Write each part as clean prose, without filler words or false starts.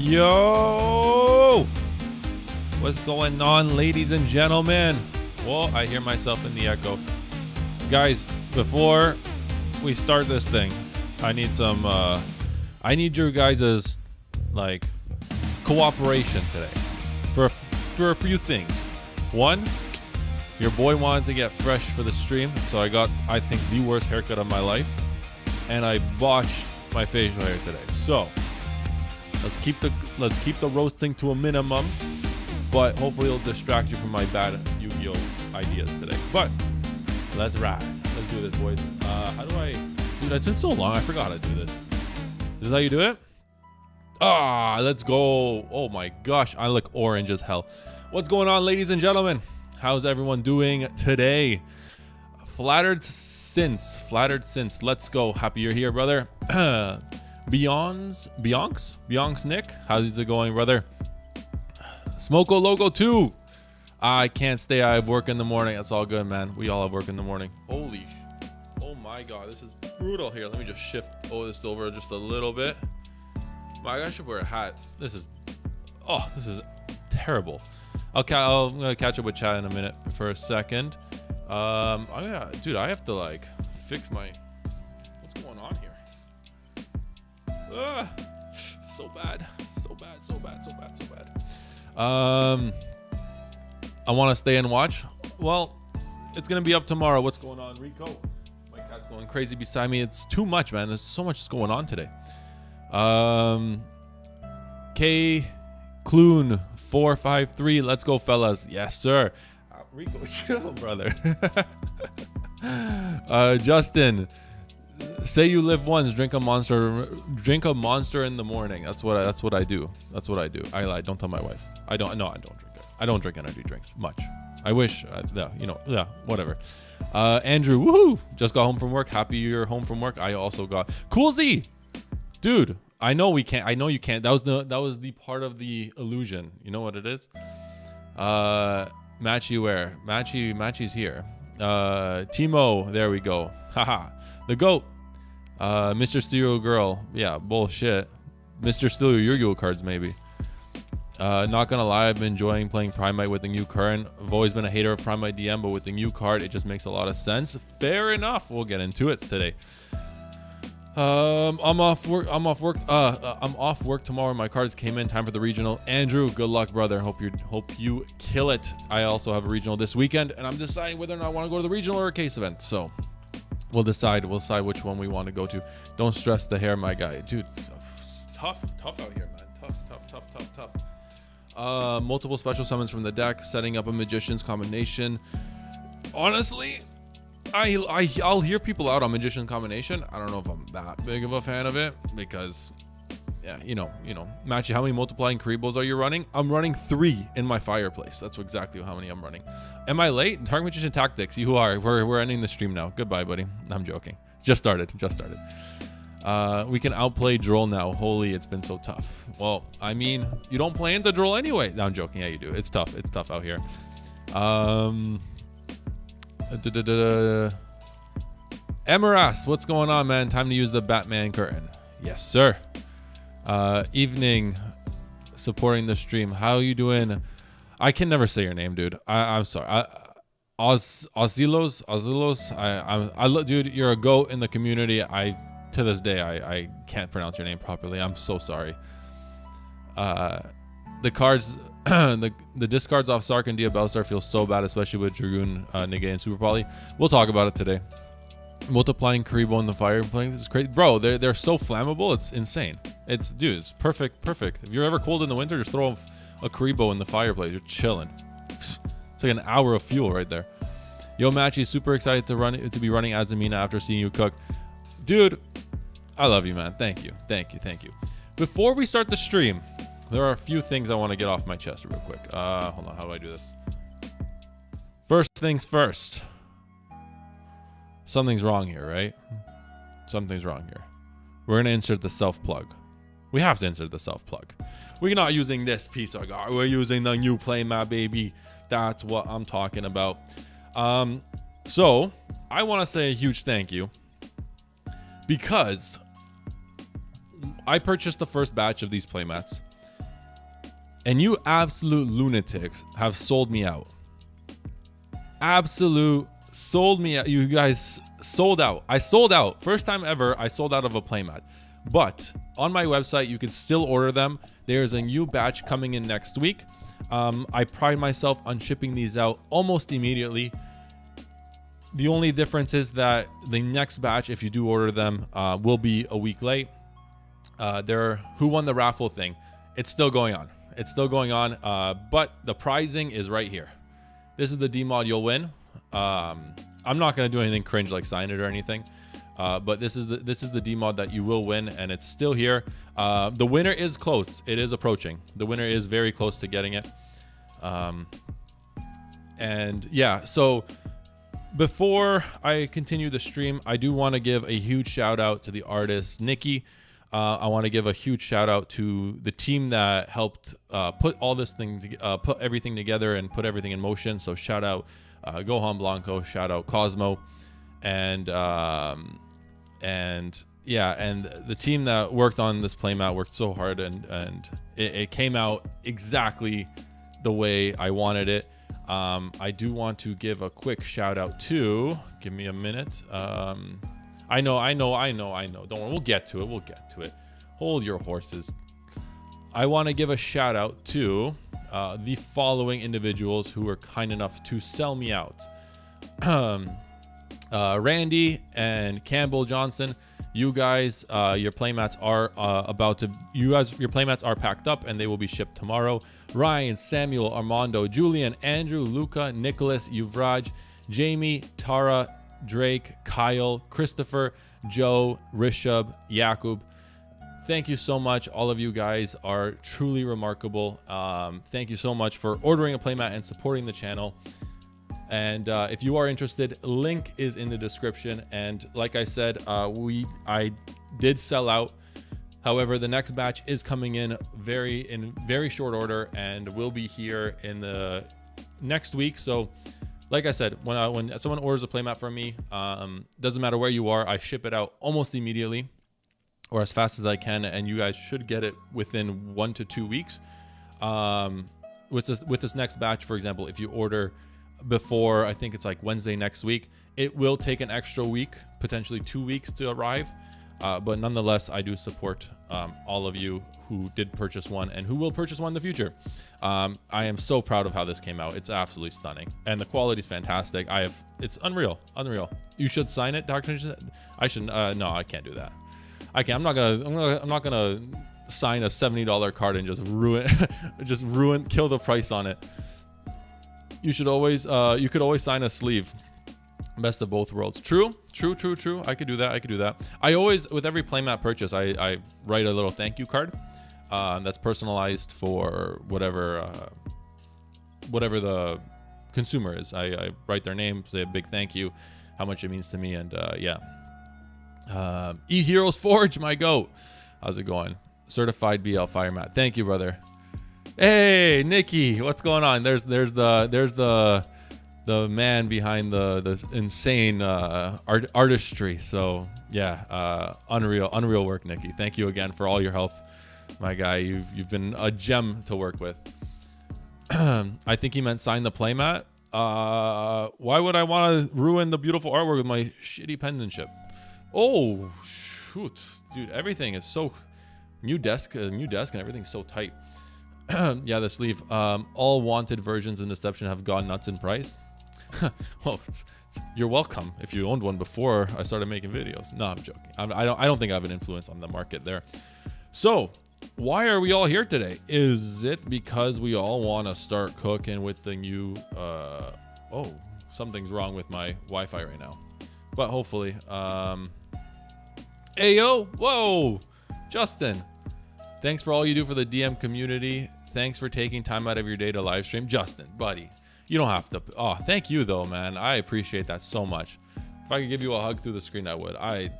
Yo! What's going on, ladies and gentlemen? Well, I hear myself in the echo. Guys, before we start this thing, I need some, I need your guys' like cooperation today for a few things. One, your boy wanted to get fresh for the stream, so I got, I think, the worst haircut of my life, and I botched my facial hair today. So let's keep the roasting to a minimum, but hopefully it'll distract you from my bad Yu-Gi-Oh ideas today. But let's ride. Let's do this, boys. How do I? Dude, it's been so long. I forgot how to do this. Is this how you do it? Ah, let's go. Oh my gosh, I look orange as hell. What's going on, ladies and gentlemen? How's everyone doing today? Flattered since. Let's go. Happy you're here, brother. Beyonce Nick. How's it going, brother? Smoko Logo 2. I can't stay. I have work in the morning. That's all good, man. We all have work in the morning. Holy oh my god, this is brutal here. Let me just shift this over just a little bit. I should wear a hat. This is terrible. I'm gonna catch up with chat in a minute for a second. Dude, I have to like fix my. What's going on here? So bad. I want to stay and watch. Well, it's gonna be up tomorrow. What's going on, Rico? My cat's going crazy beside me. It's too much, man. There's so much going on today. K Clune 453. Let's go, fellas. Yes, sir. Rico, chill, brother. Justin, say you live once, drink a monster in the morning. That's what I do. I lie. Don't tell my wife. I don't drink it. I don't drink energy drinks much. I wish, whatever. Andrew, woohoo! Just got home from work. Happy you're home from work. I also got Cool Z, dude. I know we can't. I know you can't. That was the part of the illusion. You know what it is? Matchy where? Matchy's here. Timo, there we go. Haha. The GOAT. Mr. Stereo Girl. Yeah, bullshit. Mr. Stereo Yu-Gi-Oh cards, maybe. Not gonna lie, I've been enjoying playing Playmat with the new Curran. I've always been a hater of Playmat DM, but with the new card, it just makes a lot of sense. Fair enough. We'll get into it today. I'm off work tomorrow. My cards came in time for the regional. Andrew, good luck, brother. Hope you kill it. I also have a regional this weekend, and I'm deciding whether or not I want to go to the regional or a case event. So we'll decide which one we want to go to. Don't stress the hair, my guy. Dude, it's tough out here, man. Tough. Multiple special summons from the deck, setting up a magician's combination. Honestly, I'll hear people out on magician combination. I don't know if I'm that big of a fan of it because, yeah, you know, Matchy, how many multiplying Karibos are you running? I'm running 3 in my fireplace. That's exactly how many I'm running. Am I late? Target Magician Tactics. You are. We're ending the stream now. Goodbye, buddy. I'm joking. Just started. We can outplay Droll now. Holy, it's been so tough. Well, I mean, you don't play into Droll anyway. No, I'm joking. Yeah, you do. It's tough. It's tough out here. Emeras, what's going on, man? Time to use the Batman curtain. Yes, sir. Evening, supporting the stream. How you doing? I can never say your name, dude. I'm sorry. Ozilos. Dude, you're a GOAT in the community. To this day, I can't pronounce your name properly. I'm so sorry. The cards, the discards off Sarc and Diabellstar feel so bad, especially with Dragoon, Negate, and Super Poly. We'll talk about it today. Multiplying Karibo in the fireplace is crazy, bro. They're so flammable. It's insane. It's perfect. If you're ever cold in the winter, just throw a Karibo in the fireplace. You're chilling. It's like an hour of fuel right there. Yo, Matchy, super excited to be running Azamina after seeing you cook. Dude, I love you, man. Thank you. Before we start the stream, there are a few things I want to get off my chest real quick. Hold on. How do I do this? First things first. Something's wrong here, right? Something's wrong here. We're going to insert the self-plug. We have to insert the self-plug. We're not using this piece of art. We're using the new Playmat, baby. That's what I'm talking about. So I want to say a huge thank you because I purchased the first batch of these playmats. And you absolute lunatics have sold me out. Absolute sold me out. You guys sold out. I sold out. First time ever, I sold out of a playmat. But on my website, you can still order them. There's a new batch coming in next week. I pride myself on shipping these out almost immediately. The only difference is that the next batch, if you do order them, will be a week late. Who won the raffle thing? It's still going on. It's still going on, but the prizing is right here. This is the D mod you'll win. I'm not gonna do anything cringe like sign it or anything, but this is the D mod that you will win, and it's still here. The winner is close. It is approaching. The winner is very close to getting it. And yeah, so before I continue the stream, I do want to give a huge shout out to the artist Nikki. I want to give a huge shout out to the team that helped put all this thing, put everything together and put everything in motion. So shout out Gohan Blanco, shout out Cosmo, and yeah, and the team that worked on this playmat worked so hard, and it came out exactly the way I wanted it. I do want to give a quick shout out to, give me a minute. I know. Don't worry. We'll get to it. Hold your horses. I want to give a shout out to the following individuals who were kind enough to sell me out. Randy and Campbell Johnson. You guys, your playmats are your playmats are packed up and they will be shipped tomorrow. Ryan, Samuel, Armando, Julian, Andrew, Luca, Nicholas, Yuvraj, Jamie, Tara, Drake, Kyle, Christopher, Joe, Rishab, Yakub. Thank you so much. All of you guys are truly remarkable. Thank you so much for ordering a playmat and supporting the channel. And if you are interested, link is in the description. And like I said, I did sell out. However, the next batch is coming in very short order and will be here in the next week. So like I said, when someone orders a playmat from me, doesn't matter where you are, I ship it out almost immediately or as fast as I can, and you guys should get it within 1 to 2 weeks. With this next batch, for example, if you order before, I think it's like Wednesday next week, it will take an extra week, potentially 2 weeks to arrive. But nonetheless, I do support all of you who did purchase one and who will purchase one in the future. I am so proud of how this came out. It's absolutely stunning, and the quality is fantastic. It's unreal. You should sign it, Dr. I should. No, I can't do that. I can't. I'm not gonna sign a $70 card and just ruin, kill the price on it. You should always. You could always sign a sleeve. Best of both worlds. True. I could do that. I always, with every playmat purchase, I write a little thank you card that's personalized for whatever the consumer is. I write their name, say a big thank you, how much it means to me, and yeah. E-Heroes Forge, my goat. How's it going? Certified BL Fire Mat. Thank you, brother. Hey, Nikki, what's going on? There's the man behind the insane artistry. So yeah, unreal work, Nikki. Thank you again for all your help, my guy. You've been a gem to work with. I think he meant sign the playmat. Why would I want to ruin the beautiful artwork with my shitty penmanship? Oh shoot, dude, everything is so new desk and everything's so tight. Yeah, the sleeve. All wanted versions in Deception have gone nuts in price. Well, you're welcome if you owned one before I started making videos. No, I'm joking. I don't think I have an influence on the market there. So why are we all here today? Is it because we all want to start cooking with the new oh, something's wrong with my Wi-Fi right now, but hopefully Ayo, whoa, Justin, thanks for all you do for the DM community. Thanks for taking time out of your day to live stream. Justin, buddy, you don't have to. Oh, thank you though, man. I appreciate that so much. If I could give you a hug through the screen, I would. I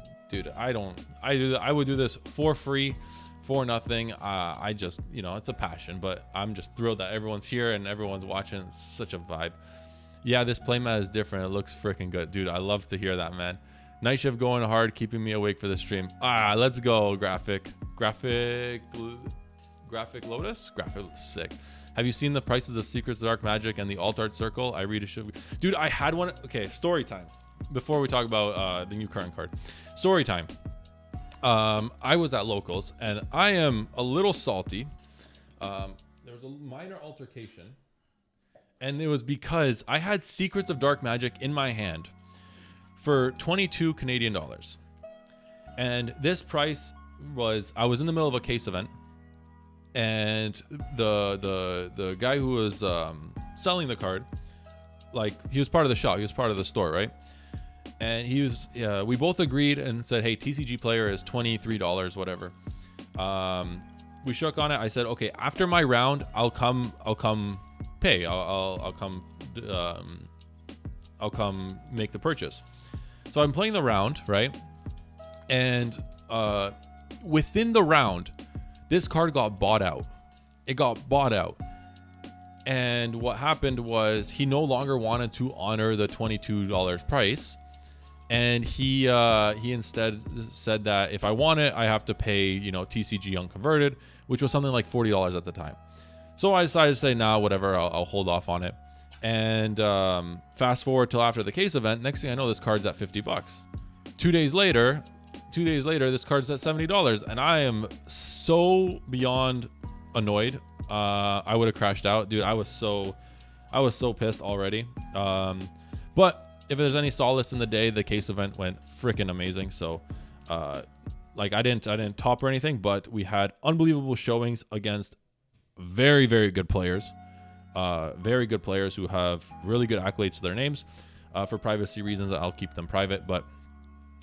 would do this for free, for nothing. I just, it's a passion, but I'm just thrilled that everyone's here and everyone's watching. It's such a vibe. Yeah, this playmat is different. It looks freaking good, dude. I love to hear that, man. Night shift going hard, keeping me awake for the stream. Let's go, graphic Graphic Lotus. Graphic sick. Have you seen the prices of Secrets of Dark Magic and the Alt Art Circle? I read a show. Dude, I had one. Okay, story time. Before we talk about the new current card. Story time. I was at Locals, and I am a little salty. There was a minor altercation, and it was because I had Secrets of Dark Magic in my hand for 22 Canadian dollars. And this price was, I was in the middle of a case event, and the guy who was selling the card, like, he was part of the shop, he was part of the store, right? And he was, we both agreed and said, hey, TCG player is $23, whatever. We shook on it. I said, okay, after my round, I'll come pay. I'll come make the purchase. So I'm playing the round, right? And within the round, this card got bought out. It got bought out. And what happened was he no longer wanted to honor the $22 price. And he instead said that if I want it, I have to pay, TCG unconverted, which was something like $40 at the time. So I decided to say, nah, whatever, I'll hold off on it. And fast forward till after the case event, next thing I know, this card's at $50. 2 days later, this card's at $70, and I am so beyond annoyed. I would have crashed out, dude. I was so pissed already. But if there's any solace in the day, the case event went freaking amazing. So, I didn't top or anything, but we had unbelievable showings against very, very good players. Very good players who have really good accolades to their names. For privacy reasons, I'll keep them private. But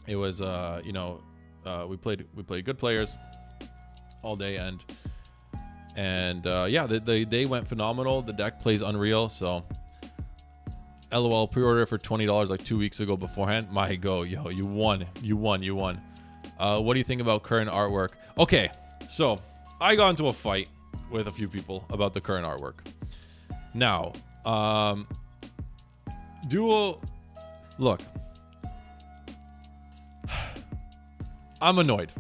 it was, we played good players all day, and the day went phenomenal. The deck plays unreal, so. LOL, pre-order for $20 like 2 weeks ago beforehand. My go, yo, you won. What do you think about current artwork? Okay, so I got into a fight with a few people about the current artwork. Now, look, I'm annoyed.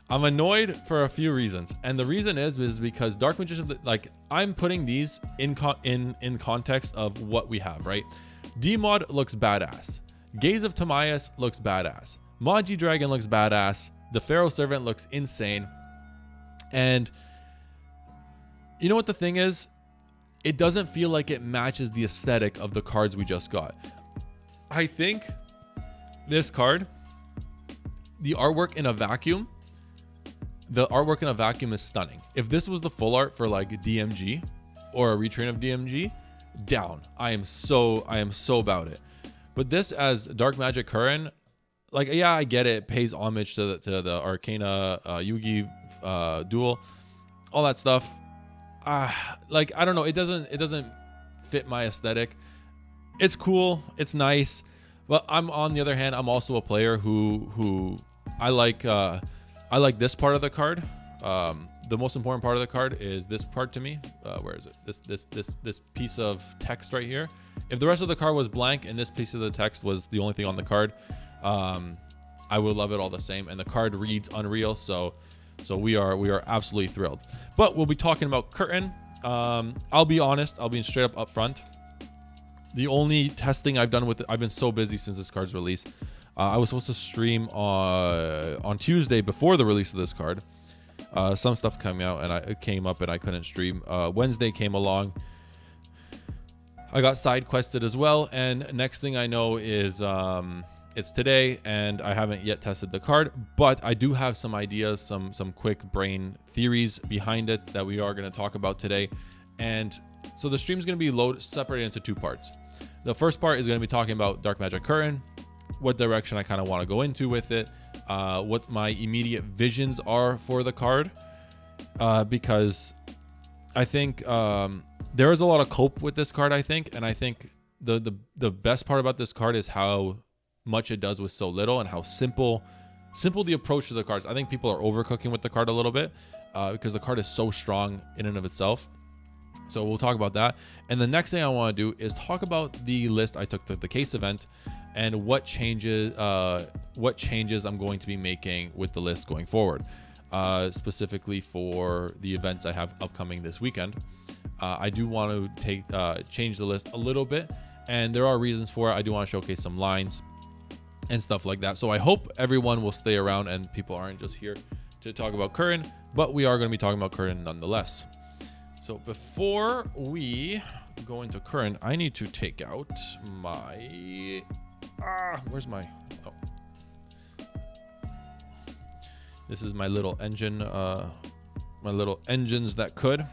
I'm annoyed for a few reasons, and the reason is because Dark Magician, I'm putting these in context of what we have, right? D-Mod looks badass. Gaze of Timaeus looks badass. Magi Dragon looks badass. The Pharaoh Servant looks insane. And you know what the thing is? It doesn't feel like it matches the aesthetic of the cards we just got. I think this card, the artwork in a vacuum is stunning. If this was the full art for like DMG or a retrain of DMG, down. I am so about it. But this as Dark Magic Curran, I get it. It pays homage to the Arcana Yugi duel, all that stuff. I don't know. It doesn't fit my aesthetic. It's cool. It's nice. But on the other hand, I'm also a player who I like this part of the card. The most important part of the card is this part to me. Where is it? This piece of text right here. If the rest of the card was blank and this piece of the text was the only thing on the card, I would love it all the same. And the card reads unreal, so we are absolutely thrilled. But we'll be talking about Curran. I'll be honest. I'll be straight up upfront. The only testing I've done with it, I've been so busy since this card's release. I was supposed to stream on Tuesday before the release of this card. Some stuff came out and it came up and I couldn't stream. Wednesday came along. I got side quested as well, and next thing I know is it's today, and I haven't yet tested the card, but I do have some ideas, some quick brain theories behind it that we are going to talk about today. And so the stream is going to be separated into two parts. The first part is going to be talking about Dark Magic Curran, what direction I kind of want to go into with it, what my immediate visions are for the card, because I think there is a lot of cope with this card, I think, and I think the best part about this card is how much it does with so little and how simple the approach to the cards. I think people are overcooking with the card a little bit because the card is so strong in and of itself. So we'll talk about that. And the next thing I want to do is talk about the list I took to the case event and what changes I'm going to be making with the list going forward. specifically for the events I have upcoming this weekend. I do want to change the list a little bit, and there are reasons for it. I do want to showcase some lines and stuff like that. So I hope everyone will stay around and people aren't just here to talk about Curran, but we are going to be talking about Curran nonetheless. So before we go into Curran, I need to take out my where's my this is my little engine, my little engines that could,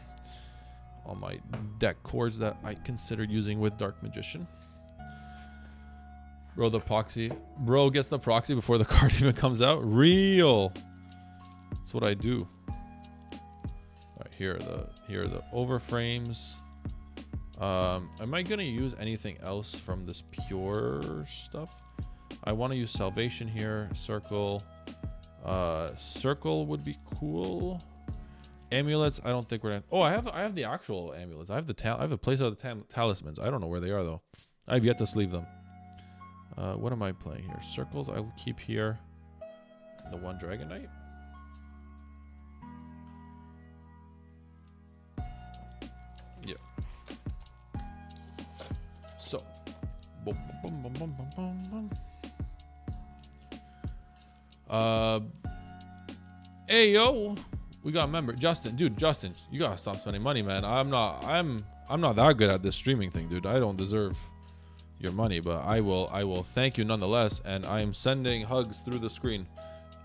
all my deck cords that I considered using with Dark Magician. Bro, the proxy. Bro gets the proxy before the card even comes out. Real. That's what I do. All right, here are the overframes. Am I gonna use anything else from this pure stuff? I want to use Salvation here. Circle. Circle would be cool. Amulets. I don't think we're gonna. Oh, I have the actual amulets. I have a place of the talismans. I don't know where they are though. I have yet to sleeve them. What am I playing here? Circles I will keep here. The one Dragon Knight. Yeah. So. Boom, boom, boom, boom, boom, boom, boom. Hey yo, we got a member. Justin, dude, Justin, you gotta stop spending money, man. I'm not that good at this streaming thing, dude. I don't deserve your money, but I will thank you nonetheless, and I am sending hugs through the screen,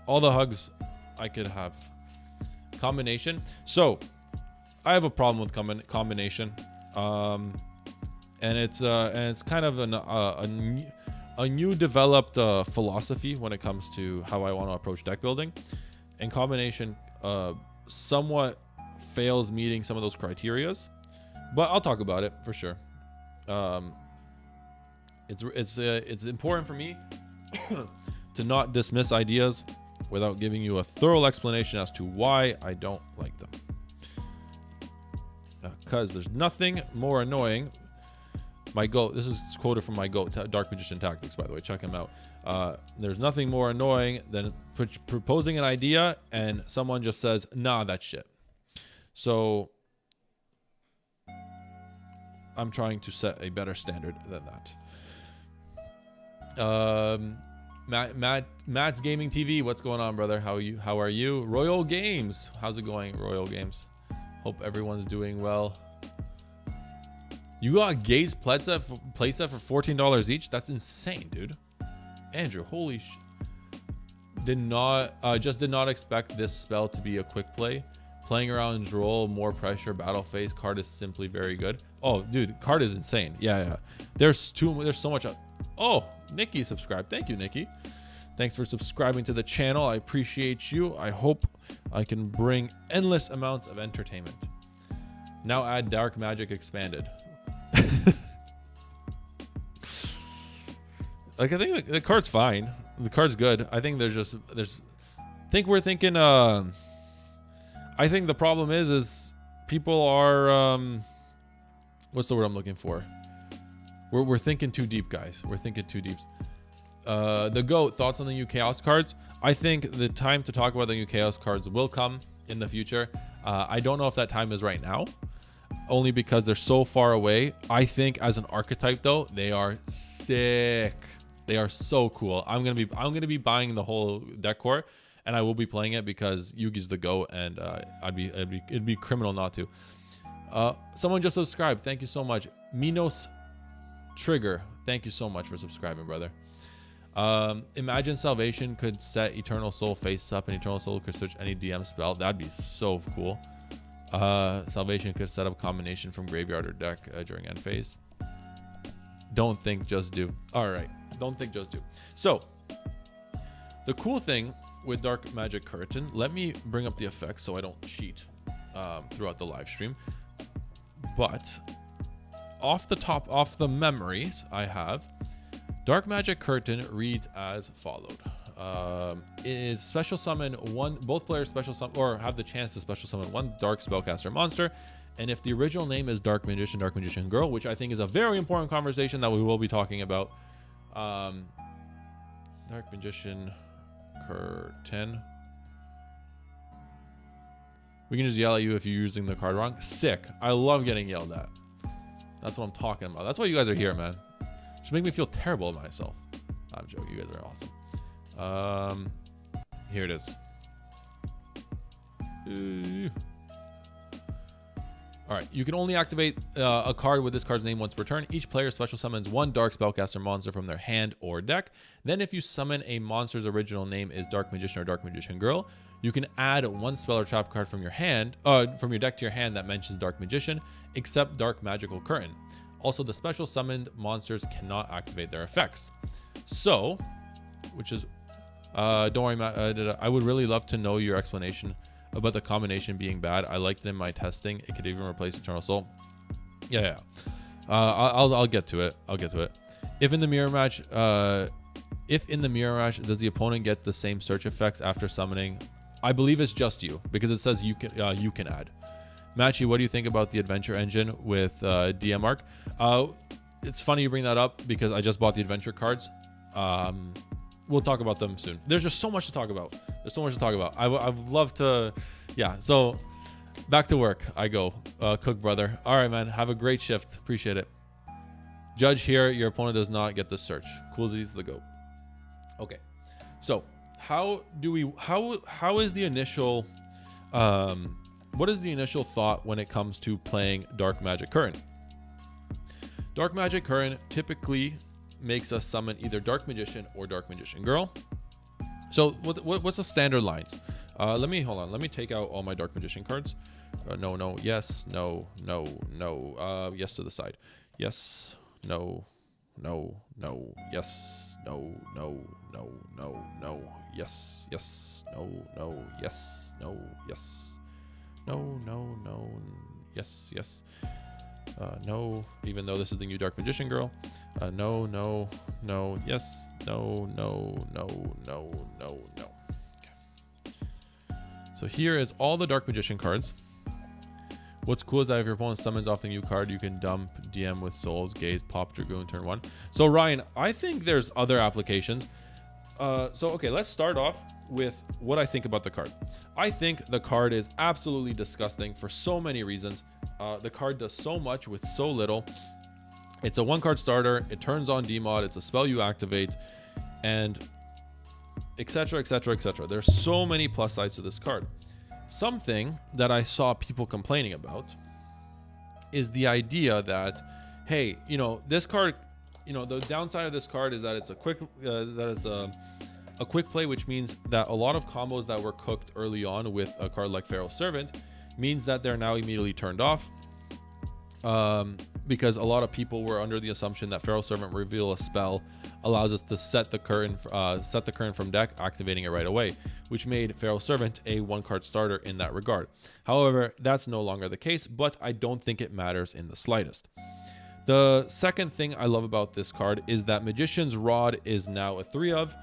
all the hugs I could have. Combination. So I have a problem with combination, and it's kind of a new developed philosophy when it comes to how I want to approach deck building, and combination somewhat fails meeting some of those criterias, but I'll talk about it for sure. It's important for me to not dismiss ideas without giving you a thorough explanation as to why I don't like them. Because there's nothing more annoying. My GOAT, this is quoted from my GOAT, Dark Magician Tactics, by the way, check him out. There's nothing more annoying than proposing an idea and someone just says, nah, that's shit. So I'm trying to set a better standard than that. Matt's Gaming TV, what's going on, brother? How are you? Royal Games, how's it going, Royal Games? Hope everyone's doing well. You got Gaze playset for $14 each? That's insane, dude. Andrew, holy sh... Did not expect this spell to be a quick play. Playing around Droll, more pressure, battle phase. Card is simply very good. Oh, dude, card is insane. Yeah. There's so much. Oh, Nikki subscribed. Thank you, Nikki. Thanks for subscribing to the channel. I appreciate you. I hope I can bring endless amounts of entertainment. Now add Dark Magic Expanded. Like, I think the card's fine. The card's good. I think we're thinking, I think the problem is people are, what's the word I'm looking for? We're thinking too deep, guys. We're thinking too deep. The GOAT, thoughts on the new Chaos cards? I think the time to talk about the new Chaos cards will come in the future. I don't know if that time is right now, only because they're so far away. I think as an archetype, though, they are sick. They are so cool. I'm gonna be buying the whole deck core, and I will be playing it because Yugi's the GOAT, and it'd be criminal not to. Someone just subscribed. Thank you so much. Minos Trigger. Thank you so much for subscribing, brother. Imagine Salvation could set Eternal Soul face up, and Eternal Soul could switch any DM spell. That'd be so cool. Salvation could set up combination from graveyard or deck during end phase. Don't think, just do. All right. Don't think, just do. So the cool thing with Dark Magic Curran, let me bring up the effects so I don't cheat throughout the live stream. But off the memories I have, Dark Magic Curran reads as followed. Is special summon one, both players special summon or have the chance to special summon one dark spellcaster monster. And if the original name is Dark Magician Girl, which I think is a very important conversation that we will be talking about. Dark Magician Curran. We can just yell at you if you're using the card wrong. Sick. I love getting yelled at. That's what I'm talking about. That's why you guys are here, man. Just make me feel terrible about myself. I'm joking. You guys are awesome. Here it is. All right, you can only activate a card with this card's name once per turn. Each player special summons one Dark Spellcaster monster from their hand or deck. Then if you summon a monster's original name is Dark Magician or Dark Magician Girl, you can add one spell or trap card from your hand, from your deck to your hand that mentions Dark Magician, except Dark Magical Curran. Also, the special summoned monsters cannot activate their effects. So, which is, don't worry, Matt, I would really love to know your explanation about the combination being bad. I liked it in my testing. It could even replace Eternal Soul. Yeah. I'll get to it. If in the mirror match, does the opponent get the same search effects after summoning? I believe it's just you, because it says you can add. Matchy, what do you think about the adventure engine with DM Arc? It's funny you bring that up because I just bought the adventure cards. We'll talk about them soon. There's just so much to talk about. I'd love to, yeah. So back to work I go, Cook brother. All right, man. Have a great shift. Appreciate it. Judge here. Your opponent does not get the search. Coolsies the goat. Okay. So how is the initial, what is the initial thought when it comes to playing Dark Magic Curran? Dark Magic Curran typically makes us summon either Dark Magician or Dark Magician Girl. So what's the standard lines? Let me take out all my Dark Magician cards. No, yes, no, yes to the side. Yes, no, yes, no, yes, no, yes, yes. No, even though this is the new Dark Magician Girl. No, yes, no. Okay. So here is all the Dark Magician cards. What's cool is that if your opponent summons off the new card, you can dump DM with Souls, Gaze, Pop Dragoon, turn 1. So Ryan, I think there's other applications. Okay, let's start off with what I think about the card. I think the card is absolutely disgusting for so many reasons. The card does so much with so little. It's a 1-card starter. It turns on DMod. It's a spell you activate, and etc. There's so many plus sides to this card. Something that I saw people complaining about is the idea that, hey, this card, the downside of this card is that it's a quick play, which means that a lot of combos that were cooked early on with a card like Feral Servant means that they're now immediately turned off, because a lot of people were under the assumption that Feral Servant reveal a spell allows us to set the Curran from deck, activating it right away, which made Feral Servant a 1-card starter in that regard. However, that's no longer the case, but I don't think it matters in the slightest. The second thing I love about this card is that Magician's Rod is now a 3-of.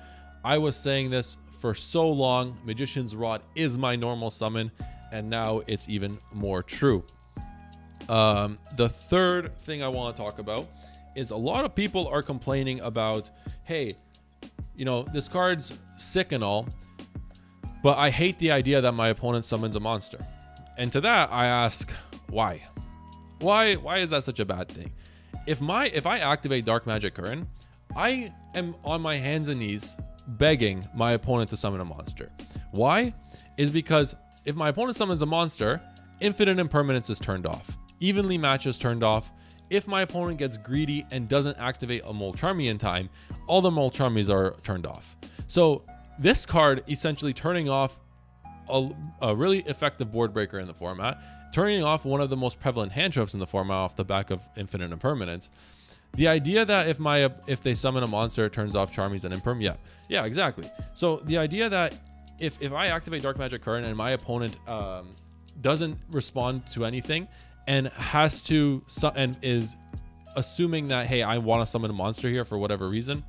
I was saying this for so long. Magician's Rod is my normal summon, and now it's even more true. The third thing I want to talk about is a lot of people are complaining about, hey, this card's sick and all, but I hate the idea that my opponent summons a monster. And to that, I ask, why? Why is that such a bad thing? If I activate Dark Magic Curran, I am on my hands and knees begging my opponent to summon a monster. Why? Is because if my opponent summons a monster, Infinite Impermanence is turned off. Evenly Match is turned off. If my opponent gets greedy and doesn't activate a Molcharmy in time, all the Molcharmies are turned off. So this card essentially turning off a really effective board breaker in the format, turning off one of the most prevalent hand traps in the format off the back of Infinite Impermanence. The idea that if they summon a monster, it turns off Charmies and Imperm, yeah, exactly. So the idea that if I activate Dark Magic Curran and my opponent doesn't respond to anything and is assuming that, hey, I want to summon a monster here for whatever reason.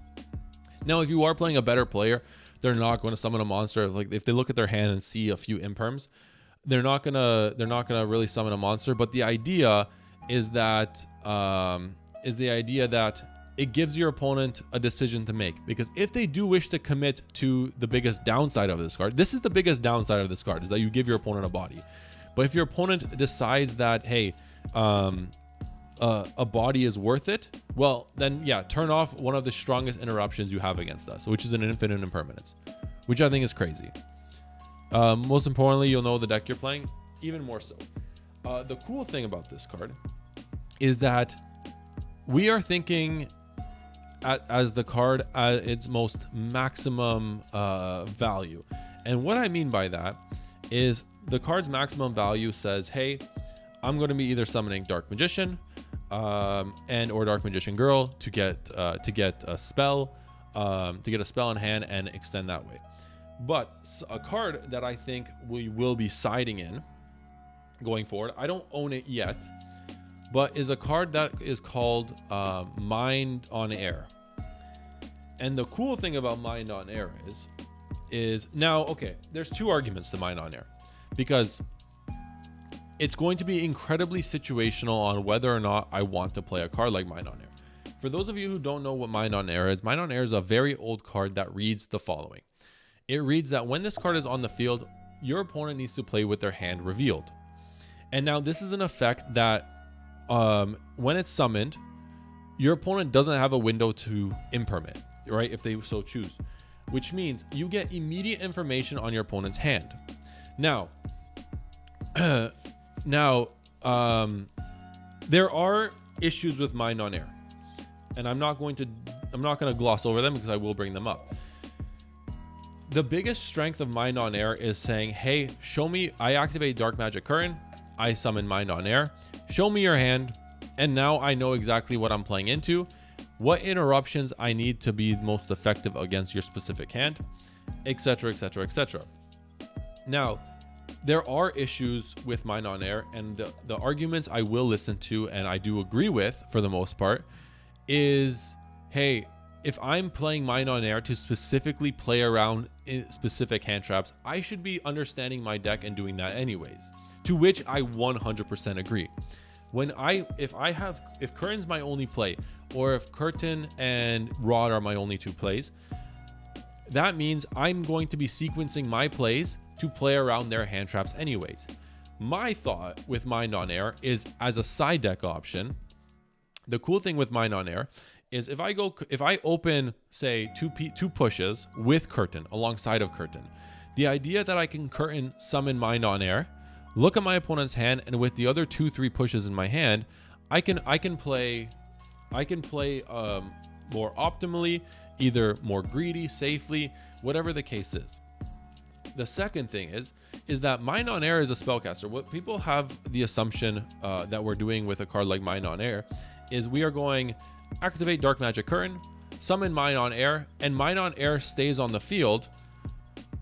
Now, if you are playing a better player, they're not going to summon a monster. Like if they look at their hand and see a few Imperms, they're not gonna really summon a monster. But the idea is that it gives your opponent a decision to make, because if they do wish to commit to the biggest downside of this card, this is the biggest downside of this card, is that you give your opponent a body. But if your opponent decides that, hey, a body is worth it, well, then yeah, turn off one of the strongest interruptions you have against us, which is an infinite impermanence, which I think is crazy. Most importantly, you'll know the deck you're playing, even more so. The cool thing about this card is that we are thinking as the card at its most maximum value. And what I mean by that is the card's maximum value says, hey, I'm going to be either summoning Dark Magician and or Dark Magician Girl to get a spell in hand and extend that way. But a card that I think we will be siding in going forward, I don't own it yet, but is a card that is called Mind on Air. And the cool thing about Mind on Air is now, okay, there's two arguments to Mind on Air, because it's going to be incredibly situational on whether or not I want to play a card like Mind on Air. For those of you who don't know what Mind on Air is a very old card that reads the following. It reads that when this card is on the field, your opponent needs to play with their hand revealed. And now this is an effect that when it's summoned, your opponent doesn't have a window to impermit, right? If they so choose, which means you get immediate information on your opponent's hand. Now, there are issues with Mind on Air, and I'm not going to gloss over them because I will bring them up. The biggest strength of Mind on Air is saying, hey, show me, I activate Dark Magic Curran, I summon Mind on Air, show me your hand, and now I know exactly what I'm playing into, what interruptions I need to be most effective against your specific hand, etc., etc., etc. Now, there are issues with Mind on Air, and the arguments I will listen to and I do agree with for the most part is, hey, if I'm playing Mind on Air to specifically play around in specific hand traps, I should be understanding my deck and doing that anyways. To which I 100% agree. If Curran's my only play, or if Curtain and Rod are my only two plays, that means I'm going to be sequencing my plays to play around their hand traps anyways. My thought with Mind on Air is, as a side deck option, the cool thing with Mind on Air is if I open, say, two pushes with Curtain alongside of Curtain, the idea that I can Curtain summon Mind on Air, look at my opponent's hand, and with the other 2-3 pushes in my hand, I can play more optimally, either more greedy, safely, whatever the case is. The second thing is that Mind on Air is a spellcaster. What people have the assumption that we're doing with a card like Mind on Air is we are going activate Dark Magic Curran, summon Mind on Air, and Mind on Air stays on the field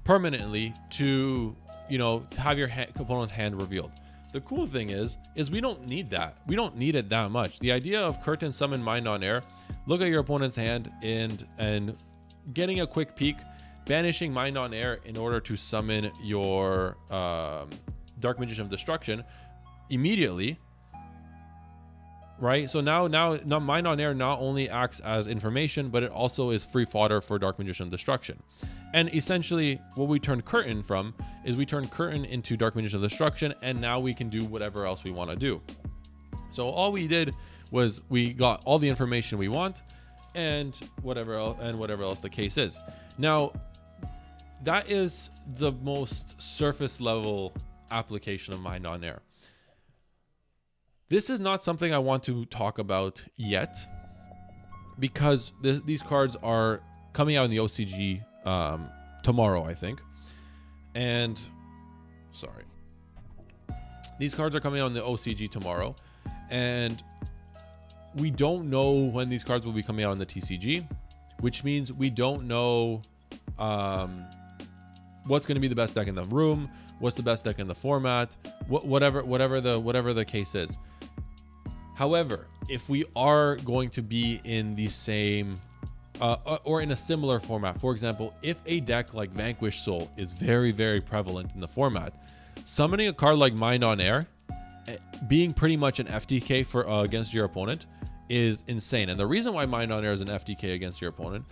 permanently to, have your opponent's hand revealed. The cool thing is we don't need that. We don't need it that much. The idea of Curtain summon Mind on Air, look at your opponent's hand and getting a quick peek, banishing Mind on Air in order to summon your Dark Magician of Destruction immediately, right? So now Mind on Air not only acts as information, but it also is free fodder for Dark Magician of Destruction. And essentially what we turn Curtain from is we turn Curtain into Dark Magician of Destruction, and now we can do whatever else we want to do. So all we did was we got all the information we want and whatever else the case is. Now, that is the most surface level application of Mind on Air. This is not something I want to talk about yet, because these cards are coming out in the OCG tomorrow, I think. And sorry, these cards are coming out in the OCG tomorrow, and we don't know when these cards will be coming out in the TCG, which means we don't know what's going to be the best deck in the room, what's the best deck in the format, whatever the case is. However, if we are going to be in the same or in a similar format, for example, if a deck like Vanquish Soul is very, very prevalent in the format, summoning a card like Mind on Air, being pretty much an FTK for against your opponent, is insane. And the reason why Mind on Air is an FTK against your opponent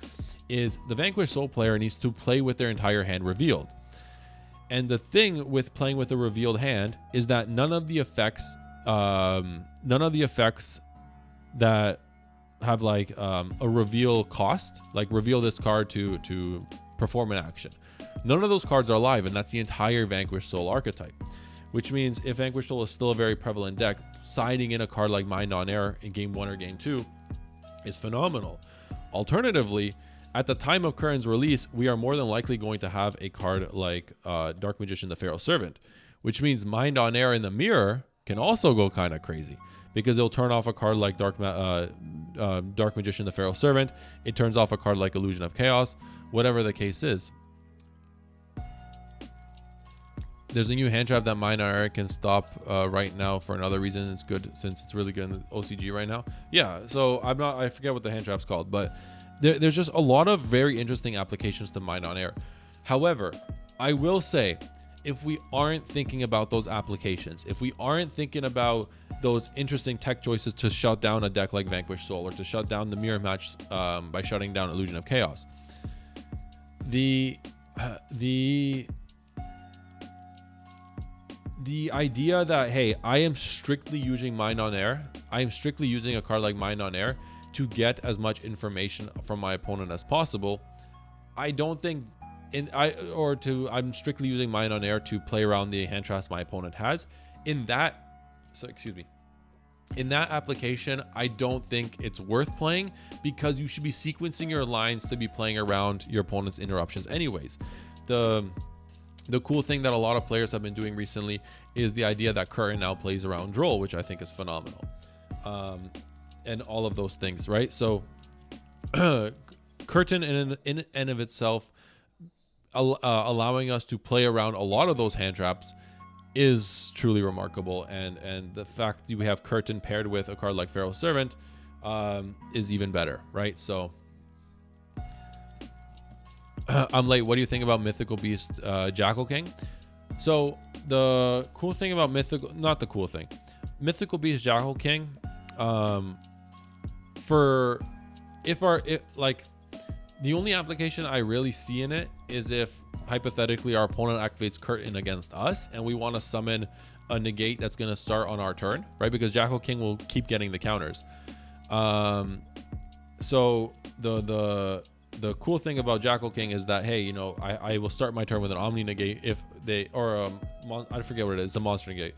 is the Vanquish Soul player needs to play with their entire hand revealed. And the thing with playing with a revealed hand is that none of the effects that have like a reveal cost, like reveal this card to perform an action, none of those cards are live, and that's the entire Vanquished Soul archetype. Which means if Vanquished Soul is still a very prevalent deck, siding in a card like Mind on Air in game 1 or game 2 is phenomenal. Alternatively, at the time of Curran's release, we are more than likely going to have a card like Dark Magician the Pharaoh Servant, which means Mind on Air in the mirror can also go kind of crazy, because it'll turn off a card like Dark Magician the Pharaoh Servant. It turns off a card like Illusion of Chaos, whatever the case is. There's a new hand trap that Mind on Air can stop right now for another reason. It's good since it's really good in the OCG right now. Yeah, so I forget what the hand trap's called, but there's just a lot of very interesting applications to Mind on Air. However, I will say, if we aren't thinking about those applications, if we aren't thinking about those interesting tech choices to shut down a deck like Vanquished Soul, or to shut down the mirror match by shutting down Illusion of Chaos, the idea that, hey, I am strictly using Mind on Air, I am strictly using a card like Mind on Air to get as much information from my opponent as possible, I don't think, I'm strictly using Mind on Air to play around the hand traps my opponent has. In that application, I don't think it's worth playing, because you should be sequencing your lines to be playing around your opponent's interruptions anyways. The cool thing that a lot of players have been doing recently is the idea that Curran now plays around Droll, which I think is phenomenal. And all of those things, right? So Curtain in and of itself, allowing us to play around a lot of those hand traps is truly remarkable. And the fact that we have Curtain paired with a card like Pharaoh Servant is even better, right? So I'm late. What do you think about Mythical Beast Jackal King? So the cool thing about Mythical Beast Jackal King, the only application I really see in it is if hypothetically our opponent activates Curtain against us and we want to summon a negate that's going to start on our turn, right? Because Jackal King will keep getting the counters. So the cool thing about Jackal King is that, hey, you know, I will start my turn with an Omni negate if they, or I forget what it is, a monster negate.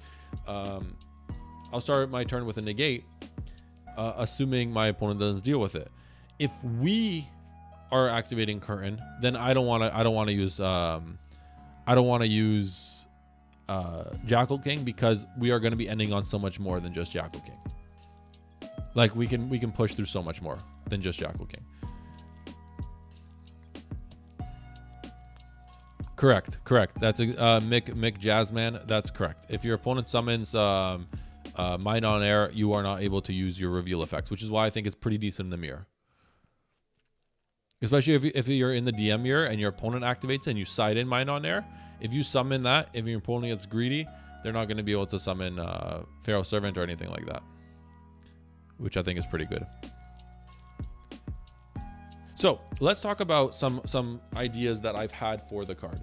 I'll start my turn with a negate, assuming my opponent doesn't deal with it. If we are activating Curtain, then I don't want to use Jackal King, because we are going to be ending on so much more than just Jackal King. Like we can push through so much more than just Jackal King. Correct. That's Mick Jazzman. That's correct. If your opponent summons Mind on Air, you are not able to use your reveal effects, which is why I think it's pretty decent in the mirror. Especially if you're in the DM mirror and your opponent activates and you side in Mind on Air. If you summon that, if your opponent gets greedy, they're not going to be able to summon Pharaoh Servant or anything like that, which I think is pretty good. So let's talk about some ideas that I've had for the card.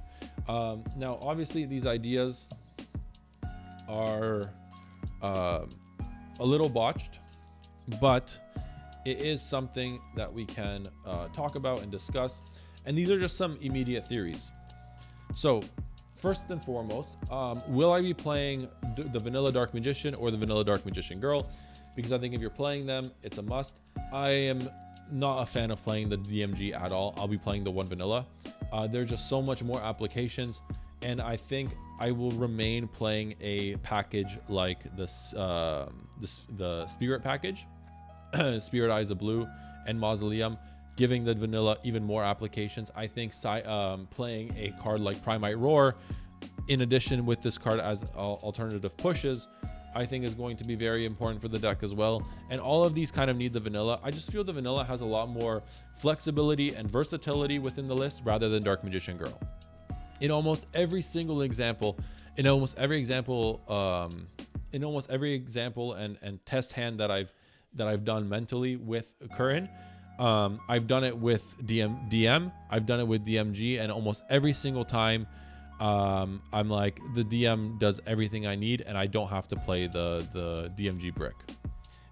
Now, obviously, these ideas are a little botched, but it is something that we can talk about and discuss. And these are just some immediate theories. So first and foremost, will I be playing the vanilla Dark Magician or the vanilla Dark Magician Girl? Because I think if you're playing them, it's a must. I am not a fan of playing the DMG at all. I'll be playing the one vanilla. There's just so much more applications, and I think I will remain playing a package like this, the Spirit package, Spirit Eyes of Blue and Mausoleum, giving the vanilla even more applications. I think playing a card like Primite Roar in addition with this card as alternative pushes, I think is going to be very important for the deck as well. And all of these kind of need the vanilla. I just feel the vanilla has a lot more flexibility and versatility within the list rather than Dark Magician Girl. In almost every single example, and test hand that I've done mentally with Curran, I've done it with DM, I've done it with DMG, and almost every single time I'm like, the DM does everything I need, and I don't have to play the DMG brick.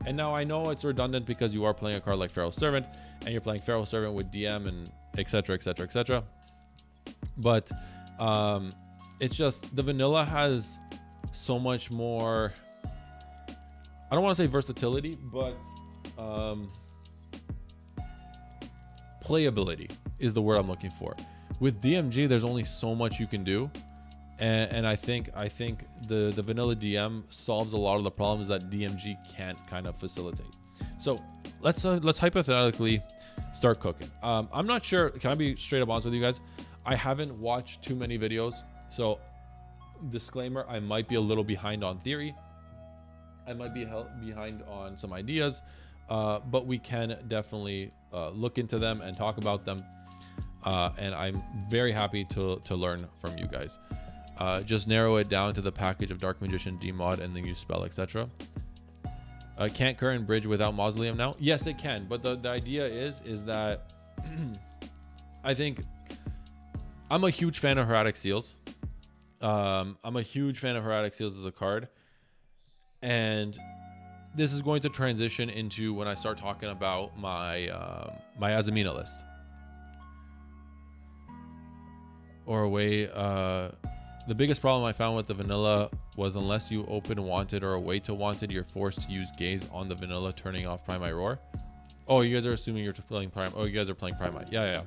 And now I know it's redundant because you are playing a card like Feral Servant, and you're playing Feral Servant with DM and etc, etc, etc. But it's just the vanilla has so much more, I don't want to say versatility, but playability is the word I'm looking for. With DMG, there's only so much you can do, and I think the vanilla DM solves a lot of the problems that DMG can't kind of facilitate. So let's hypothetically start cooking. I'm not sure. Can I be straight up honest with you guys? I haven't watched too many videos, so disclaimer: I might be a little behind on theory. I might be behind on some ideas, but we can definitely look into them and talk about them. And I'm very happy to learn from you guys. Just narrow it down to the package of Dark Magician, Demod, and the new spell, etc. Can't Curran bridge without Mausoleum now? Yes, it can, but the idea is that I think I'm a huge fan of Heretic Seals. I'm a huge fan of Heretic Seals as a card, and this is going to transition into when I start talking about my my Azamina list. Or a way, the biggest problem I found with the vanilla was unless you open wanted or away to wanted, you're forced to use gaze on the vanilla, turning off Primite Roar. Oh, you guys are assuming you're playing Prime. Oh, you guys are playing Primite. Yeah.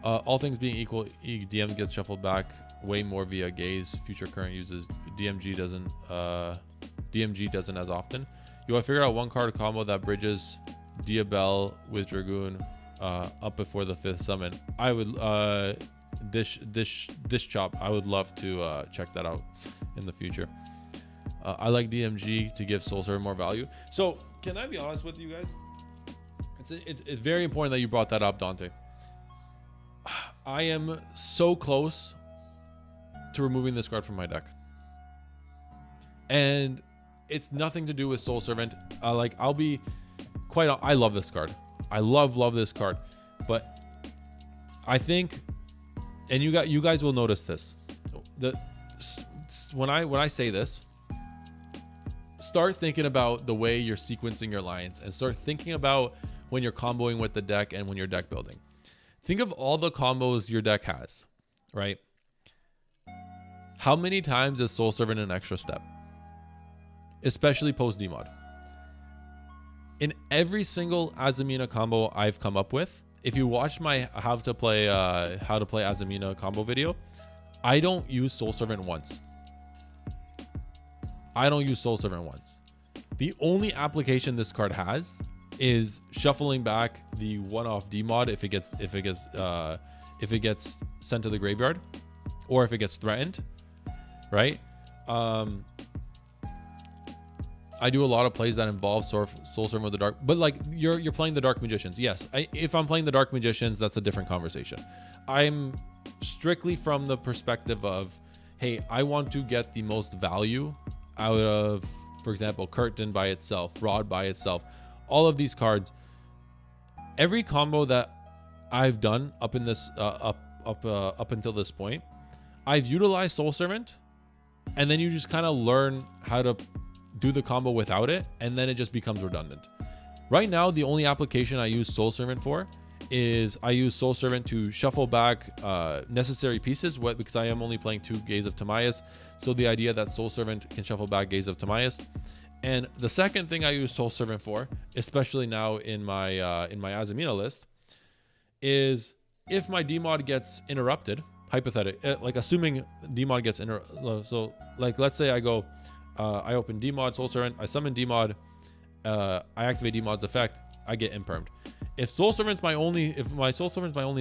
All things being equal, DM gets shuffled back way more via gaze. Future Current uses DMG doesn't as often. I figured out one card combo that bridges Diabell with Dragoon up before the 5th summon. I would dish chop. I would love to check that out in the future. I like DMG to give Soul Servant more value. So can I be honest with you guys? It's very important that you brought that up, Dante. I am so close to removing this card from my deck, and it's nothing to do with Soul Servant. I'll be quite. I love this card. I love this card, but I think, and you guys will notice this. When I say this, start thinking about the way you're sequencing your lines, and start thinking about when you're comboing with the deck and when you're deck building. Think of all the combos your deck has, right? How many times is Soul Servant an extra step? Especially post demod. In every single Azamina combo I've come up with, if you watch my how to play Azamina combo video, I don't use Soul Servant once. The only application this card has is shuffling back the one-off demod if it gets sent to the graveyard, or if it gets threatened, right? I do a lot of plays that involve Soul Servant with the Dark, but like you're playing the Dark Magicians. Yes, if I'm playing the Dark Magicians, that's a different conversation. I'm strictly from the perspective of, hey, I want to get the most value out of, for example, Curtain by itself, Rod by itself, all of these cards. Every combo that I've done up in this up until this point, I've utilized Soul Servant, and then you just kind of learn how to do the combo without it, and then it just becomes redundant. Right now, the only application I use Soul Servant for is I use Soul Servant to shuffle back necessary pieces, because I am only playing 2 Gaze of Timaeus. So the idea that Soul Servant can shuffle back Gaze of Timaeus. And the second thing I use Soul Servant for, especially now in my Azamina list, is if my demod gets interrupted, hypothetically, like assuming demod gets interrupted. So like, let's say I go, I open demod Soul Servant, I summon demod, I activate demod's effect, I get impermed. If my Soul Servant's my only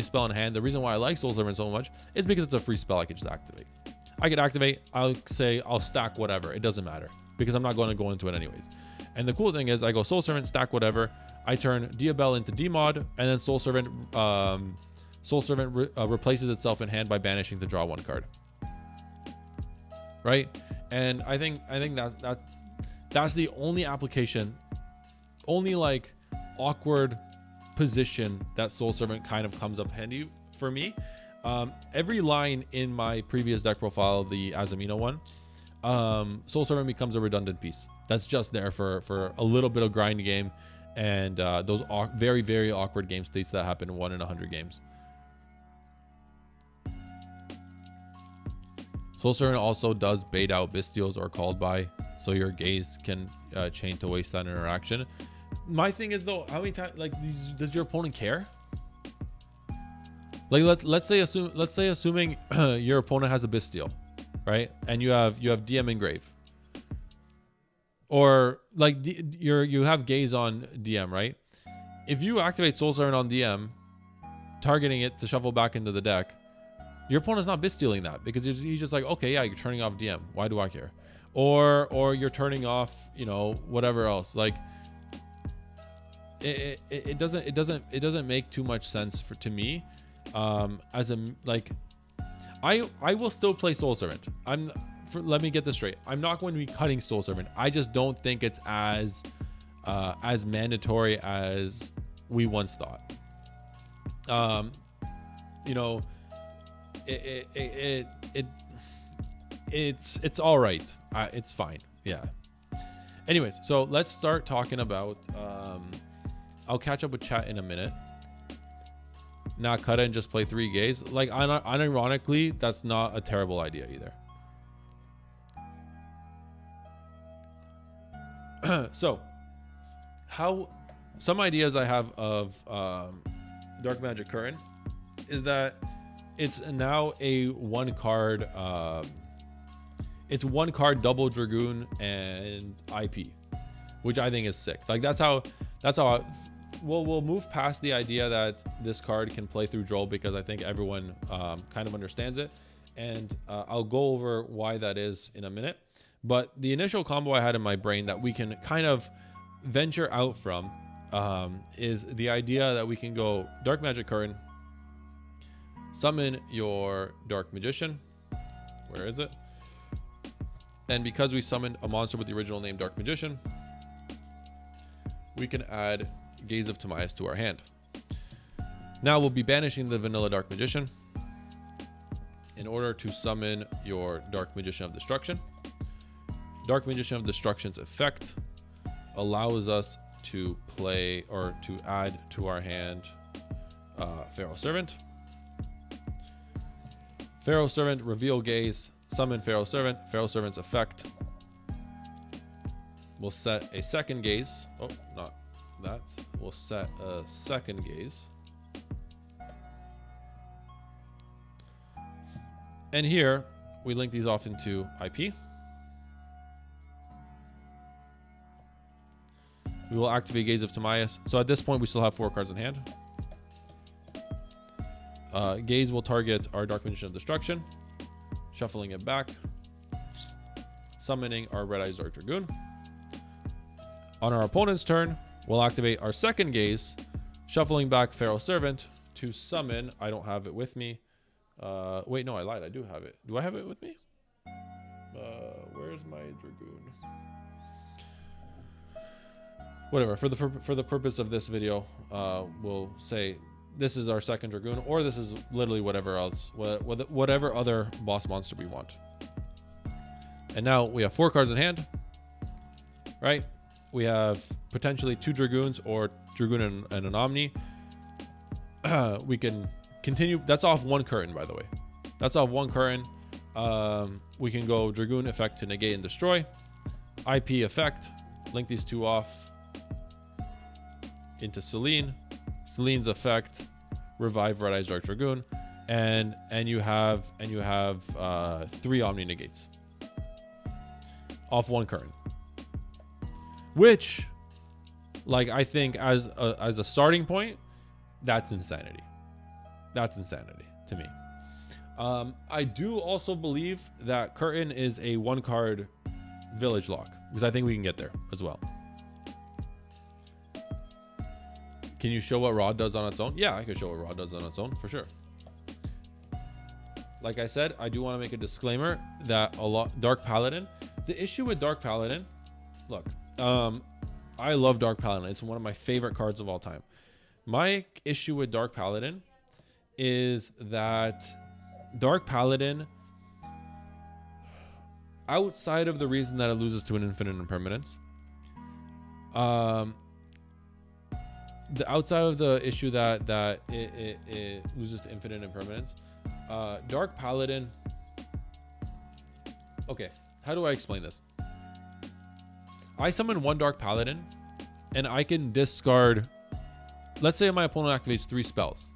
spell in hand, the reason why I like Soul Servant so much is because it's a free spell I could just activate. I could activate, I'll stack whatever, it doesn't matter, because I'm not going to go into it anyways. And the cool thing is I go Soul Servant, stack whatever, I turn Diabell into demod, and then Soul Servant replaces itself in hand by banishing to draw 1 card. Right? And I think that's the only application, only like awkward position that Soul Servant kind of comes up handy for me. Every line in my previous deck profile, the Azamino one, Soul Servant becomes a redundant piece. That's just there for a little bit of grind game, and those very, very awkward game states that happen 1 in 100 games. Soul Servant also does bait out Bystials or Called By, so your Gaze can chain to waste that interaction. My thing is though, how many times, like, does your opponent care? Like, let's say assuming your opponent has a Bystial, right? And you have DM Engrave, or like you have Gaze on DM, right? If you activate Soul Servant on DM, targeting it to shuffle back into the deck, your opponent's not Bystialing that, because he's just like, okay, yeah, you're turning off DM. Why do I care? Or you're turning off, you know, whatever else. Like, it doesn't make too much sense to me. As a, like, I will still play Soul Servant. Let me get this straight. I'm not going to be cutting Soul Servant. I just don't think it's as mandatory as we once thought. You know, it's all right. It's fine. Yeah. Anyways, so let's start talking about. I'll catch up with chat in a minute. Not cut it and just play 3 Gaze. Like, unironically, that's not a terrible idea either. So, some ideas I have of Dark Magic Curran is that it's now a 1 card. It's 1 card double Dragoon and IP, which I think is sick. Like, that's how. We'll move past the idea that this card can play through Droll, because I think everyone kind of understands it, and I'll go over why that is in a minute. But the initial combo I had in my brain that we can kind of venture out from is the idea that we can go Dark Magic Curran, summon your Dark Magician. Where is it? And because we summoned a monster with the original name Dark Magician, we can add Gaze of Timaeus to our hand. Now we'll be banishing the vanilla Dark Magician in order to summon your Dark Magician of Destruction. Dark Magician of Destruction's effect allows us to play, or to add to our hand, Pharaoh Servant. Pharaoh Servant, reveal Gaze, summon Pharaoh Servant. Pharaoh Servant's effect will set a second Gaze. Oh, not that. We'll set a second Gaze. And here we link these off into IP. We will activate Gaze of Timaeus. So at this point, we still have 4 cards in hand. Gaze will target our Dark Magician of Destruction, shuffling it back, summoning our Red Eyes Dark Dragoon. On our opponent's turn, we'll activate our second Gaze, shuffling back Pharaoh Servant to summon. I don't have it with me. Wait, no, I lied. I do have it. Do I have it with me? Where's my Dragoon? Whatever. For the purpose of this video, we'll say this is our second Dragoon, or this is literally whatever else, whatever other boss monster we want. And now we have 4 cards in hand, right? We have potentially 2 Dragoons, or Dragoon and an Omni. We can continue. That's off 1 Curran, by the way. That's off 1 Curran. We can go Dragoon effect to negate and destroy. IP effect. Link these 2 off into Selene. Selene's effect, revive Red Eyes Dark Dragoon, and you have 3 Omni negates off 1 Curran. Which, like, I think as a starting point, that's insanity. That's insanity to me. I do also believe that Curran is a 1 card village lock, because I think we can get there as well. Can you show what Rod does on its own? Yeah, I can show what Rod does on its own, for sure. Like I said, I do want to make a disclaimer that Dark Paladin, the issue with Dark Paladin, look, I love Dark Paladin. It's one of my favorite cards of all time. My issue with Dark Paladin is that Dark Paladin, outside of the reason that it loses to an infinite impermanence, the outside of the issue that it loses to infinite impermanence, Dark Paladin. Okay, how do I explain this? I summon one Dark Paladin, and I can discard. Let's say my opponent activates 3 spells.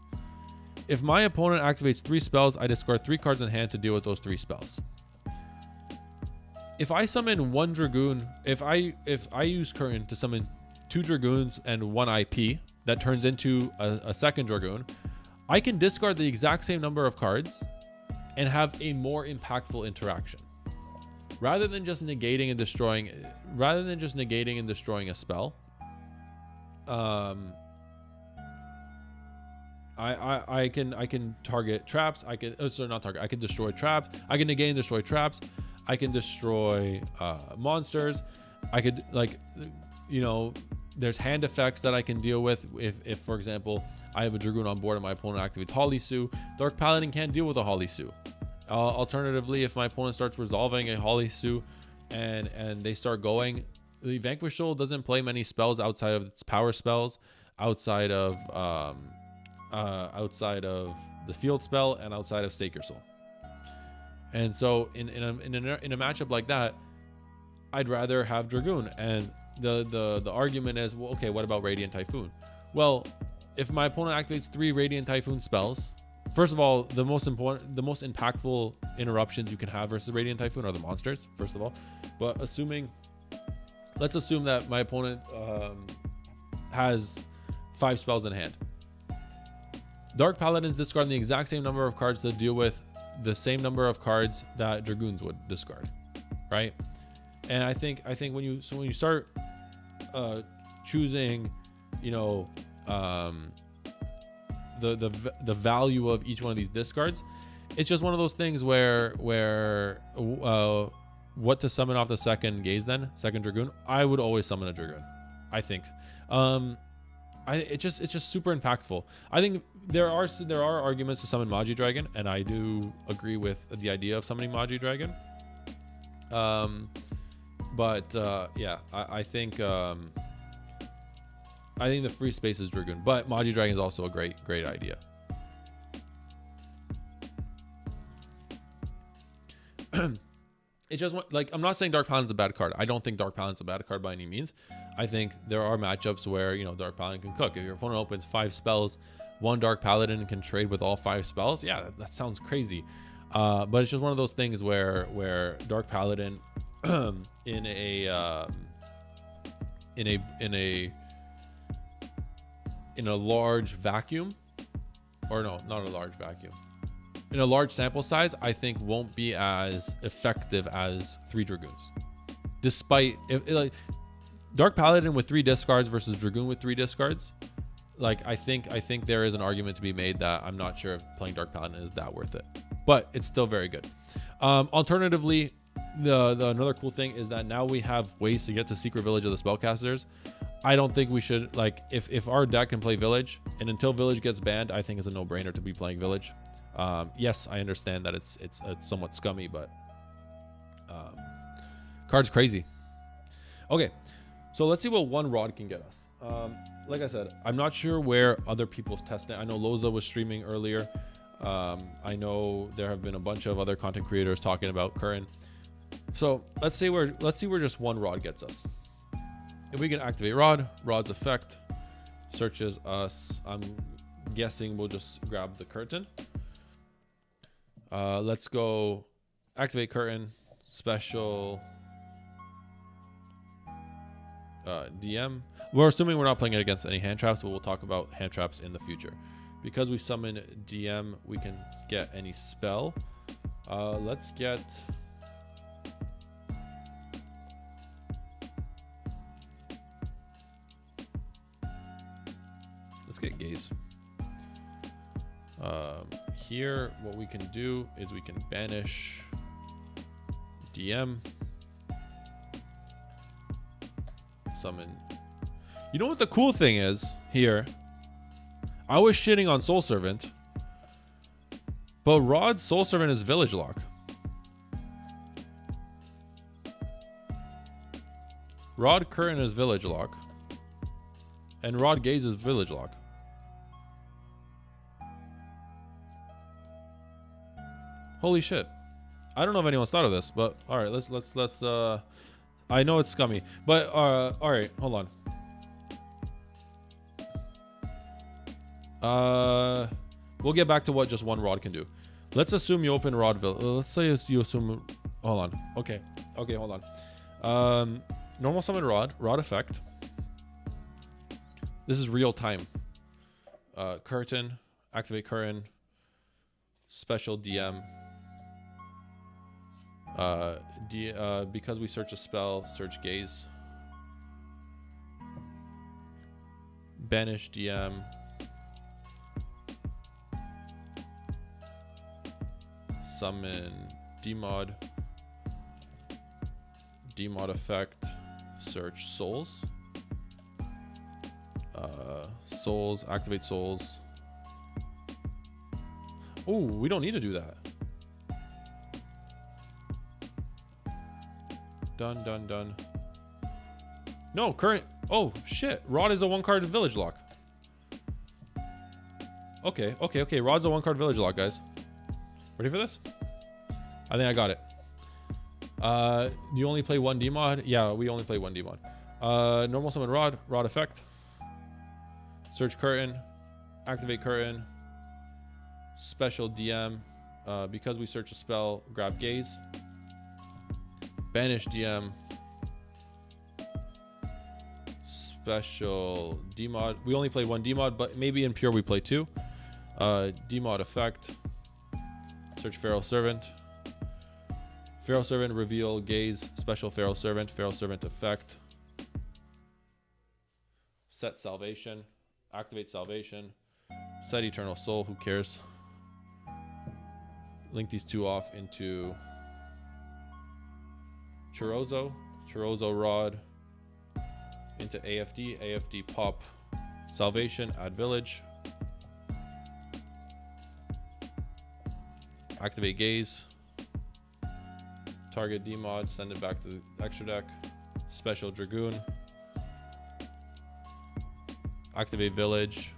If my opponent activates 3 spells, I discard 3 cards in hand to deal with those 3 spells. If I summon 1 Dragoon, if I use Curran to summon 2 Dragoons and 1 IP that turns into a second Dragoon, I can discard the exact same number of cards and have a more impactful interaction. Rather than just negating and destroying a spell, I can target traps. I can destroy traps. I can negate and destroy traps. I can destroy monsters. I could, there's hand effects that I can deal with. If for example, I have a Dragoon on board and my opponent activates Holly Sue, Dark Paladin can't deal with a Holly Sue. Alternatively, if my opponent starts resolving a Holly Sue and they start going, the Vanquish Soul doesn't play many spells outside of its power spells, outside of the field spell, and outside of Stake Your Soul. And so in a matchup like that, I'd rather have Dragoon. And the argument is, well, okay, what about Radiant Typhoon? Well, if my opponent activates 3 Radiant Typhoon spells, first of all, the most impactful interruptions you can have versus Radiant Typhoon are the monsters, first of all. But let's assume that my opponent has 5 spells in hand. Dark Paladins discard the exact same number of cards to deal with the same number of cards that Dragoons would discard, right? And I think when you start choosing, the value of each one of these discards, it's just one of those things where what to summon off the second Dragoon, I would always summon a Dragoon, I think. It's just super impactful. I think there are arguments to summon Magi Dragon, and I do agree with the idea of summoning Magi Dragon. I think the free space is Dragoon, but Magi Dragon is also a great idea. It's just I'm not saying Dark Paladin's a bad card. I don't think Dark Paladin's a bad card by any means. I think there are matchups where, Dark Paladin can cook. If your opponent opens 5 spells, 1 Dark Paladin can trade with all 5 spells. Yeah, that sounds crazy. But it's just one of those things where Dark Paladin in a large vacuum, or no, not a large vacuum, in a large sample size, I think won't be as effective as 3 Dragoons. Despite Dark Paladin with 3 discards versus Dragoon with 3 discards, I think there is an argument to be made that I'm not sure if playing Dark Paladin is that worth it, but it's still very good. Alternatively, the another cool thing is that now we have ways to get to Secret Village of the Spellcasters. I don't think we should, if our deck can play Village, and until Village gets banned, I think it's a no-brainer to be playing Village. Yes, I understand that it's somewhat scummy, but card's crazy. Okay, so let's see what 1 rod can get us. Like I said, I'm not sure where other people's testing. I know Loza was streaming earlier. I know there have been a bunch of other content creators talking about Curran. So let's see where just 1 rod gets us. If we can activate Rod's effect searches us. I'm guessing we'll just grab the curtain. Let's go activate Curtain, special DM. We're assuming we're not playing it against any hand traps, but we'll talk about hand traps in the future. Because we summon DM, we can get any spell. Let's get Gaze. Here, what we can do is we can banish DM, summon. You know what the cool thing is here? I was shitting on Soul Servant, But Rod Soul Servant is Village Lock. Rod Curran is Village Lock. And Rod Gaze is Village Lock. Holy shit. I don't know if anyone's thought of this, but all right, let's I know it's scummy, but all right, hold on. We'll get back to what just one rod can do. Let's assume you open Rodville. Let's say you assume, hold on. Okay, hold on. Normal summon Rod effect. This is real time. Curtain, activate Curran, special DM. Because we search a spell, search Gaze. Banish DM. Summon Demod. Demod effect. Search Souls. Souls, activate Souls. Oh, we don't need to do that. Done. No, current. Oh, shit. Rod is a 1-card Village Lock. Okay. Rod's a 1-card Village Lock, guys. Ready for this? I think I got it. Do you only play 1 Demod? Yeah, we only play 1 Demod. Normal summon Rod effect. Search Curtain. Activate Curtain. Special DM. Because we search a spell, grab Gaze. Banish DM. Special Demod. We only play 1 Demod, but maybe in Pure we play 2. Demod effect. Search Feral Servant. Feral Servant, reveal Gaze. Special Feral Servant. Feral Servant effect. Set Salvation. Activate Salvation. Set Eternal Soul. Who cares? Link these 2 off into Chorozo Rod into AFD pop Salvation, add Village, activate Gaze, target Demod, send it back to the extra deck, special Dragoon, activate Village,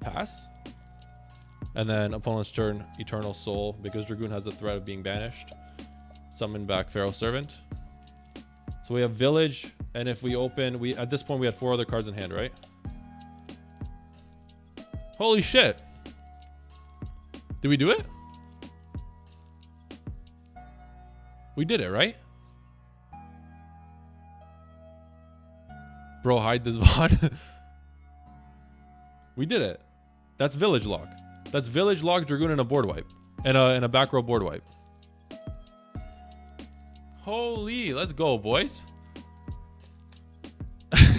pass, and then opponent's turn, Eternal Soul, because Dragoon has the threat of being banished. Summon back Feral Servant. So we have Village, and if we open, at this point we had 4 other cards in hand, right? Holy shit! Did we do it? We did it, right? Bro, hide this VOD. We did it. That's Village Lock. That's Village Lock, Dragoon, and a board wipe, and a back row board wipe. Holy, let's go, boys.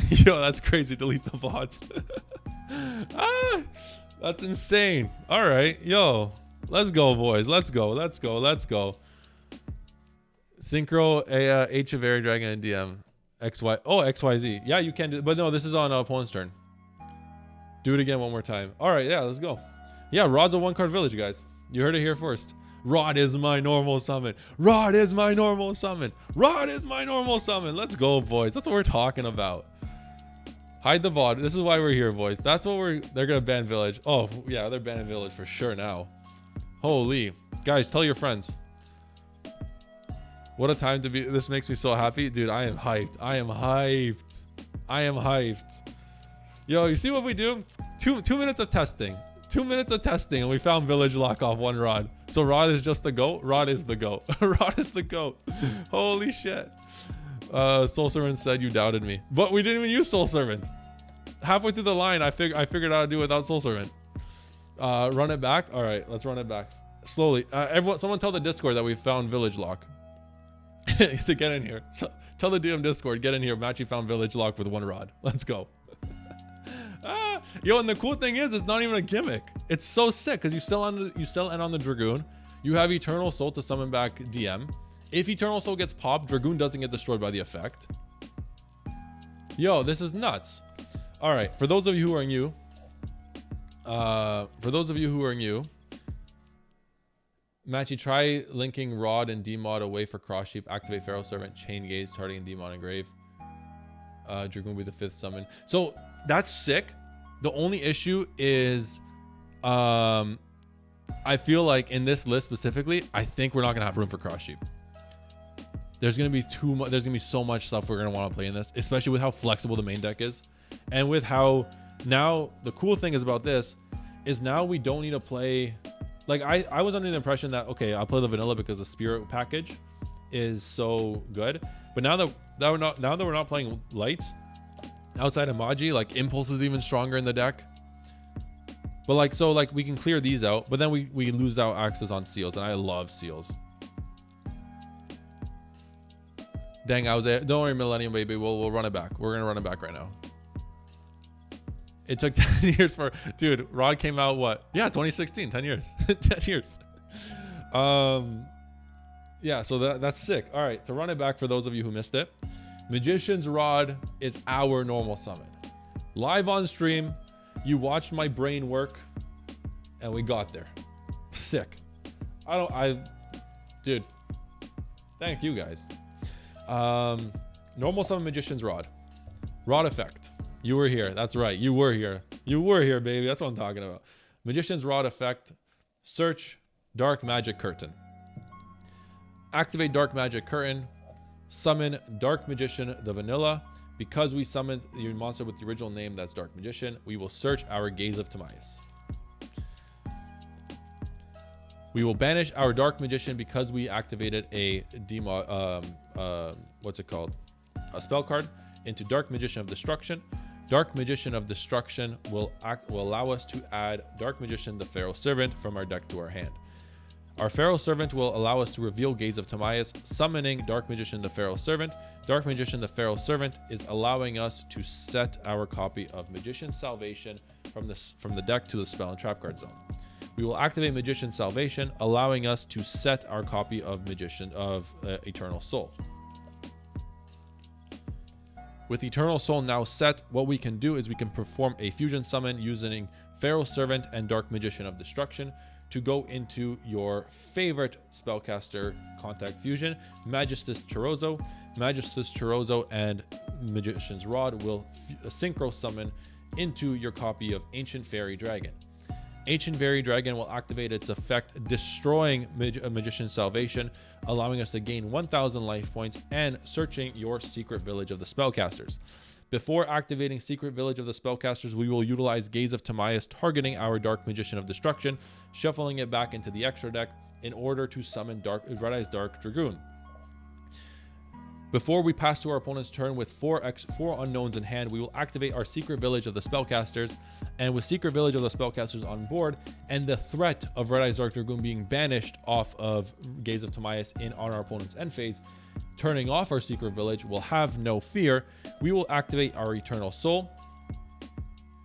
Yo, that's crazy. Delete the VODs. That's insane. All right, yo, let's go, boys. Let's go. Synchro, H of Air Dragon, and DM. XY. Oh, XYZ. Yeah, you can do, but no, this is on opponent's turn. Do it again one more time. All right, yeah, let's go. Yeah, Rod's a 1-card Village, guys. You heard it here first. Rod is my normal summon. Let's go, boys. That's what we're talking about. Hide the VOD. This is why we're here, boys. That's what they're gonna ban Village. Oh yeah, they're banning Village for sure now. Holy, guys, tell your friends. What a time to be. This makes me so happy, dude. I am hyped. Yo, you see what we do? Two minutes of testing. 2 minutes of testing, and we found Village Lock off 1 Rod. So Rod is just the GOAT? Rod is the GOAT. Rod is the GOAT. Holy shit. Soul Servant said you doubted me. But we didn't even use Soul Servant. Halfway through the line, I figured out how to do it without Soul Servant. Run it back? All right, let's run it back. Slowly. Someone tell the Discord that we found Village Lock. To get in here. So, tell the DM Discord, get in here. Matchy found Village Lock with 1 Rod. Let's go. Yo, and the cool thing is, it's not even a gimmick. It's so sick because you still end on the Dragoon. You have Eternal Soul to summon back DM. If Eternal Soul gets popped, Dragoon doesn't get destroyed by the effect. Yo, this is nuts. All right, for those of you who are new, Matchy, try linking Rod and Demod away for Cross Sheep. Activate Pharaoh Servant, Chain Gaze, targeting Demon and Grave. Dragoon will be the 5th summon. So that's sick. The only issue is, I feel like in this list specifically, I think we're not gonna have room for Cross Sheep. There's gonna be too much. There's gonna be so much stuff we're gonna want to play in this, especially with how flexible the main deck is, and with how now the cool thing is about this is now we don't need to play. Like I was under the impression that, okay, I'll play the vanilla because the spirit package is so good. But now that we're not playing lights outside of Magi, like Impulse is even stronger in the deck. But like, so like we can clear these out, but then we lose out access on seals, and I love seals. Dang, don't worry, Millennium Baby, we'll run it back. We're gonna run it back right now. It took 10 years for, dude, Rod came out what? Yeah, 2016, 10 years. 10 years. Yeah, so that's sick. All right, to run it back for those of you who missed it, Magician's Rod is our normal summon. Live on stream, you watched my brain work, and we got there. Sick. Dude, thank you guys. Normal summon Magician's Rod. Rod effect. You were here. That's right. You were here. You were here, baby. That's what I'm talking about. Magician's Rod effect. Search Dark Magic Curtain. Activate Dark Magic Curtain. Summon Dark Magician the Vanilla. Because we summoned your monster with the original name, that's Dark Magician, we will search our Gaze of Timaeus. We will banish our Dark Magician because we activated a what's it called? A spell card into Dark Magician of Destruction. Dark Magician of Destruction will allow us to add Dark Magician the Pharaoh Servant from our deck to our hand. Our Pharaoh Servant will allow us to reveal Gaze of Timaeus, summoning Dark Magician the Pharaoh Servant. Dark Magician the Pharaoh Servant is allowing us to set our copy of Magician's Salvation from the deck to the spell and trap card zone. We will activate Magician's Salvation, allowing us to set our copy of Eternal Soul. With Eternal Soul now set, what we can do is we can perform a fusion summon using Pharaoh Servant and Dark Magician of Destruction to go into your favorite spellcaster contact fusion, Magistus Chorozo. Magistus Chorozo and Magician's Rod will synchro summon into your copy of Ancient Fairy Dragon. Ancient Fairy Dragon will activate its effect, destroying Magician's Salvation, allowing us to gain 1,000 life points and searching your Secret Village of the Spellcasters. Before activating Secret Village of the Spellcasters, we will utilize Gaze of Timaeus, targeting our Dark Magician of Destruction, shuffling it back into the extra deck in order to summon Red Eyes Dark Dragoon. Before we pass to our opponent's turn with four unknowns in hand, we will activate our Secret Village of the Spellcasters, and with Secret Village of the Spellcasters on board and the threat of Red Eyes Dark Dragoon being banished off of Gaze of Timaeus on our opponent's end phase, turning off our Secret Village will have no fear. We will activate our Eternal Soul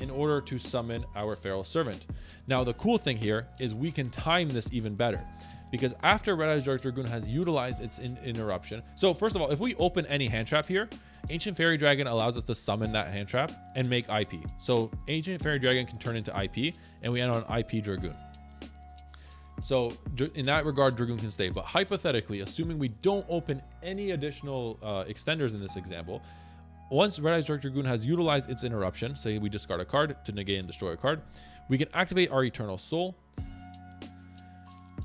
in order to summon our Pharaoh Servant. Now, the cool thing here is we can time this even better, because after Red Eyes Dark Dragoon has utilized its interruption. So first of all, if we open any hand trap here, Ancient Fairy Dragon allows us to summon that hand trap and make IP. So Ancient Fairy Dragon can turn into IP, and we end on IP Dragoon. So in that regard, Dragoon can stay. But hypothetically, assuming we don't open any additional extenders in this example, once Red Eyes Dark Dragoon has utilized its interruption, say we discard a card to negate and destroy a card, we can activate our Eternal Soul,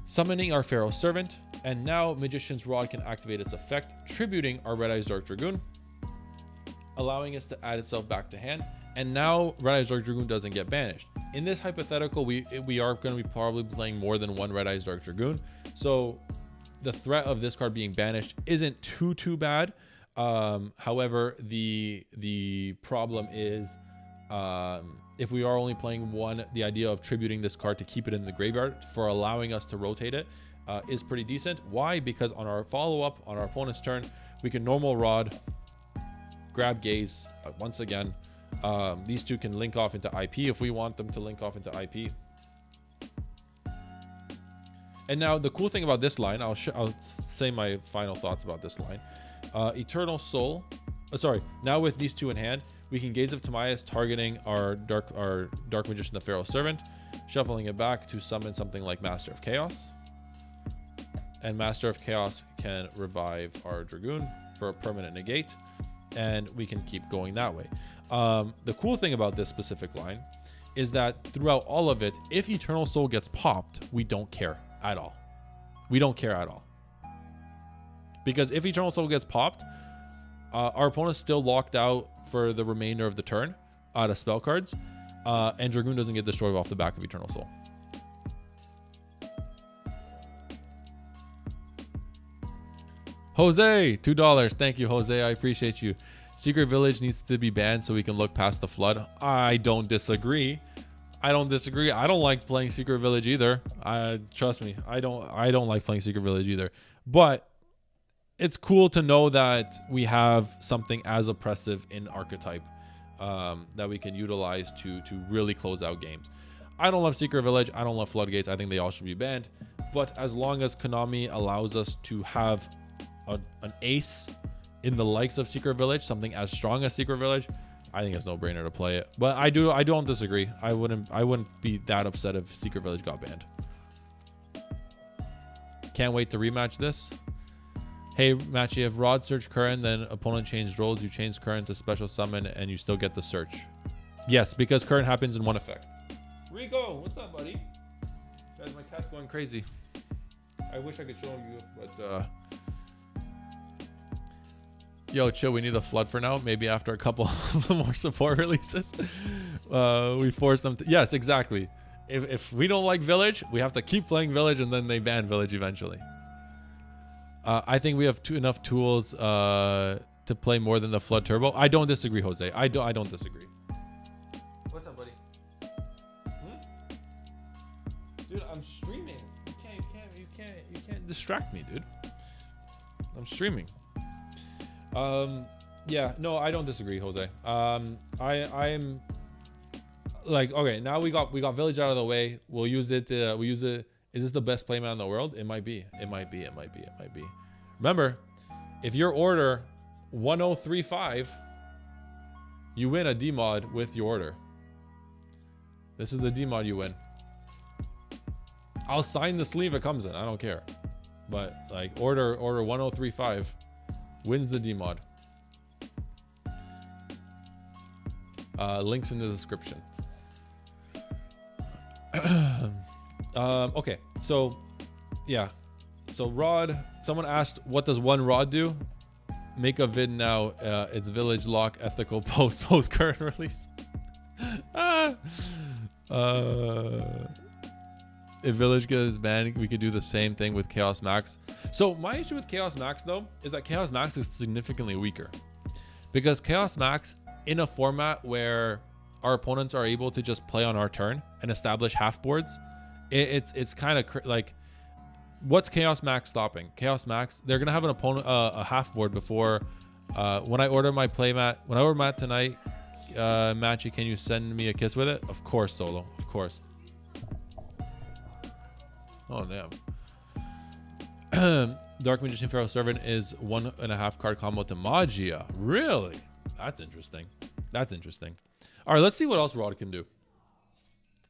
summoning our Pharaoh Servant, and now Magician's Rod can activate its effect, tributing our Red Eyes Dark Dragoon, allowing us to add itself back to hand, and now Red Eyes Dark Dragoon doesn't get banished. In this hypothetical, we are going to be probably playing more than one Red Eyes Dark Dragoon, so the threat of this card being banished isn't too bad. However, the problem is if we are only playing one, the idea of tributing this card to keep it in the graveyard for allowing us to rotate it is pretty decent. Why? Because on our follow-up, on our opponent's turn, we can normal Rod, grab Gaze once again. These two can link off into IP if we want them to link off into IP. And now the cool thing about this line, I'll say my final thoughts about this line. Eternal Soul. Now with these two in hand, we can Gaze of Timaeus, targeting our Dark Magician, the Pharaoh Servant, shuffling it back to summon something like Master of Chaos. and Master of Chaos can revive our Dragoon for a permanent negate, and we can keep going that way. The cool thing about this specific line is that throughout all of it, if Eternal Soul gets popped, we don't care at all. We don't care at all. Because if Eternal Soul gets popped, our opponent's still locked out for the remainder of the turn out of spell cards, and Dragoon doesn't get destroyed off the back of Eternal Soul. Jose, $2. Thank you, Jose. I appreciate you. Secret Village needs to be banned so we can look past the flood. I don't disagree. I don't like playing Secret Village either. Trust me, I don't like playing Secret Village either. But it's cool to know that we have something as oppressive in archetype that we can utilize to really close out games. I don't love Secret Village. I don't love Floodgates. I think they all should be banned. But as long as Konami allows us to have an ace in the likes of Secret Village, something as strong as Secret Village, I think it's no brainer to play it. But I don't disagree. I wouldn't be that upset if Secret Village got banned. Can't wait to rematch this. Hey, Matchy, if Rod searched Curran, then opponent changed roles, you change Curran to special summon, and you still get the search. Yes, because Curran happens in one effect. Rico, what's up, buddy? Guys, my cat's going crazy. I wish I could show you, but yo, chill, we need the flood for now. Maybe after a couple more support releases, we force them to. Yes, exactly. If we don't like Village, we have to keep playing Village, and then they ban Village eventually. I think we have enough tools to play more than the Flood Turbo. I don't disagree, Jose. I don't disagree. What's up, buddy? Dude, I'm streaming. You can't distract me, dude. I'm streaming. Yeah, no, I don't disagree, Jose. I'm like, okay, now we got Village out of the way. We'll use it. Is this the best playmat in the world? It might be. Remember, if your order 1035, you win a D-mod with your order. This is the D-mod you win. I'll sign the sleeve it comes in. I don't care. But like order 1035 wins the D-mod. Links in the description. Okay, so yeah, so Rod, someone asked, what does one Rod do? Make a vid now. It's Village Lock ethical post current release. If Village gets banned, we could do the same thing with Chaos Max. So my issue with Chaos Max though is that Chaos Max is significantly weaker, because Chaos Max in a format where our opponents are able to just play on our turn and establish half boards, it's kind of like, what's Chaos Max stopping? Chaos Max, they're gonna have an opponent a half board before. When I order my playmat, when I order mat tonight, Matchy, can you send me a kiss with it? Of course, Solo, of course. Oh damn. Dark Magician Pharaoh Servant is 1.5 card combo to Magia. Really? That's interesting. All right, let's see what else Rod can do.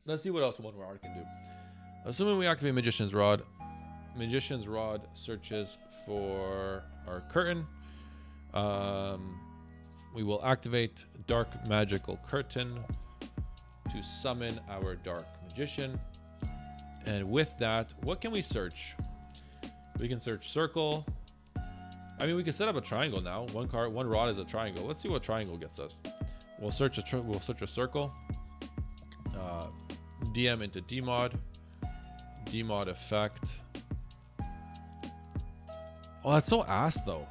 Let's see what else one Rod can do. Assuming we activate Magician's Rod. Magician's Rod searches for our curtain. We will activate Dark Magical Curtain to summon our Dark Magician. And with that, what can we search? We can search Circle. I mean, we can set up a triangle now. One rod is a triangle. Let's see what triangle gets us. We'll search a circle. DM into D-mod. D-mod effect. Oh, that's so ass though,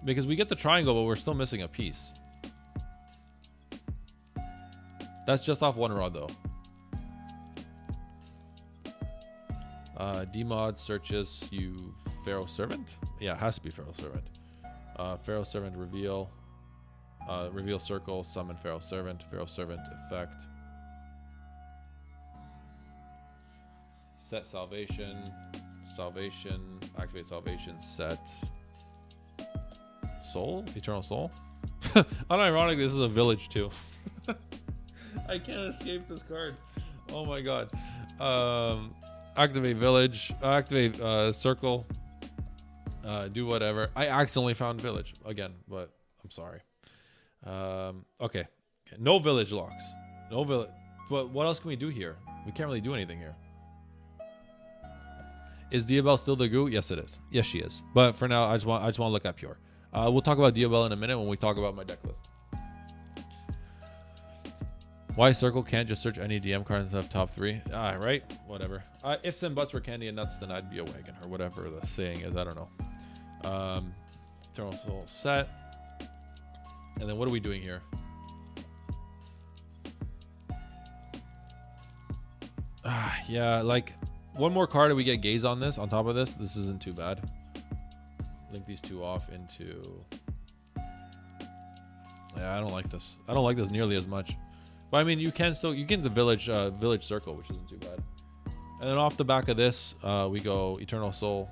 because we get the triangle, but we're still missing a piece. That's just off one rod though. D-mod searches you Pharaoh Servant. Yeah, it has to be Pharaoh Servant. Pharaoh Servant reveal. Reveal circle, summon Pharaoh Servant effect. Set salvation, activate salvation, set soul, eternal soul. Unironic, this is a village too. I can't escape this card. Oh my god. Activate village, activate circle, Do whatever. I accidentally found village again, but I'm sorry. Okay. No village locks. No village. But what else can we do here? We can't really do anything here. Is Diabell still the goo? Yes, it is. Yes, she is. But for now, I just want to look at pure. We'll talk about Diabell in a minute when we talk about my deck list. Why Circle can't just search any DM card instead of top 3? Right? Whatever. If and buts were candy and nuts, then I'd be a wagon, or whatever the saying is. I don't know. Eternal Soul set. And then what are we doing here? Yeah, like one more card and we get Gaze on this. On top of this, this isn't too bad. Link these two off into... Yeah, I don't like this. I don't like this nearly as much. But I mean, you can the village circle, which isn't too bad. And then off the back of this, we go Eternal Soul,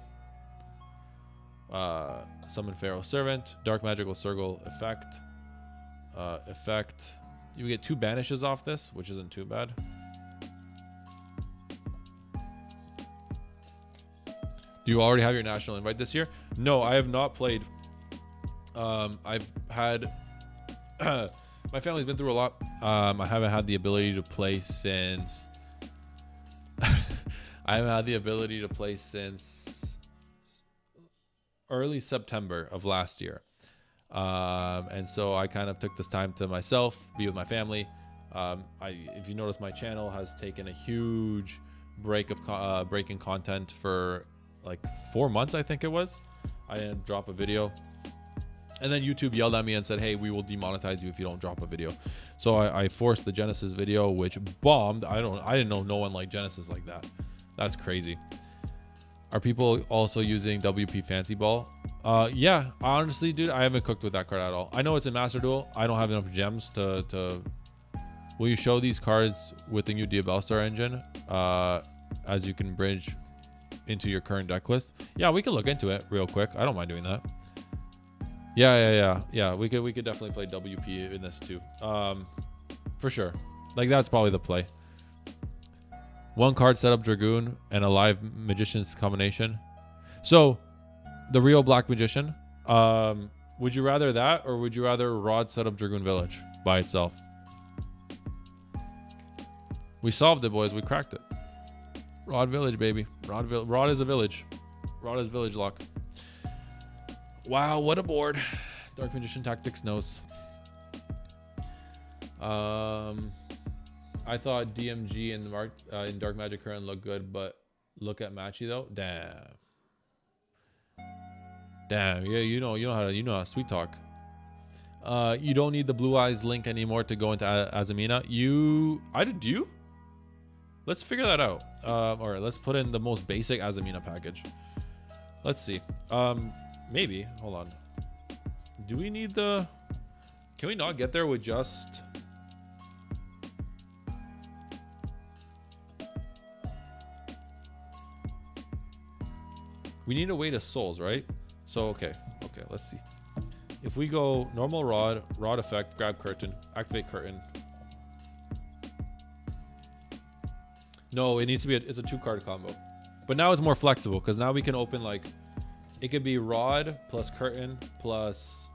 Summon Pharaoh Servant, Dark Magical Circle effect. You get 2 banishes off this, which isn't too bad. Do you already have your national invite this year? No, I have not played. I've had my family's been through a lot. I haven't had the ability to play since early September of last year. And so I kind of took this time to myself, be with my family. If you notice, my channel has taken a huge break of breaking content for like 4 months, I think it was. I didn't drop a video. And then YouTube yelled at me and said, hey, we will demonetize you if you don't drop a video. So I forced the Genesis video, which bombed. I didn't know no one liked Genesis like that. That's crazy. Are people also using WP Fancy Ball? Yeah, honestly, dude, I haven't cooked with that card at all. I know it's in Master Duel. I don't have enough gems to... Will you show these cards with the new Diabellstar engine as you can bridge into your current deck list? Yeah, we can look into it real quick. I don't mind doing that. Yeah. We could definitely play WP in this too. For sure. Like, that's probably the play. 1 card setup Dragoon and a live Magician's combination. So, the real Black Magician. Would you rather that, or would you rather Rod setup Dragoon Village by itself? We solved it, boys. We cracked it. Rod Village, baby. Rod is a village. Rod is village lock. Wow, what a board. Dark Magician Tactics knows. I thought DMG and in Dark Magic Curran looked good, but look at Matchy though. Damn. Yeah, you know how to sweet talk. You don't need the Blue Eyes link anymore to go into Azamina. Do you? Let's figure that out. All right, let's put in the most basic Azamina package. Let's see. Maybe. Hold on. Do we need the... Can we not get there with just... We need a way to souls, right? So, okay, let's see. If we go normal rod effect, grab curtain, activate curtain. No, it needs to be it's a 2-card combo. But now it's more flexible because now we can open like... It could be Rod plus Curtain plus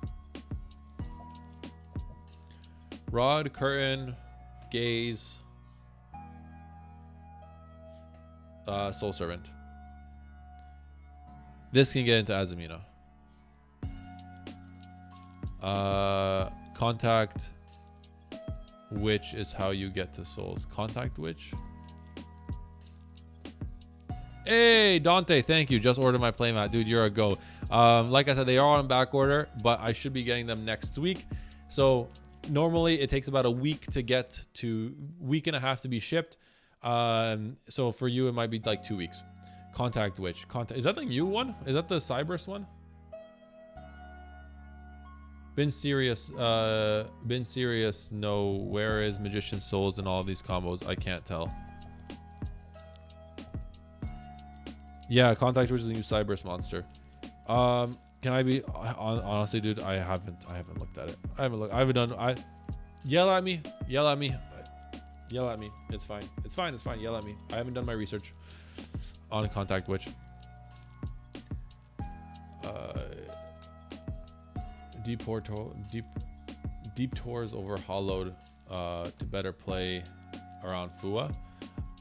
Rod, Curtain, Gaze, Soul Servant. This can get into Azamina. Contact Witch is how you get to souls. Contact Witch. Hey, Dante, thank you. Just ordered my playmat. Dude, you're a go. Like I said, they are on back order, but I should be getting them next week. So normally it takes about a week to get to, week and a half to be shipped. So for you, it might be like 2 weeks. Contact Witch. Is that the new one? Is that the Cyberus one? Been serious. No, where is Magician Souls and all of these combos? I can't tell. Yeah, Contact Witch is the new Cyberus monster. Can I be honestly, dude? I haven't looked at it. I haven't done. Yell at me. It's fine. Yell at me. I haven't done my research on Contact Witch. Deep tours over hollowed to better play around Fua.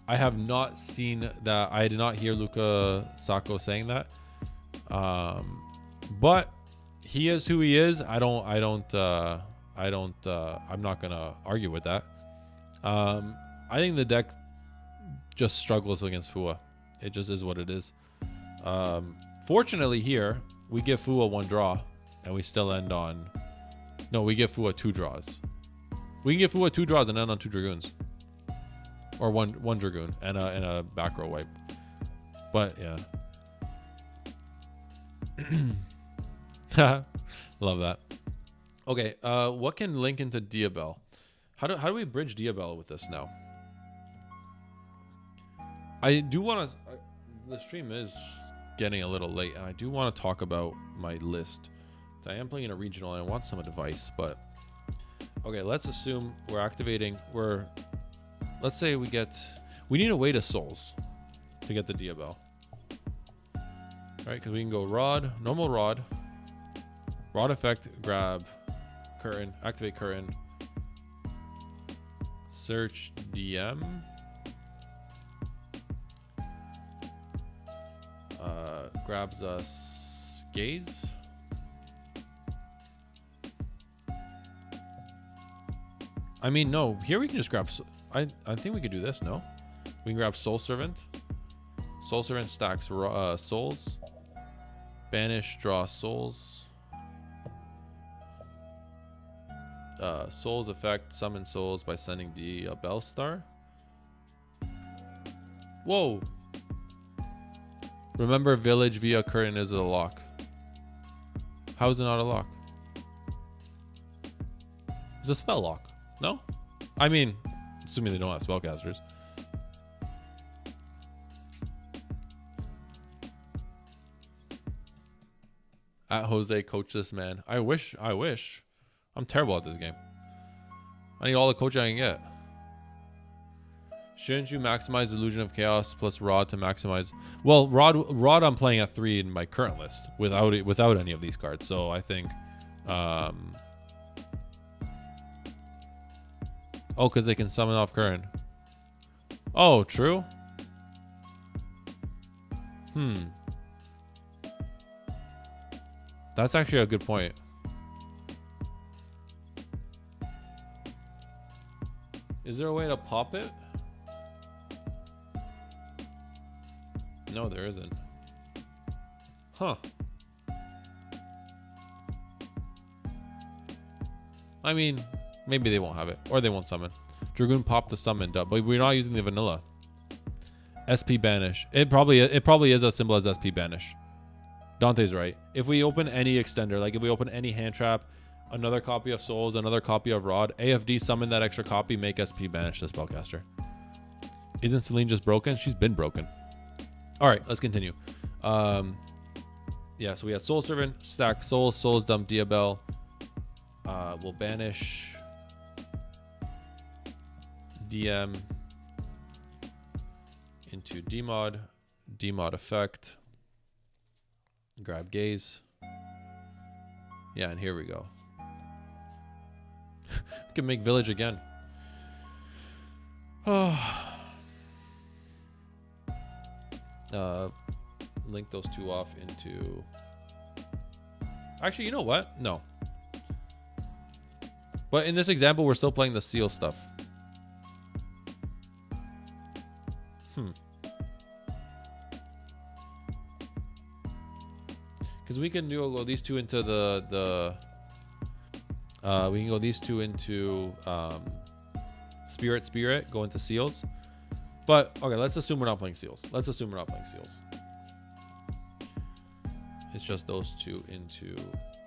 I have not seen that. I did not hear Luka Sacco saying that. But he is who he is. I'm not gonna argue with that. I think the deck just struggles against Fua. It just is what it is. Fortunately here, we give Fua 1 draw and we still end on... No, we give Fua 2 draws. We can give Fua 2 draws and end on 2 Dragoons. Or one Dragoon and a back row wipe. But yeah. Love that. Okay, what can link into Diabell? How do we bridge Diabell with this now? I do want to... the stream is getting a little late, and I do want to talk about my list. I am playing in a regional, and I want some advice, but... Okay, let's assume we're activating... Let's say we need a way to souls to get the Diabell. Right, because we can go Rod, normal Rod effect, grab Curran, activate Curran, search DM, grabs us Gaze, I mean, no, here we can just grab, I think we could do this, no? We can grab Soul Servant. Soul Servant stacks souls. Banish, draw souls. Souls effect, summon souls by sending Diabellstar. Whoa! Remember, village via Curran is a lock. How is it not a lock? It's a spell lock. No? I mean, assuming they don't have spellcasters. At Jose, coach this man. I wish. I'm terrible at this game. I need all the coaching I can get. Shouldn't you maximize Illusion of Chaos plus Rod to maximize? Well, Rod I'm playing at 3 in my current list without any of these cards. So I think... Oh, because they can summon off Curran. Oh, true. That's actually a good point. Is there a way to pop it? No, there isn't. Huh. I mean, maybe they won't have it. Or they won't summon. Dragoon pop the summon, but we're not using the vanilla. SP Banish. It probably is as simple as SP Banish. Dante's right. If we open any extender, like if we open any hand trap, another copy of Souls, another copy of Rod, AFD summon that extra copy, make SP Banish the spellcaster. Isn't Celine just broken? She's been broken. All right, let's continue. Yeah, so we had Soul Servant, stack Souls dump Diabell. We'll banish DM into Dmod effect. Grab Gaze. Yeah, and here we go. We can make Village again. Link those 2 off into... Actually, you know what? No. But in this example, we're still playing the seal stuff. Because we can go these 2 into we can go these 2 into Spirit, go into seals. But okay, let's assume we're not playing seals. It's just those 2 into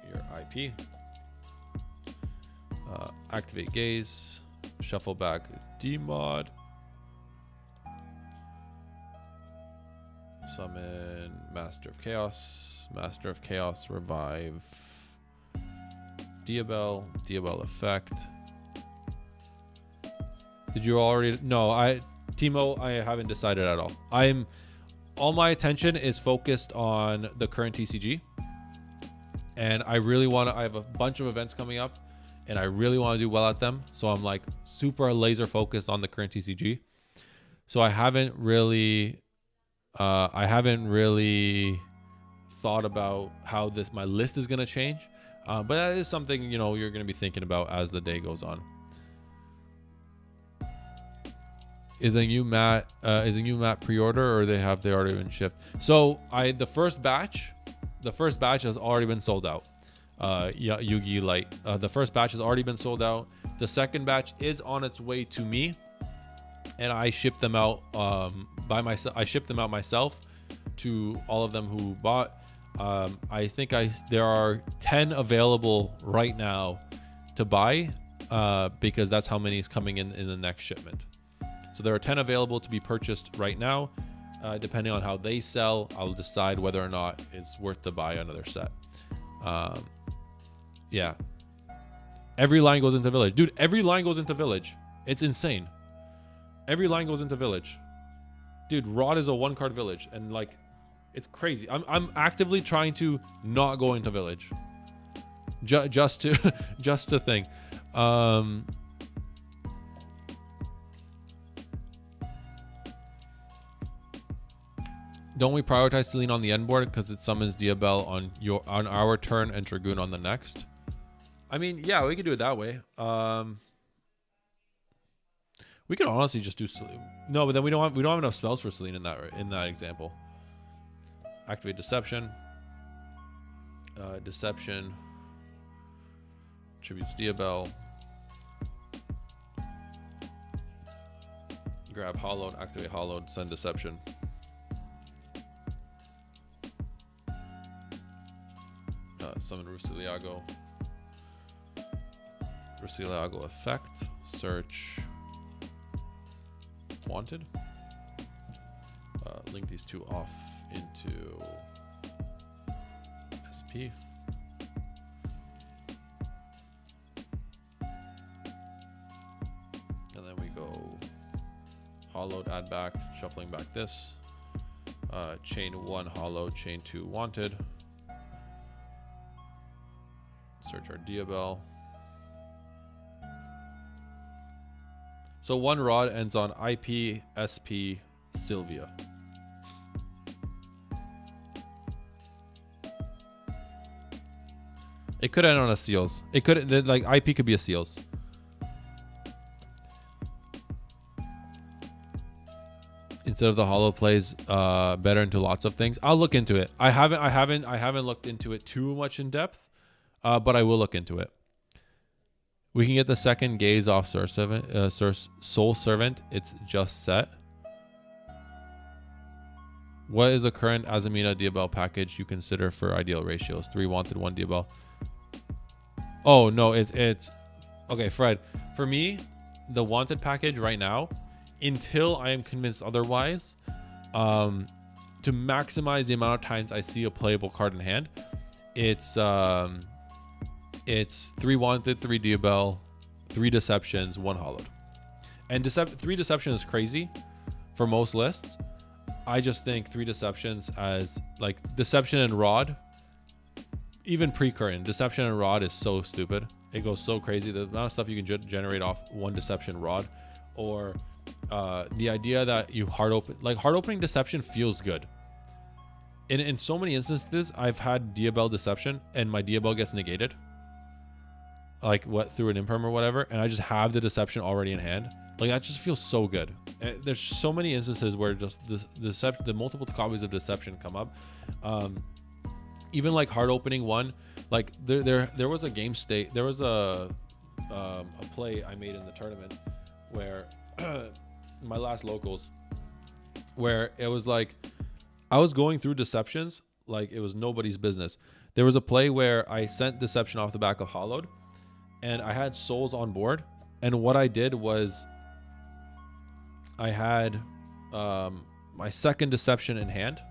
your IP. Activate Gaze, shuffle back Dmod, summon Master of Chaos, revive Diabell effect. Did you already? No, Timo, I haven't decided at all. All my attention is focused on the current TCG. And I really want to, I have a bunch of events coming up and I really want to do well at them. So I'm like super laser focused on the current TCG. So I haven't really thought about how my list is going to change. But that is something, you know, you're going to be thinking about as the day goes on. Is a new mat pre-order, or they already been shipped? So the first batch has already been sold out. Yugi Light. The first batch has already been sold out. The second batch is on its way to me, and I shipped them out by myself. I shipped them out myself to all of them who bought. I think there are 10 available right now to buy, because that's how many is coming in the next shipment. So there are 10 available to be purchased right now. Depending on how they sell, I'll decide whether or not it's worth to buy another set. Yeah. Every line goes into Village. Dude, every line goes into Village. It's insane. Every line goes into Village. Dude, Rod is a 1-card Village. And like, it's crazy. I'm actively trying to not go into Village. Just to think. Don't we prioritize Selene on the end board because it summons Diabell on our turn and Dragoon on the next? I mean, yeah, we could do it that way. We could honestly just do Selene. No, but then we don't have enough spells for Selene in that example. Activate Deception. Deception. Tributes Diabell. Grab Hollowed, activate Hollowed, send Deception. Summon Rusiliago. Rusiliago effect. Search. Wanted. Link these two off into SP. And then we go Hollowed, add back, shuffling back this. Chain 1 Hollowed, chain 2 Wanted. Search our Diabell. So 1 Rod ends on IP, SP, Sylvia. It could end on a Seals. It could, like, IP could be a Seals. Instead of the hollow plays better into lots of things. I'll look into it. I haven't looked into it too much in depth. But I will look into it. We can get the second gaze off Soul Servant. It's just set. What is a current Azamina Diabell package you consider for ideal ratios? 3 Wanted, 1 Diabell. Oh, no, it's... Okay, Fred. For me, the Wanted package right now, until I am convinced otherwise, to maximize the amount of times I see a playable card in hand, it's 3 Wanted, 3 Diabell, 3 Deceptions, 1 Hollowed. And 3 Deception is crazy for most lists. I just think 3 Deceptions as like Deception and Rod, even pre-Curran, Deception and Rod is so stupid. It goes so crazy. The amount of stuff you can generate off 1 Deception Rod, or the idea that you hard opening Deception feels good. In so many instances, I've had Diabell Deception and my Diabell gets negated. Like through an imperm or whatever, and I just have the Deception already in hand. Like that just feels so good. And there's so many instances where just the multiple copies of Deception come up. Even like hard opening one, like there was a game state. There was a play I made in the tournament where my last locals, where it was like I was going through Deceptions like it was nobody's business. There was a play where I sent Deception off the back of Hollowed, and I had Souls on board. And what I did was I had my second Deception in hand.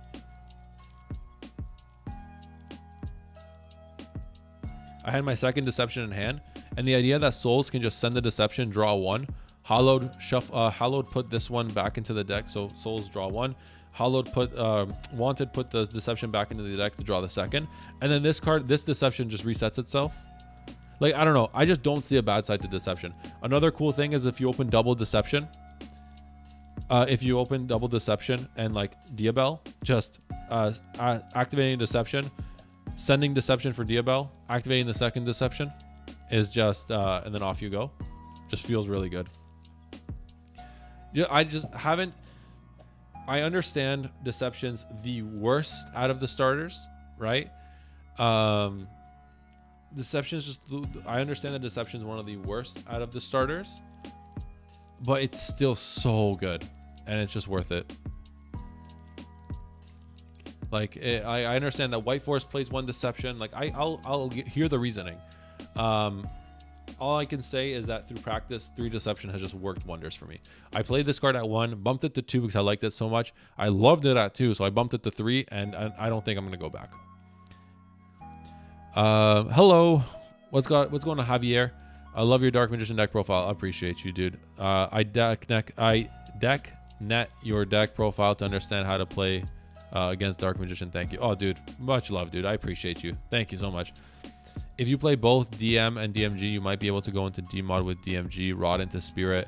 And the idea that Souls can just send the Deception, draw 1. Hollowed put this one back into the deck, so Souls draw 1. Hollowed Wanted put the Deception back into the deck to draw the second. And then this card, this Deception just resets itself. Like, I don't know. I just don't see a bad side to Deception. Another cool thing is if you open double Deception. If you open double Deception and like Diabell, just activating Deception, sending Deception for Diabell, activating the second Deception is just, and then off you go. Just feels really good. Yeah, I understand Deception's the worst out of the starters, right? Deception's just, I understand that Deception's one of the worst out of the starters, but it's still so good and it's just worth it. Like, I understand that White Force plays one Deception. Like, I'll hear the reasoning. All I can say is that through practice, 3 Deception has just worked wonders for me. I played this card at 1, bumped it to 2 because I liked it so much. I loved it at 2, so I bumped it to 3, and I don't think I'm going to go back. Hello. What's going on, Javier? I love your Dark Magician deck profile. I appreciate you, dude. I deck net your deck profile to understand how to play against Dark Magician. Thank you. Oh, dude, much love, dude. I appreciate you. Thank you so much. If you play both DM and DMG, you might be able to go into DMod with DMG, Rod into Spirit,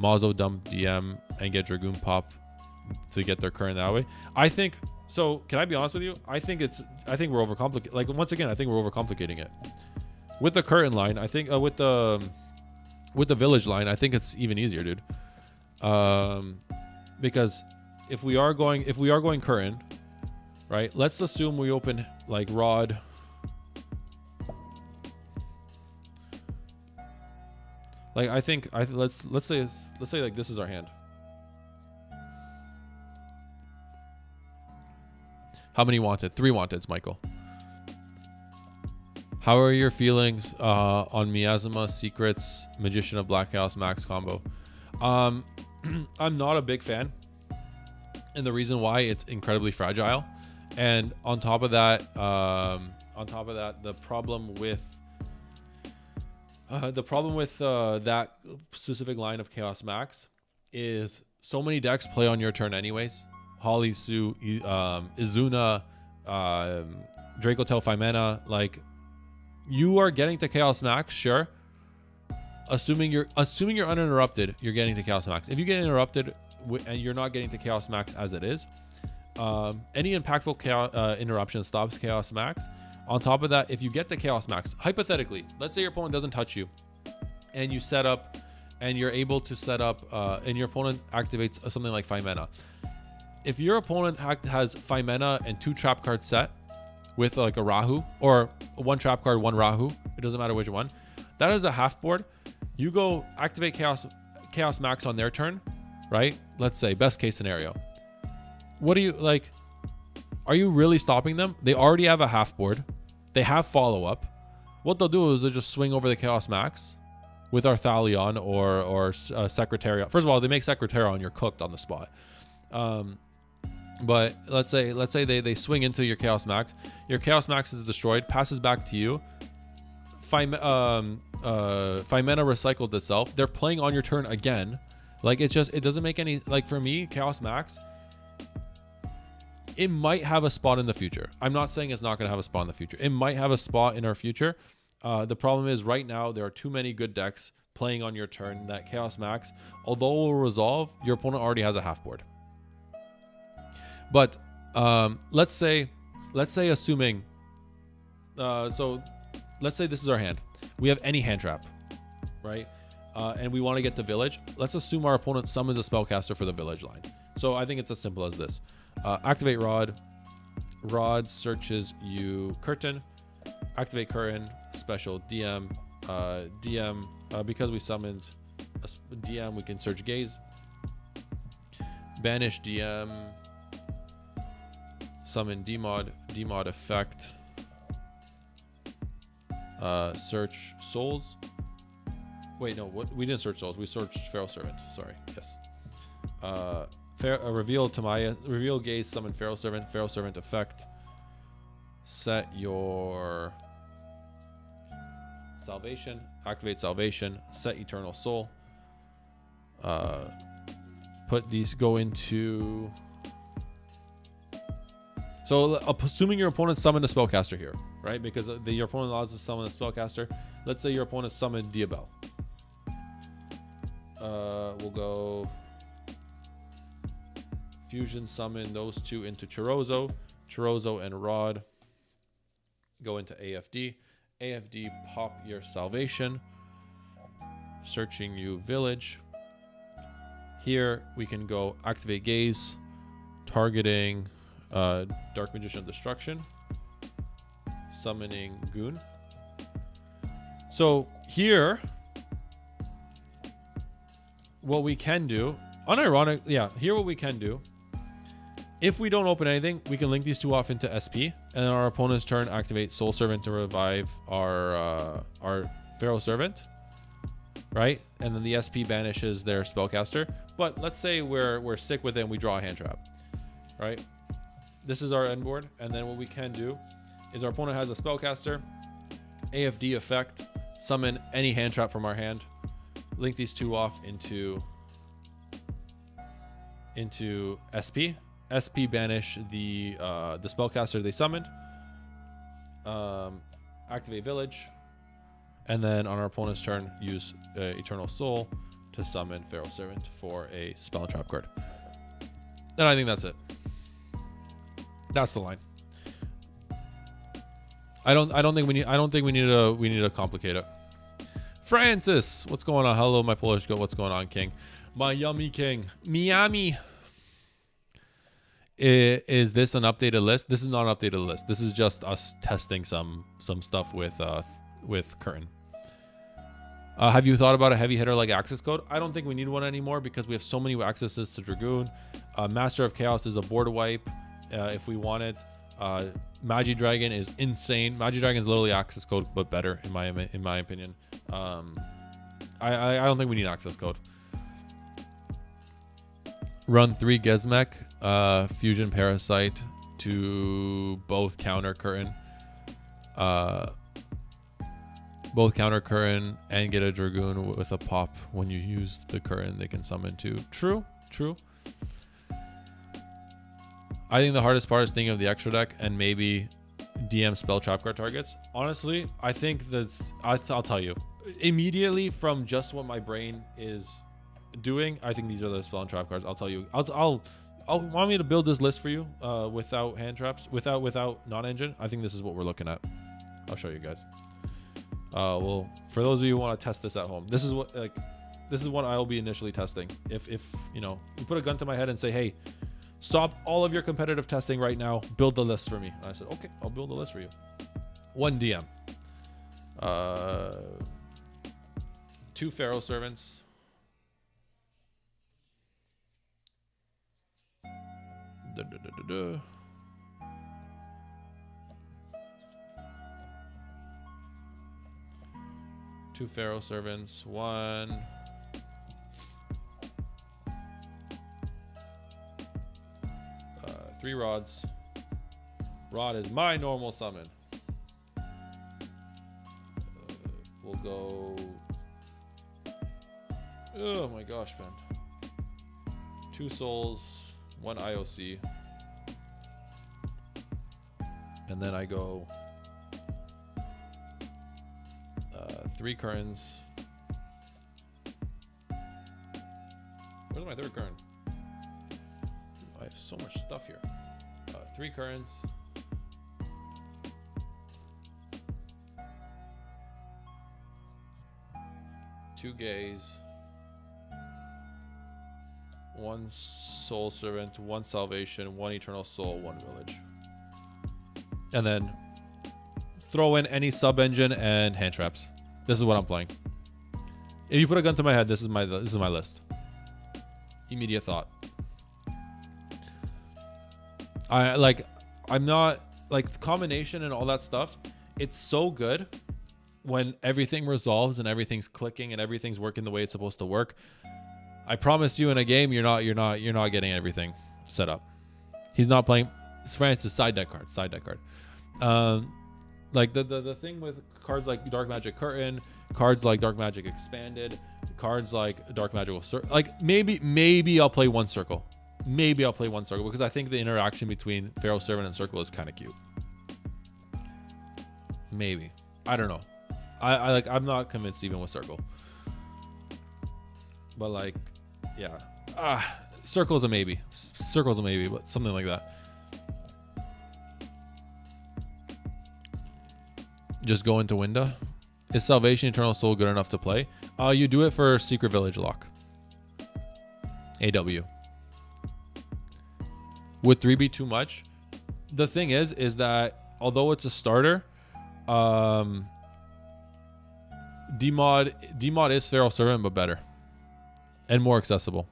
Mazo dump DM, and get Dragoon Pop to get their current that way. I think so. Can I be honest with you? I think we're overcomplicating. Like, once again, I think we're overcomplicating it. With the current line, I think with the village line, I think it's even easier, dude. Because if we are going current, right? Let's assume we open like Rod. Like, let's say like this is our hand. How many wanted? 3 wanteds, Michael. How are your feelings on Miasma Secrets Magician of Black Chaos Max combo? I'm not a big fan, and the reason why, it's incredibly fragile, and on top of that, the problem with that specific line of Chaos Max is so many decks play on your turn anyways. Holly Sue, Izuna, Dracotel Phimena, like, you are getting to Chaos Max, sure. Assuming you're uninterrupted, you're getting to Chaos Max. If you get interrupted and you're not getting to Chaos Max as it is, any impactful interruption stops Chaos Max. On top of that, if you get to Chaos Max, hypothetically, let's say your opponent doesn't touch you, and you set up, and you're able to set up, and your opponent activates something like Phimena. If your opponent has Phimena and 2 trap cards set with like a Rahu, or 1 trap card, 1 Rahu, it doesn't matter which one, that is a half board. You go activate Chaos Max on their turn, right? Let's say best case scenario. What do you like? Are you really stopping them? They already have a half board. They have follow up. What they'll do is they'll just swing over the Chaos Max with Arthalion or Secretariat. First of all, they make Secretariat, you're cooked on the spot. But let's say they swing into your Chaos Max. Your Chaos Max is destroyed, passes back to you. Phimena recycled itself. They're playing on your turn again. Like, it doesn't make any, like, for me, Chaos Max, it might have a spot in the future. I'm not saying it's not going to have a spot in the future. It might have a spot in our future. The problem is right now there are too many good decks playing on your turn that Chaos Max, although it will resolve, your opponent already has a half board. But let's say assuming, so let's say this is our hand. We have any hand trap, right? And we want to get to village. Let's assume our opponent summons a spellcaster for the village line. So I think it's as simple as this. Activate Rod. Rod searches you Curtain. Activate Curran. Special DM. Because we summoned a DM, we can search Gaze. Banish DM. Summon Demod. Demod effect. Search Souls. Wait, no, what? We didn't search Souls. We searched Feral Servant. Sorry. Yes. Reveal Tamaya. Reveal Gaze. Summon Feral Servant. Feral Servant effect. Set your Salvation. Activate Salvation. Set Eternal Soul. Put these. Go into So assuming your opponent summoned a spellcaster here, right? Because your opponent allows to summon a spellcaster. Let's say your opponent summoned Diabell. We'll go fusion summon those two into Chorozo. Chorozo and Rod go into AFD. AFD, pop your Salvation. Searching you Village. Here we can go activate Gaze, targeting Dark Magician of Destruction, summoning Goon. So here, what we can do, unironic, yeah, here what we can do, if we don't open anything, we can link these two off into SP, and then our opponent's turn activate Soul Servant to revive our Pharaoh Servant, right? And then the SP banishes their spellcaster. But let's say we're sick with it and we draw a hand trap, right? This is our end board, and then what we can do is our opponent has a spellcaster, AFD effect, summon any hand trap from our hand, link these two off into SP. SP banish the spellcaster they summoned, activate Village, and then on our opponent's turn use Eternal Soul to summon Pharaoh Servant for a spell trap card. And I think that's it. That's the line. I don't think we need to complicate it. Francis, what's going on? Hello, my Polish goat. What's going on, King? My yummy king. Miami. Is this an updated list? This is not an updated list. This is just us testing some stuff with Curran. Have you thought about a heavy hitter like access code? I don't think we need one anymore because we have so many accesses to Dragoon. Master of Chaos is a board wipe if we want it. Magic Dragon is insane. Magic Dragon is literally access code, but better in my opinion. I don't think we need access code. Run 3 Gizmek, Fusion Parasite to both counter Curran. Both counter Curran and get a Dragoon with a pop. When you use the Curran, they can summon too. True. I think the hardest part is thinking of the extra deck and maybe DM spell trap card targets. Honestly, I think that's, I'll tell you, immediately from just what my brain is doing, I think these are the spell and trap cards. I'll tell you, I'll want me to build this list for you without hand traps, without non-engine. I think this is what we're looking at. I'll show you guys. Well, for those of you who want to test this at home, this is what I will be initially testing. If you know, you put a gun to my head and say, hey, stop all of your competitive testing right now, build the list for me. And I said, okay, I'll build the list for you. 1 DM. 2 Pharaoh Servants. Two Pharaoh Servants, 1 3 rods. Rod is my normal summon. We'll go. Oh my gosh, man. 2 souls, 1 IOC. And then I go 3 Currans. Where's my 3rd Curran? I have so much stuff here. 3 Currans. 2 Gaze. 1 Soul Servant, 1 Salvation, 1 Eternal Soul, 1 Village. And then throw in any sub-engine and hand traps. This is what I'm playing. If you put a gun to my head, this is my list. Immediate thought. I'm not like the combination and all that stuff. It's so good when everything resolves and everything's clicking and everything's working the way it's supposed to work. I promise you, in a game, you're not getting everything set up. He's not playing. Francis side deck card. Like the thing with cards like Dark Magic Curran, cards like Dark Magic Expanded, cards like Dark Magical Circle. Like maybe I'll play 1 circle. maybe I'll play one circle because I think the interaction between Pharaoh Servant and circle is kind of cute. Maybe. I don't know. I'm not convinced even with circle. But like, yeah. Circle's a maybe. Circle's a maybe, but something like that. Just go into window. Is Salvation Eternal Soul good enough to play? You do it for Secret Village lock. AW. Would 3 be too much? The thing is that although it's a starter, Demod is Feral Servant, but better and more accessible.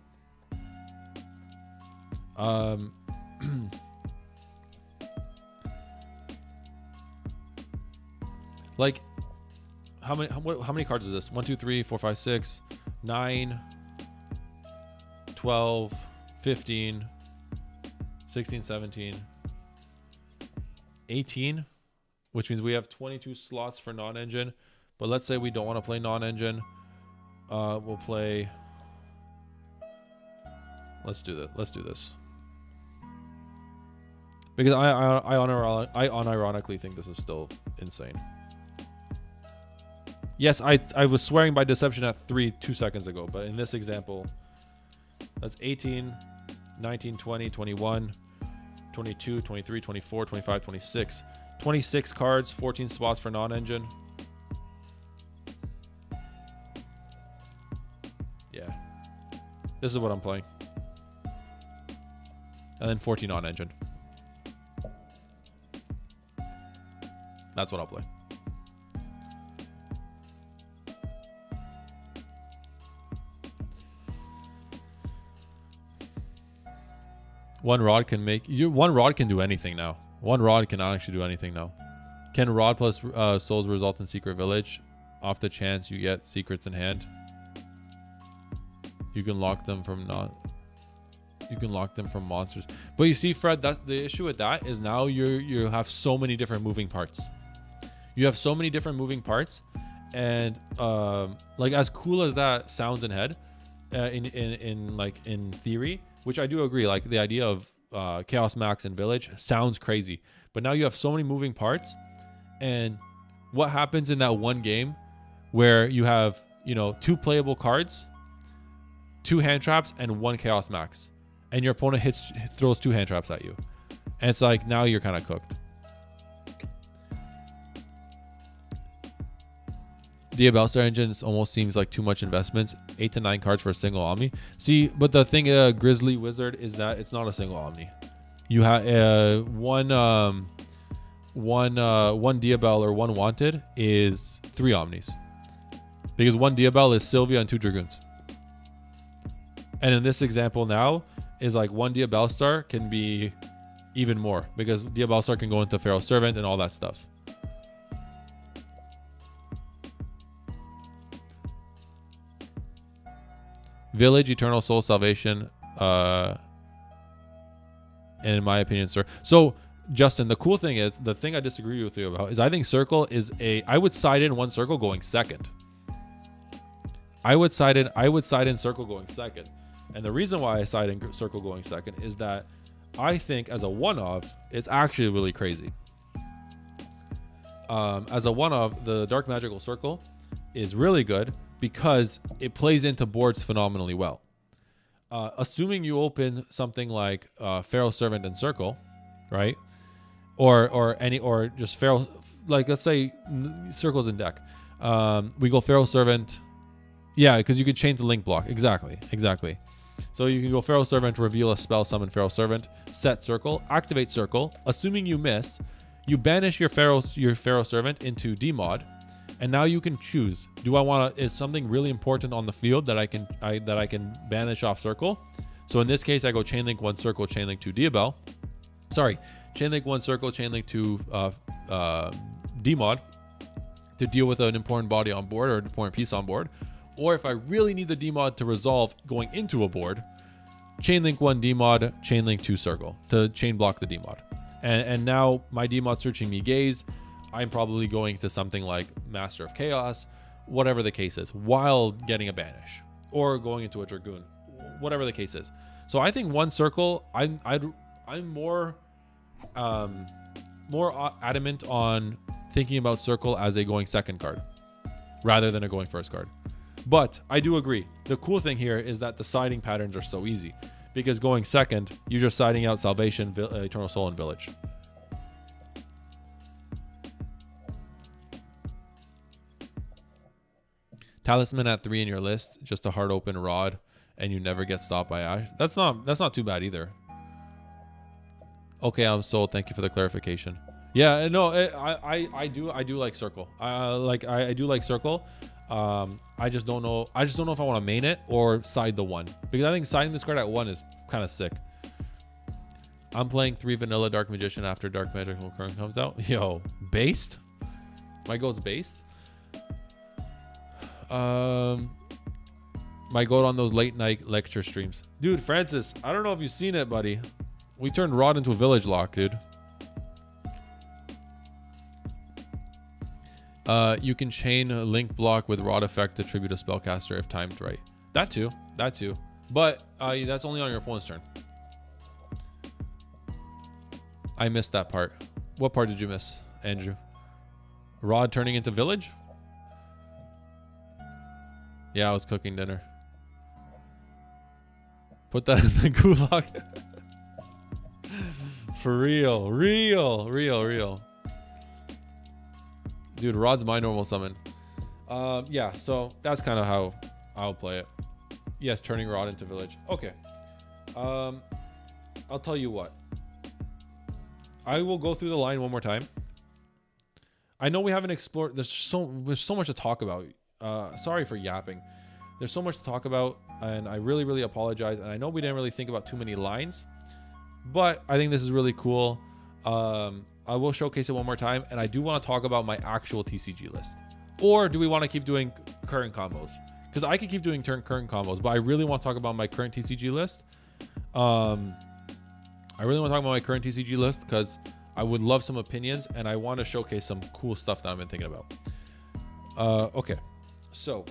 Like, how many cards is this? 1, 2, 3, 4, 5, 6, 9, 12, 15, 16, 17, 18, which means we have 22 slots for non-engine. But let's say we don't want to play non-engine. We'll play. Let's do that. Let's do this. Because I unironically think this is still insane. Yes, I was swearing by deception at 2 seconds ago, but in this example, that's 18, 19, 20, 21, 22, 23, 24, 25, 26. 26 cards, 14 spots for non-engine. Yeah. This is what I'm playing. And then 14 non-engine. That's what I'll play. One rod can make you. One rod can do anything now. One rod cannot actually do anything now. Can rod plus souls result in Secret Village? Off the chance you get secrets in hand, you can lock them from You can lock them from monsters. But you see, Fred, that's the issue with that is now you have so many different moving parts. You have so many different moving parts, and like as cool as that sounds in head, in theory, which I do agree, like the idea of Chaos Max and Village sounds crazy, but now you have so many moving parts, and what happens in that one game where you have 2 playable cards, 2 hand traps, and 1 Chaos Max, and your opponent throws 2 hand traps at you, and it's like now you're kind of cooked. Diabellstar engines almost seems like too much investments. 8 to 9 cards for a single Omni. See, but the thing, Grizzly Wizard, is that it's not a single Omni. You have one Diabell or 1 Wanted is 3 Omnis, because 1 Diabell is Sylvia and 2 Dragoons. And in this example now is like 1 Diabellstar can be even more, because Diabellstar can go into Pharaoh Servant and all that stuff. Village, Eternal Soul, Salvation, and in my opinion, sir. So, Justin, the cool thing is, the thing I disagree with you about is I think Circle is I would side in 1 Circle going second. I would side in Circle going second. And the reason why I side in Circle going second is that I think as a one-off, it's actually really crazy. As a one-off, the Dark Magical Circle is really good because it plays into boards phenomenally well. Assuming you open something like Pharaoh Servant and Circle, right? Or just Pharaoh, like let's say Circle's in deck. We go Pharaoh Servant. Yeah, because you could chain the link block. Exactly. So you can go Pharaoh Servant, reveal a spell, summon Pharaoh Servant, set Circle, activate Circle. Assuming you miss, you banish your Pharaoh Servant into Demod, and now you can choose. Do I want to? Is something really important on the field that I can banish off Circle? So in this case, I go Chainlink 1 Circle, Chainlink 2 Diabell. Sorry, Chainlink 1 Circle, Chainlink 2 Demod to deal with an important body on board or an important piece on board. Or if I really need the Demod to resolve going into a board, Chainlink 1 Demod, Chainlink 2 Circle to chain block the Demod. And now my Demod searching me gaze, I'm probably going to something like Master of Chaos, whatever the case is, while getting a banish, or going into a Dragoon, whatever the case is. So I think one circle. I'm more adamant on thinking about circle as a going second card rather than a going first card. But I do agree. The cool thing here is that the siding patterns are so easy, because going second, you're just siding out Salvation, Eternal Soul, and Village. Talisman at 3 in your list, just a hard open Rod, and you never get stopped by Ash. That's not too bad either. Okay, I'm sold. Thank you for the clarification. Yeah, no, I do like circle. I do like circle. I just don't know if I want to main it or side the 1, because I think siding this card at 1 is kind of sick. I'm playing 3 vanilla Dark Magician after Dark Magical Curran comes out. Yo, based? My goat's based? My goat on those late night lecture streams. Dude, Francis, I don't know if you've seen it, buddy. We turned Rod into a village lock, dude. You can chain a link block with Rod effect to tribute a spellcaster if timed right. That too. But that's only on your opponent's turn. I missed that part. What part did you miss, Andrew? Rod turning into village? Yeah, I was cooking dinner. Put that in the gulag. For real. Dude, Rod's my normal summon. Yeah, so that's kind of how I'll play it. Yes, turning Rod into village. Okay. I'll tell you what. I will go through the line one more time. I know we haven't explored. There's so much to talk about. Sorry for yapping. There's so much to talk about, and I really apologize. And I know we didn't really think about too many lines, but I think this is really cool. I will showcase it one more time, and I do want to talk about my actual TCG list. Or do we want to keep doing current combos? Because I could keep doing current combos, but I really want to talk about my current TCG list. I really want to talk about my current TCG list because I would love some opinions, and I want to showcase some cool stuff that I've been thinking about. Okay, so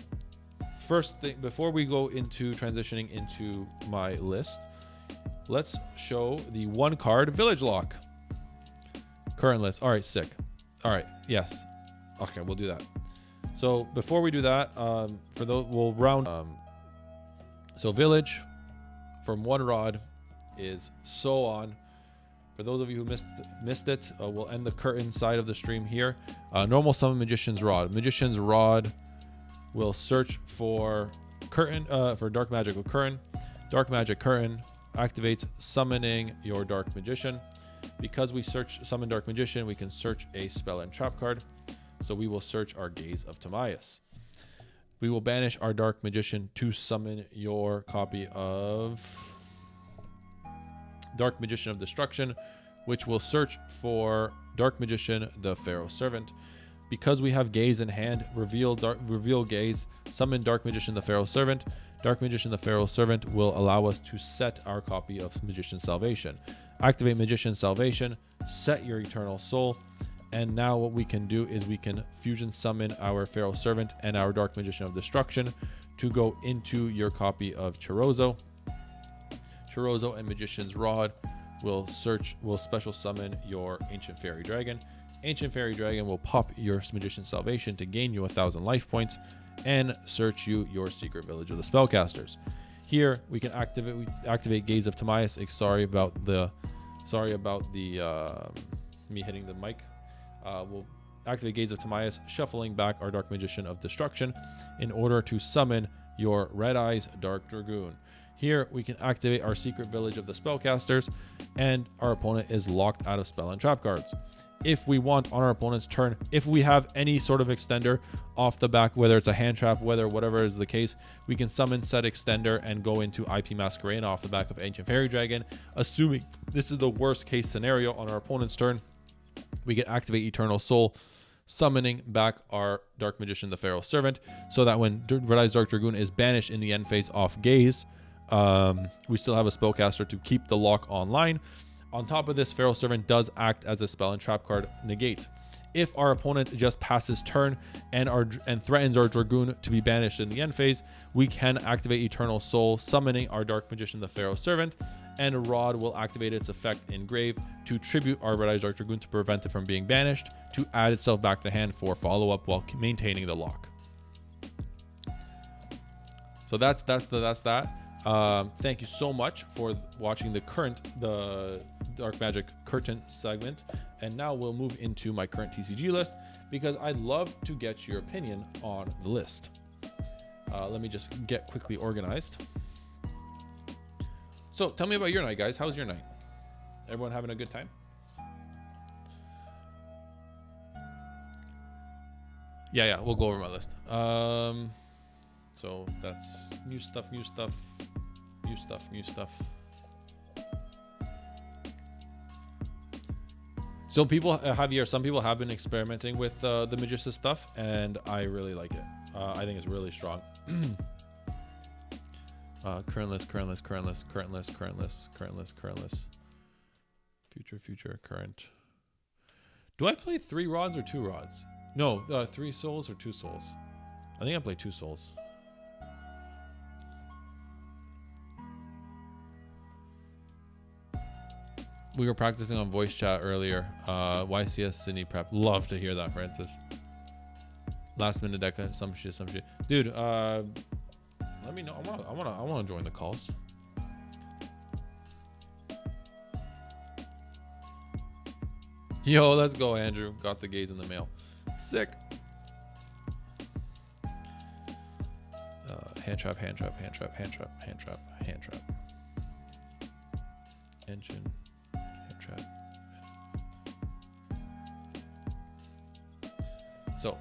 first thing, before we go into transitioning into my list, let's show the 1 card Village Lock. Current list. All right, sick. All right, yes. Okay, we'll do that. So before we do that, for those, we'll round. So Village from 1 Rod is so on. For those of you who missed it, we'll end the curtain side of the stream here. Normal summon Magician's Rod. Magician's Rod will search for curtain for Dark Magical Curran. Dark Magic Curran activates summoning your Dark Magician. Because we summon Dark Magician, we can search a spell and trap card. So we will search our Gaze of Timaeus. We will banish our Dark Magician to summon your copy of Dark Magician of Destruction, which will search for Dark Magician, the Pharaoh Servant. Because we have Gaze in hand, reveal Gaze, summon Dark Magician, the Pharaoh Servant. Dark Magician, the Pharaoh Servant will allow us to set our copy of Magician's Salvation. Activate Magician's Salvation, set your Eternal Soul, and now what we can do is we can fusion summon our Pharaoh Servant and our Dark Magician of Destruction to go into your copy of Chorozo. Chorozo and Magician's Rod will special summon your Ancient Fairy Dragon. Ancient Fairy Dragon will pop your Magician's Salvation to gain you 1,000 life points and search you your Secret Village of the Spellcasters. Here we can activate Gaze of Timaeus. Sorry about the me hitting the mic. We'll activate Gaze of Timaeus, shuffling back our Dark Magician of Destruction in order to summon your Red Eyes Dark Dragoon. Here we can activate our Secret Village of the Spellcasters, and our opponent is locked out of spell and trap cards. If we want on our opponent's turn, if we have any sort of extender off the back, whether it's a hand trap, whatever is the case, we can summon said extender and go into IP Masquerade off the back of Ancient Fairy Dragon. Assuming this is the worst case scenario on our opponent's turn, we can activate Eternal Soul, summoning back our Dark Magician, the Pharaoh Servant, so that when Red Eyes Dark Dragoon is banished in the end phase off Gaze, we still have a spellcaster to keep the lock online. On top of this, Pharaoh Servant does act as a spell and trap card negate. If our opponent just passes turn and threatens our Dragoon to be banished in the end phase, we can activate Eternal Soul, summoning our Dark Magician, the Pharaoh Servant, and Rod will activate its effect in grave to tribute our Red Eyes Dark Dragoon to prevent it from being banished, to add itself back to hand for follow-up while maintaining the lock. So that's that. Thank you so much for watching the Dark Magic Curtain segment, and now we'll move into my current TCG list because I'd love to get your opinion on the list. Let me just get quickly organized. So tell me about your night, guys. How's your night? Everyone having a good time? Yeah, we'll go over my list. So that's new stuff. So some people have been experimenting with the Magician stuff, and I really like it. I think it's really strong. Current list. Future, current. Do I play 3 rods or 2 rods? No, 3 souls or 2 souls? I think I play 2 souls. We were practicing on voice chat earlier. YCS Sydney prep. Love to hear that, Francis. Last minute deca, some shit. Dude, let me know. I wanna join the calls. Yo, let's go, Andrew. Got the gaze in the mail. Sick. Hand trap. Engine. So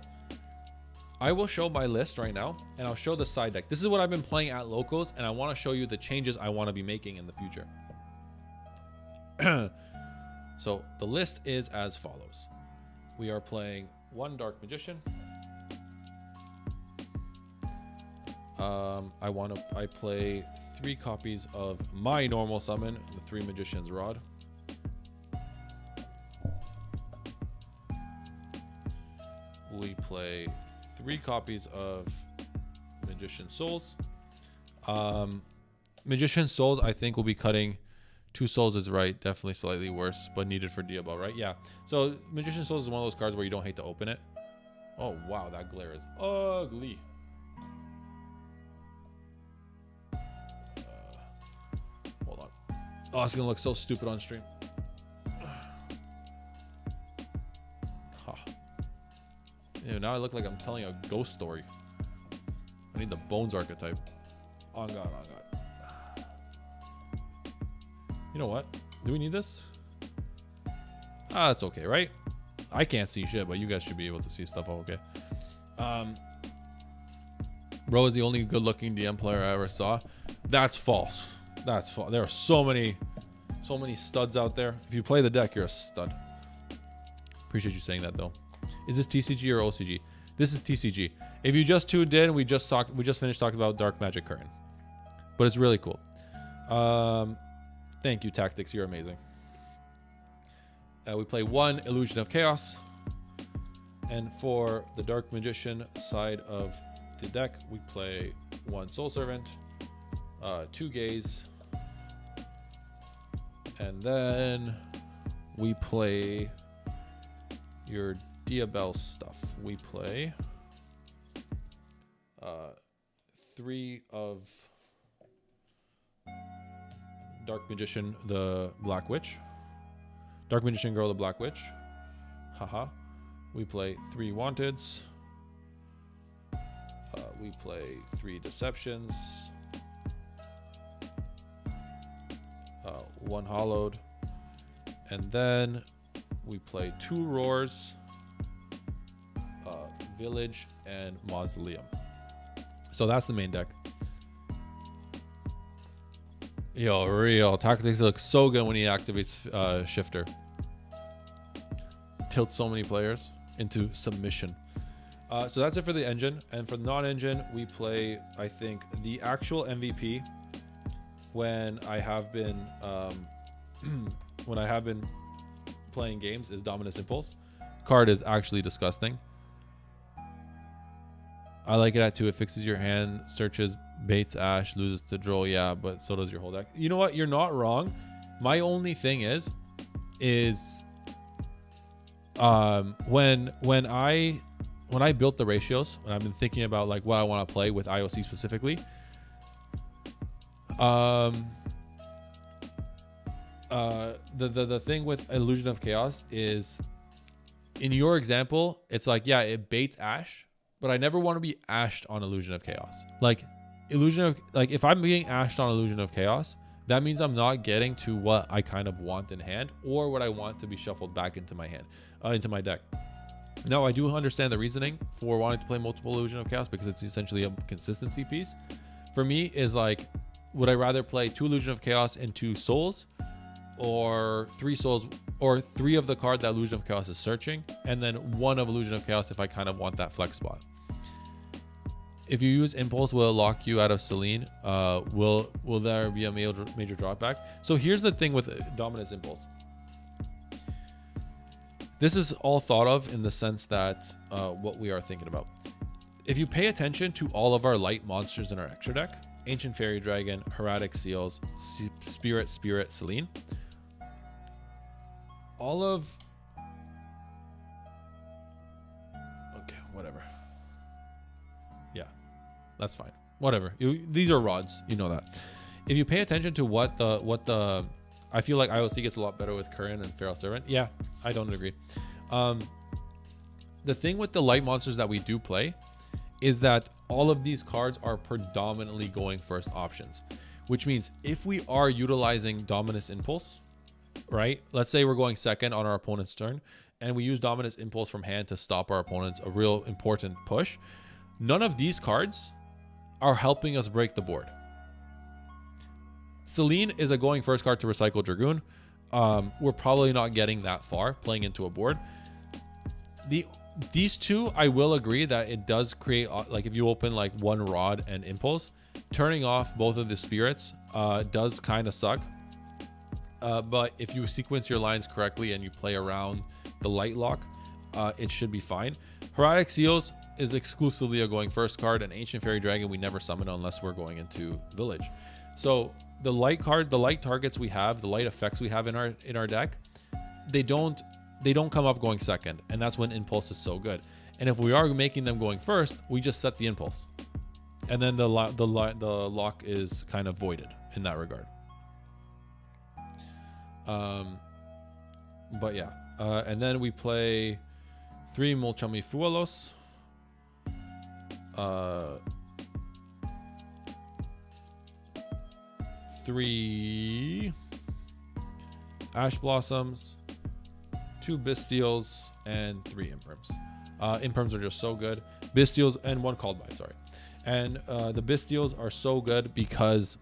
I will show my list right now, and I'll show the side deck. This is what I've been playing at locals, and I want to show you the changes I want to be making in the future. So the list is as follows. We are playing 1 Dark Magician. I play 3 copies of my normal summon, the 3 Magician's Rod. We play 3 copies of Magician Souls. Magician Souls, I think we'll be cutting 2 souls is right. Definitely slightly worse, but needed for Diabell, right? Yeah. So Magician Souls is one of those cards where you don't hate to open it. Oh, wow. That glare is ugly. Hold on. Oh, it's going to look so stupid on stream. Ew, now I look like I'm telling a ghost story. I need the Bones archetype. On God. You know what? Do we need this? That's okay, right? I can't see shit, but you guys should be able to see stuff okay. Bro is the only good-looking DM player I ever saw. That's false. That's false. There are so many studs out there. If you play the deck, you're a stud. Appreciate you saying that, though. Is this TCG or OCG? This is TCG. If you just tuned in, we just finished talking about Dark Magic Curran, but it's really cool. Thank you, Tactics. You're amazing. We play 1 Illusion of Chaos, and for the Dark Magician side of the deck, we play 1 Soul Servant, 2 Gaze, and then we play your Diabell stuff. We play 3 of Dark Magician, the Black Witch. Dark Magician Girl, the Black Witch. Haha. We play 3 Wanteds. We play 3 Deceptions. 1 Hollowed. And then we play 2 Roars, Village, and Mausoleum. So that's the main deck. Yo, real. Tactics looks so good when he activates Shifter. Tilts so many players into submission. So that's it for the engine. And for the non-engine, we play, I think, the actual MVP when I have been playing games is Dominus Impulse. card is actually disgusting. I like it at 2. It fixes your hand, searches, baits Ash, loses to Droll. Yeah, but so does your whole deck. You know what? You're not wrong. My only thing is when I built the ratios, and I've been thinking about like what I want to play with IOC specifically. The thing with Illusion of Chaos is, in your example, it's like, yeah, it baits Ash, but I never want to be ashed on Illusion of Chaos. Like if I'm being ashed on Illusion of Chaos, that means I'm not getting to what I kind of want in hand, or what I want to be shuffled back into my hand, into my deck. Now, I do understand the reasoning for wanting to play multiple Illusion of Chaos, because it's essentially a consistency piece. For me, is like, would I rather play 2 Illusion of Chaos and 2 Souls, or 3 Souls, or 3 of the card that Illusion of Chaos is searching, and then 1 of Illusion of Chaos if I kind of want that flex spot. If you use Impulse, will it lock you out of Selene? Will there be a major drawback? So here's the thing with Dominus Impulse. This is all thought of in the sense that what we are thinking about. If you pay attention to all of our light monsters in our extra deck, Ancient Fairy Dragon, Hieratic Seals, Spirit, Selene, all of... Okay, whatever. Yeah, that's fine. Whatever. These are rods. You know that. If you pay attention to what the I feel like IOC gets a lot better with Curran and Feral Servant. Yeah, I don't agree. The thing with the light monsters that we do play is that all of these cards are predominantly going first options, which means if we are utilizing Dominus Impulse, right? Let's say we're going second on our opponent's turn, and we use Dominus Impulse from hand to stop our opponent's a real important push. None of these cards are helping us break the board. Selene is a going first card to recycle Dragoon. We're probably not getting that far playing into a board. These two, I will agree that it does create, like if you open like 1 Rod and Impulse, turning off both of the spirits does kind of suck. But if you sequence your lines correctly and you play around the light lock, it should be fine. Hieratic Seals is exclusively a going first card, and Ancient Fairy Dragon we never summon unless we're going into Village. So the light targets we have, the light effects we have in our deck, they don't come up going second, and that's when Impulse is so good. And if we are making them going first, we just set the Impulse, and then the lock is kind of voided in that regard. But yeah, and then we play 3 Mulchamifuelos, 3 Ash Blossoms, 2 Bystials, and 3 Imperms. Imperms are just so good. Bystials, and 1 Called By, sorry. And the Bystials are so good because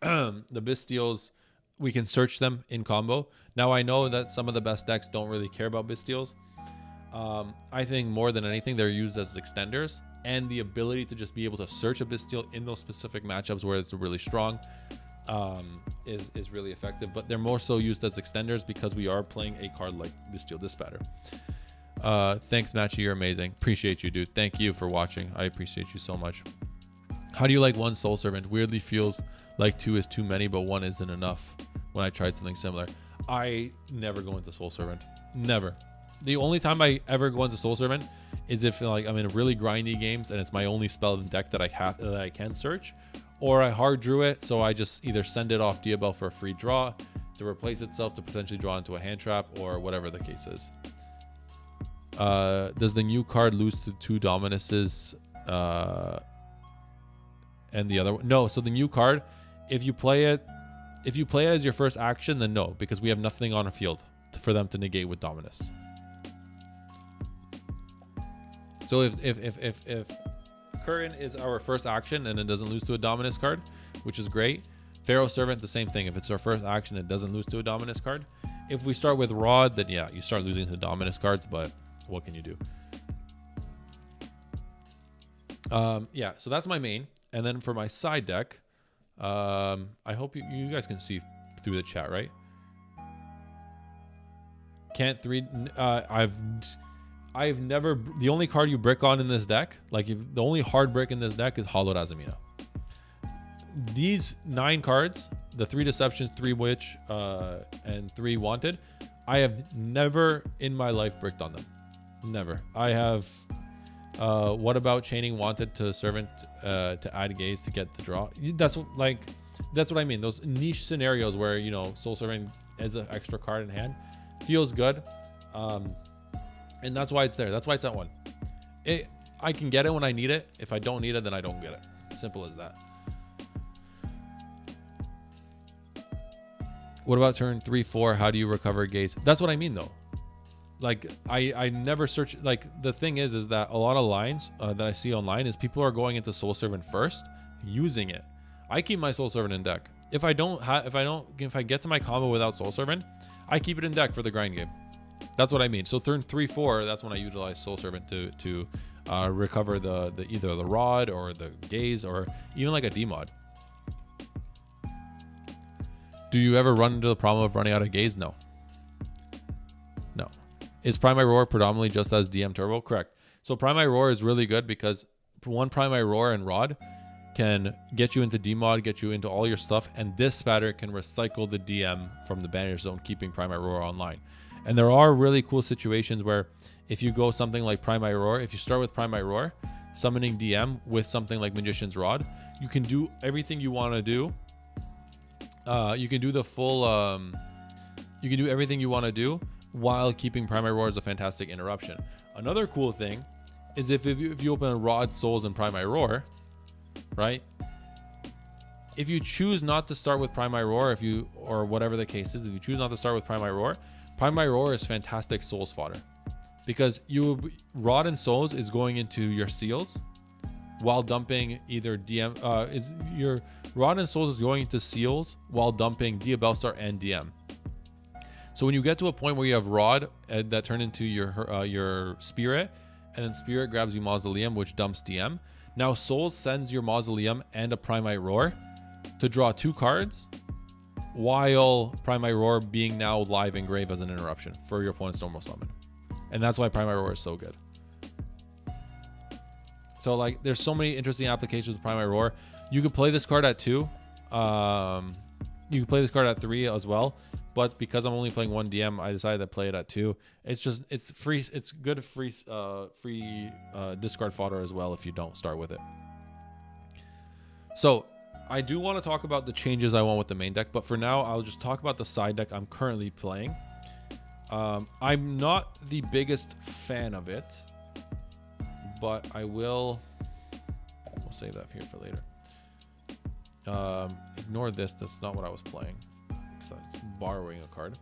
the Bystials, we can search them in combo. Now, I know that some of the best decks don't really care about Bystials. I think more than anything, they're used as extenders, and the ability to just be able to search a Bystial in those specific matchups where it's really strong is really effective. But they're more so used as extenders because we are playing a card like Bystial Dispatcher. Thanks, Matchy. You're amazing. Appreciate you, dude. Thank you for watching. I appreciate you so much. How do you like 1 Soul Servant? Weirdly feels like 2 is too many, but 1 isn't enough when I tried something similar. I never go into Soul Servant. Never. The only time I ever go into Soul Servant is if like I'm in really grindy games and it's my only spell in deck that I can search, or I hard drew it, so I just either send it off Diabell for a free draw to replace itself to potentially draw into a hand trap, or whatever the case is. Does the new card lose to 2 Dominuses and the other one? No. So the new card, if you play it as your first action, then no, because we have nothing on a field for them to negate with Dominus. So if Curran is our first action and it doesn't lose to a Dominus card, which is great. Pharaoh Servant, the same thing. If it's our first action, it doesn't lose to a Dominus card. If we start with Rod, then yeah, you start losing to Dominus cards, but what can you do? Yeah, so that's my main. And then for my side deck, I hope you guys can see through the chat, right? Can't 3. I've never. The only card you brick on in this deck, like if the only hard brick in this deck is Hollowed Azamina. These 9 cards, the 3 Deceptions, 3 Witch, and 3 Wanted, I have never in my life bricked on them. Never. I have. What about chaining Wanted to Servant to add Gaze to get the draw? That's what I mean. Those niche scenarios where, you know, Soul Servant as an extra card in hand feels good. And that's why it's there. That's why it's at 1. I can get it when I need it. If I don't need it, then I don't get it. Simple as that. What about turn 3, 4? How do you recover Gaze? That's what I mean, though. Like, I never search. Like, the thing is that a lot of lines that I see online is people are going into Soul Servant first, using it. I keep my Soul Servant in deck. If I get to my combo without Soul Servant, I keep it in deck for the grind game. That's what I mean. So turn 3, 4, that's when I utilize Soul Servant to recover the either the Rod or the Gaze or even like a D-mod. Do you ever run into the problem of running out of Gaze? No. No. Is Primary Roar predominantly just as DM Turbo? Correct. So Primary Roar is really good because one Primary Roar and Rod can get you into D-mod, get you into all your stuff, and this spatter can recycle the DM from the Banish Zone, keeping Primary Roar online. And there are really cool situations where if you go something like Primary Roar, if you start with Primary Roar, summoning DM with something like Magician's Rod, you can do everything you want to do. You can do the full, you can do everything you want to do while keeping Primary Roar as a fantastic interruption. Another cool thing is if you open Rod, Souls, and Primary Roar, right? If you choose not to start with Primary Roar, or whatever the case is, if you choose not to start with Primary Roar is fantastic Souls fodder, because Rod and Souls is going into your seals while dumping either DM. Your Rod and Souls is going into seals while dumping Diabellstar and DM. So when you get to a point where you have Rod that turn into your Spirit, and then Spirit grabs you Mausoleum, which dumps DM. Now Souls sends your Mausoleum and a Primary Roar to draw 2 cards, while Primary Roar being now live in grave as an interruption for your opponent's normal summon. And that's why Primary Roar is so good. So like, there's so many interesting applications with Primary Roar. You could play this card at 2. You can play this card at 3 as well. But because I'm only playing 1 DM, I decided to play it at 2. It's free. It's good free discard fodder as well if you don't start with it. So I do want to talk about the changes I want with the main deck, but for now I'll just talk about the side deck I'm currently playing. I'm not the biggest fan of it, but we'll save that here for later. Ignore this. That's not what I was playing. So I was borrowing a card.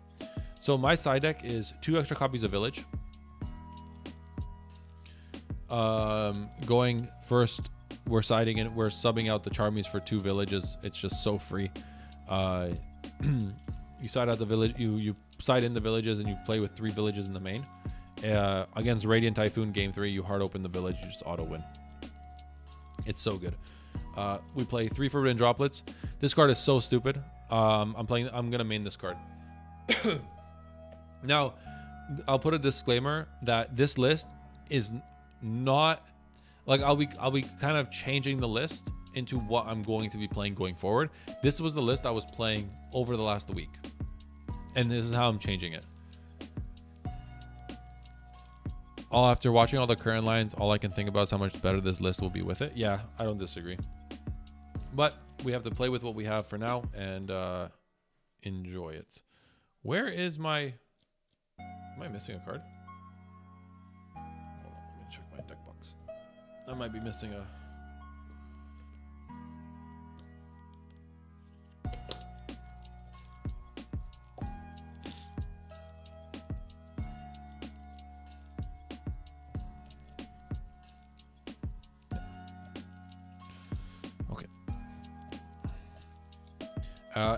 So my side deck is 2 extra copies of Village. Going first, we're subbing out the Charmies for 2 villages. It's just so free. You side out the village, you side in the villages, and you play with 3 villages in the main. Against Radiant Typhoon game 3, you hard open the village, you just auto win. It's so good. We play 3 Forbidden Droplets. This card is so stupid. I'm gonna main this card. Now, I'll put a disclaimer that this list is not like I'll be kind of changing the list into what I'm going to be playing going forward. This was the list I was playing over the last week, and this is how I'm changing it. After watching all the current lines, all I can think about is how much better this list will be with it. Yeah, I don't disagree. But we have to play with what we have for now and enjoy it. Where is my... Am I missing a card? Hold on, let me check my deck box. I might be missing a...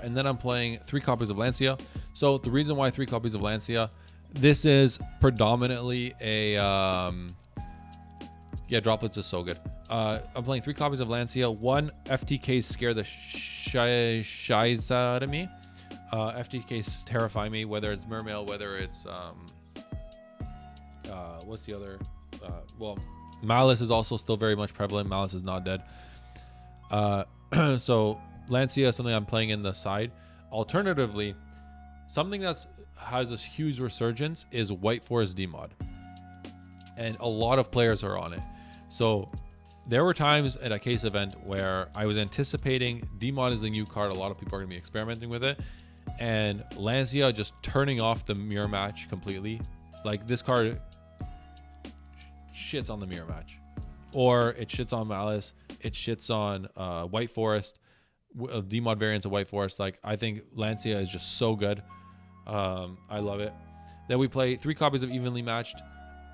And then I'm playing 3 copies of Lancia. So the reason why 3 copies of Lancia, this is predominantly a... yeah, Droplets is so good. I'm playing 3 copies of Lancia. 1 FTK Scare the Shiza out of me. FTKs terrify me, whether it's Mermail, whether it's what's the other? Well, Malice is also still very much prevalent. Malice is not dead. So Lancia is something I'm playing in the side. Alternatively, something that's has a huge resurgence is White Forest Demod, and a lot of players are on it. So there were times at a case event where I was anticipating Demod is a new card. A lot of people are going to be experimenting with it, and Lancia just turning off the mirror match completely. Like, this card shits on the mirror match, or it shits on Malice, it shits on White Forest, Demod variants of White Forest. Like, I think Lancia is just so good. I love it. Then we play 3 copies of Evenly Matched.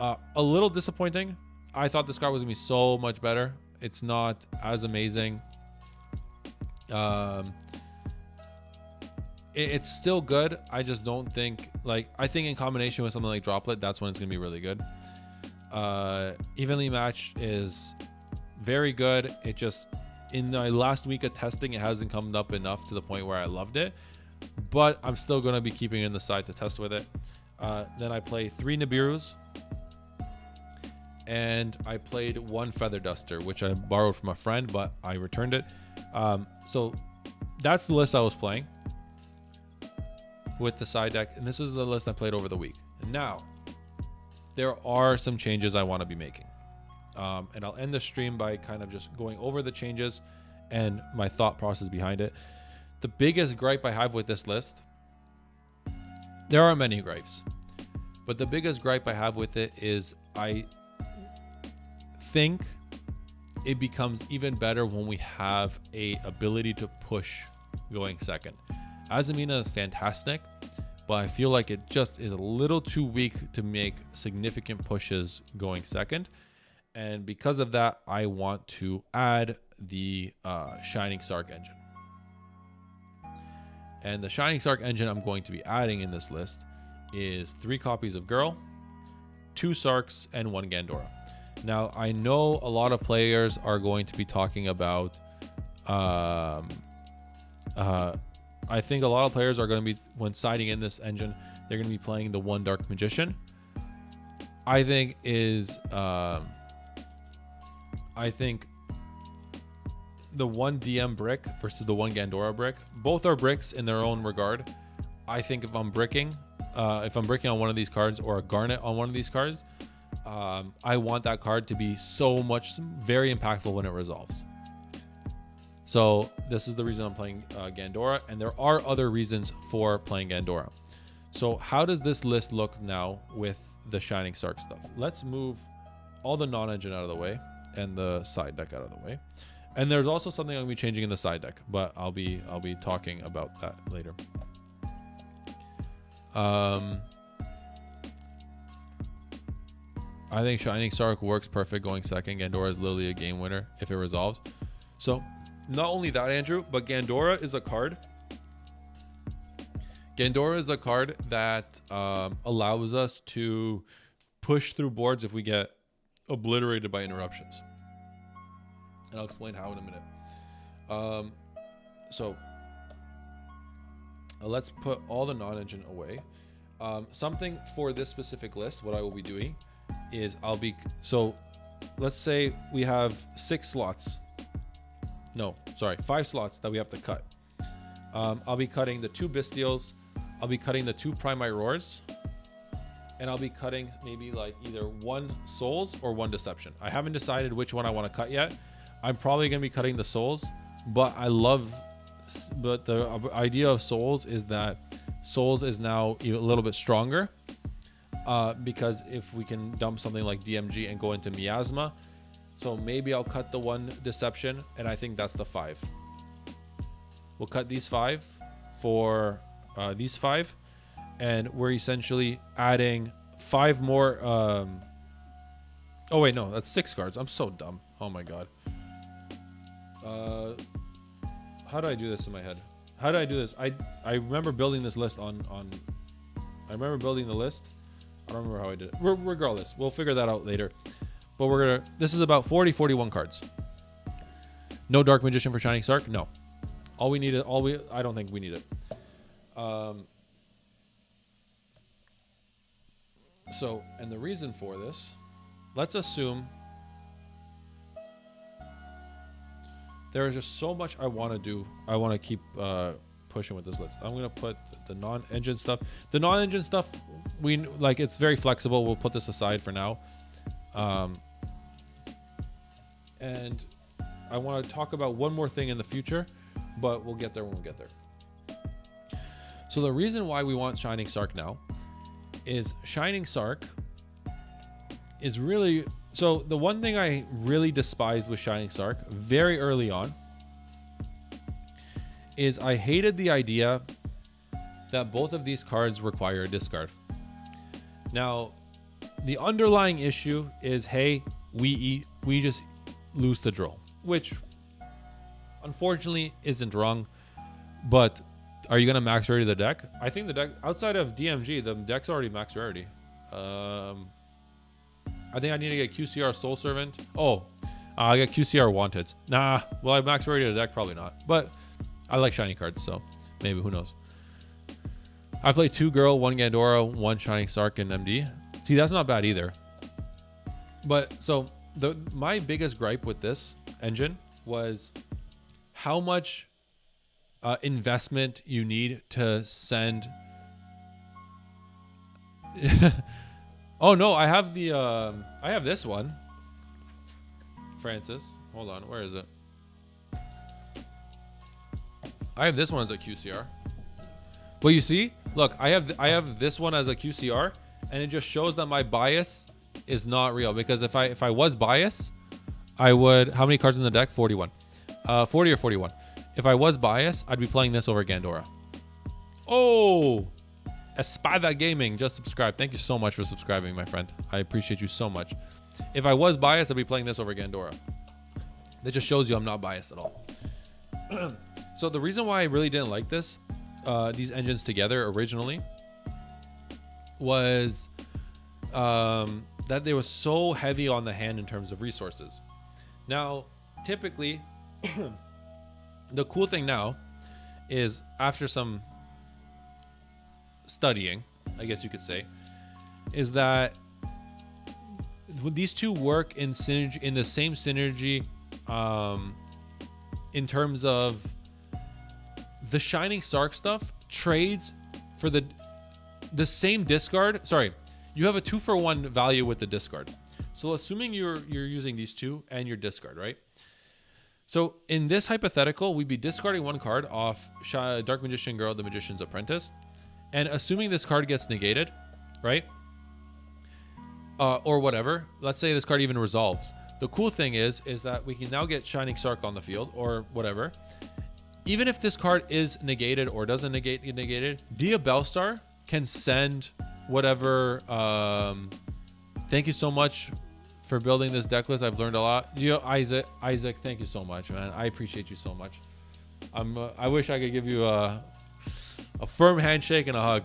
A little disappointing. I thought this card was gonna be so much better. It's not as amazing. It's still good. I just don't think, like, I think in combination with something like Droplet, that's when it's gonna be really good. Evenly Matched is very good. It just, in the last week of testing, it hasn't come up enough to the point where I loved it, but I'm still going to be keeping it in the side to test with it. Then I play 3 Nibirus, and I played 1 Feather Duster, which I borrowed from a friend, but I returned it. So that's the list I was playing with the side deck, and this is the list I played over the week. And now there are some changes I want to be making. And I'll end the stream by kind of just going over the changes and my thought process behind it. The biggest gripe I have with this list, there are many gripes, but the biggest gripe I have with it is I think it becomes even better when we have a ability to push going second. Azamina is fantastic, but I feel like it just is a little too weak to make significant pushes going second. And because of that, I want to add the Shining Sark engine. And the Shining Sark engine I'm going to be adding in this list is 3 copies of Girl, 2 Sarks, and 1 Gandora. Now, I know a lot of players are going to be talking about... I think a lot of players are going to be, when siding in this engine, they're going to be playing the 1 Dark Magician. I think is... I think the 1 DM brick versus the 1 Gandora brick, both are bricks in their own regard. I think if I'm bricking on one of these cards, or a Garnet on one of these cards, I want that card to be very impactful when it resolves. So this is the reason I'm playing Gandora, and there are other reasons for playing Gandora. So how does this list look now with the Shining Sark stuff? Let's move all the non-engine out of the way and the side deck out of the way. And there's also something I'm gonna be changing in the side deck, but I'll be talking about that later. I think Shining Sark works perfect going second. Gandora is literally a game winner if it resolves. So not only that, Andrew, but Gandora is a card that allows us to push through boards if we get obliterated by interruptions. And I'll explain how in a minute. So let's put all the non-engine away. Something for this specific list, what I will be doing is let's say we have 5 slots that we have to cut. I'll be cutting the 2 Bestials, I'll be cutting the 2 Primite Roars, and I'll be cutting maybe like either 1 Souls or 1 Deception. I haven't decided which one I want to cut yet. I'm probably going to be cutting the Souls, but the idea of Souls is that Souls is now a little bit stronger, because if we can dump something like DMG and go into Miasma, so maybe I'll cut the 1 Deception, and I think that's the 5. We'll cut these 5 for these 5, and we're essentially adding 5 more. Oh wait, no, that's 6 cards. I'm so dumb. Oh my god. How do I do this in my head? How do I do this? I remember building this list I remember building the list. I don't remember how I did it. Regardless, we'll figure that out later. But this is about 41 cards. No Dark Magician for Shining Sark? No. I don't think we need it. So, and the reason for this, let's assume there is just so much I want to do. I want to keep pushing with this list. I'm going to put the non-engine stuff. The non-engine stuff, it's very flexible. We'll put this aside for now. And I want to talk about one more thing in the future, but we'll get there when we get there. So the reason why we want Shining Sark now is Shining Sark is really... So the one thing I really despised with Shining Sark very early on is I hated the idea that both of these cards require a discard. Now, the underlying issue is, hey, we just lose the draw, which unfortunately isn't wrong, but are you going to max rarity the deck? I think the deck, outside of DMG, the deck's already max rarity. I think I need to get QCR Soul Servant. Oh, I got QCR Wanted. Nah, will I max rarity the deck? Probably not, but I like shiny cards, so maybe, who knows. I play 2 Girl, 1 Gandora, 1 Shining Sark, and MD. See, that's not bad either. But so my biggest gripe with this engine was how much investment you need to send. Oh no, I have the I have this one. Francis, hold on, where is it? I have this one as a QCR. Well, you see, look, I have this one as a QCR, and it just shows that my bias is not real, because if I was biased, I would, how many cards in the deck? 41. 40 or 41. If I was biased, I'd be playing this over Gandora. Oh, Espada Gaming just subscribed. Thank you so much for subscribing, my friend. I appreciate you so much. If I was biased, I'd be playing this over Gandora. That just shows you I'm not biased at all. So the reason why I really didn't like this, these engines together originally, was that they were so heavy on the hand in terms of resources. Now, typically, the cool thing now is, after some studying, I guess you could say, is that these two work in synergy, in the same synergy, in terms of the Shining Sark stuff trades for the same discard. Sorry, you have a 2-for-1 value with the discard. So assuming you're using these two and your discard, right? So in this hypothetical, we'd be discarding 1 card off Dark Magician Girl, the Magician's Apprentice, and assuming this card gets negated, right? Or whatever. Let's say this card even resolves. The cool thing is that we can now get Shining Sark on the field, or whatever. Even if this card is negated or doesn't get negated, Diabellstar can send whatever. Thank you so much for building this deck list. I've learned a lot. Isaac, thank you so much, man. I appreciate you so much. I wish I could give you a firm handshake and a hug.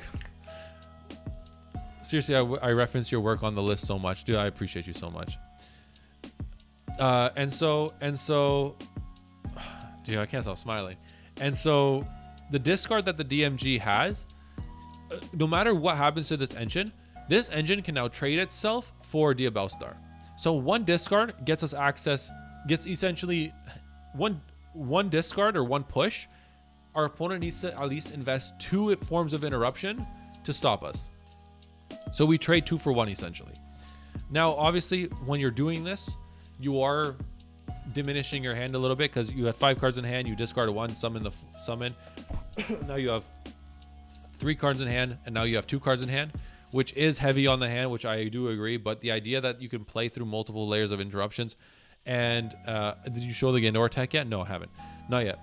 Seriously, I reference your work on the list so much, dude. I appreciate you so much. And so, dude, I can't stop smiling. And so, the discard that the DMG has, no matter what happens to this engine can now trade itself for Diabellstar. So 1 discard gets us access, gets essentially one discard or 1 push. Our opponent needs to at least invest 2 forms of interruption to stop us. So we trade 2 for 1 essentially. Now, obviously, when you're doing this, you are diminishing your hand a little bit, because you had 5 cards in hand, you discard 1, summon. Now you have 3 cards in hand, and now you have 2 cards in hand, which is heavy on the hand, which I do agree. But the idea that you can play through multiple layers of interruptions, and did you show the Gandora tech yet? No, I haven't, not yet.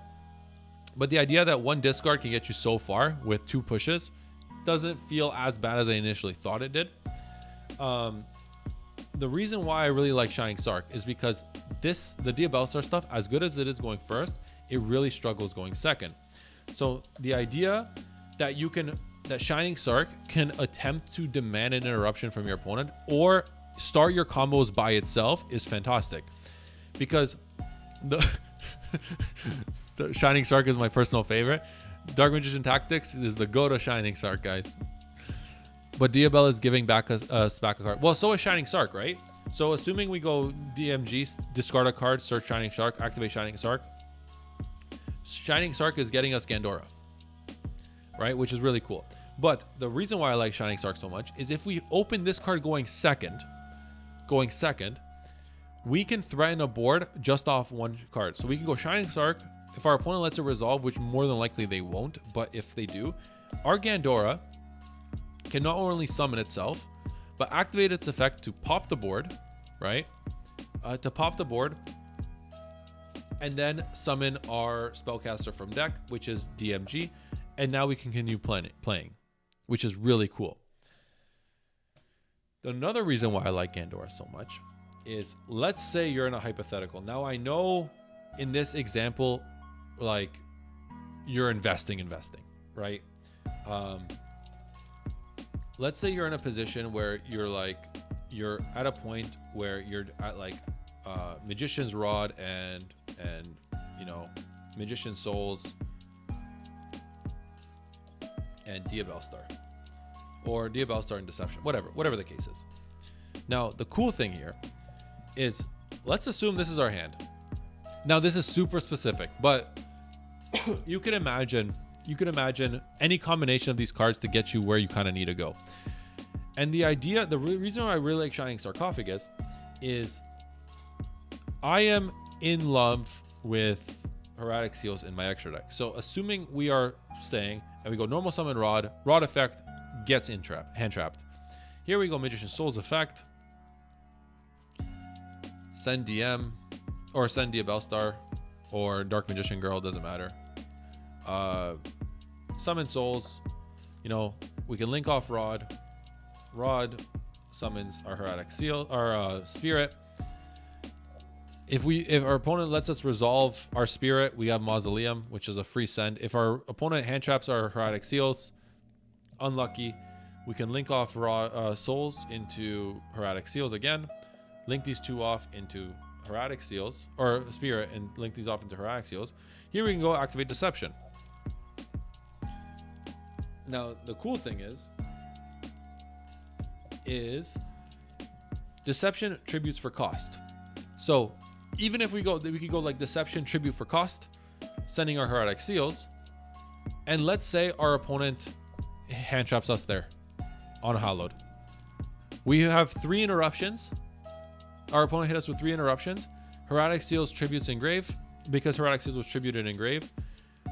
But the idea that 1 discard can get you so far with 2 pushes doesn't feel as bad as I initially thought it did. The reason why I really like Shining Sark is because the Diabellstar stuff, as good as it is going first, it really struggles going second. So the idea that that Shining Sark can attempt to demand an interruption from your opponent or start your combos by itself is fantastic, because the Shining Sark is my personal favorite. Dark Magician Tactics is the go to Shining Sark, guys. But Diabell is giving back us back a card. Well, so is Shining Sark, right? So assuming we go DMG, discard a card, search Shining Sark, activate Shining Sark. Shining Sark is getting us Gandora, right? Which is really cool. But the reason why I like Shining Sark so much is if we open this card going second, we can threaten a board just off one card. So we can go Shining Sark. If our opponent lets it resolve, which more than likely they won't, but if they do, our Gandora can not only summon itself, but activate its effect to pop the board, right? To pop the board, and then summon our spellcaster from deck, which is DMG, and now we can continue playing, which is really cool. Another reason why I like Gandora so much is, let's say you're in a hypothetical. Now I know in this example, like, you're investing, right? Let's say you're in a position where you're at a point where you're at like Magician's Rod and you know, Magician Souls and Diabellstar, or Diabellstar and Deception, whatever the case is. Now the cool thing here is, let's assume this is our hand. Now this is super specific, but you can imagine any combination of these cards to get you where you kind of need to go. And the reason why I really like Shining Sarcophagus is I am in love with Erratic Seals in my extra deck. So assuming we are saying, and we go normal summon Rod effect gets hand trapped. Here we go Magician Souls effect, send DM, or send Diabellstar, or Dark Magician Girl, doesn't matter. Summon Souls, you know, we can link off Rod summons our Erratic Seal, our Spirit. If our opponent lets us resolve our Spirit, we have Mausoleum, which is a free send. If our opponent hand traps our Erratic Seals, unlucky, we can link off Souls into Erratic Seals again, link these two off into Erratic Seals, or Spirit, and link these off into Erratic Seals. Here we can go activate Deception. Now the cool thing is Deception tributes for cost. So even if we could go like Deception tribute for cost, sending our Erratic Seals, and let's say our opponent hand traps us there on a Hallowed. We have 3 interruptions. Our opponent hit us with 3 interruptions. Erratic Seals tributes engrave, because Erratic Seals was tributed engrave.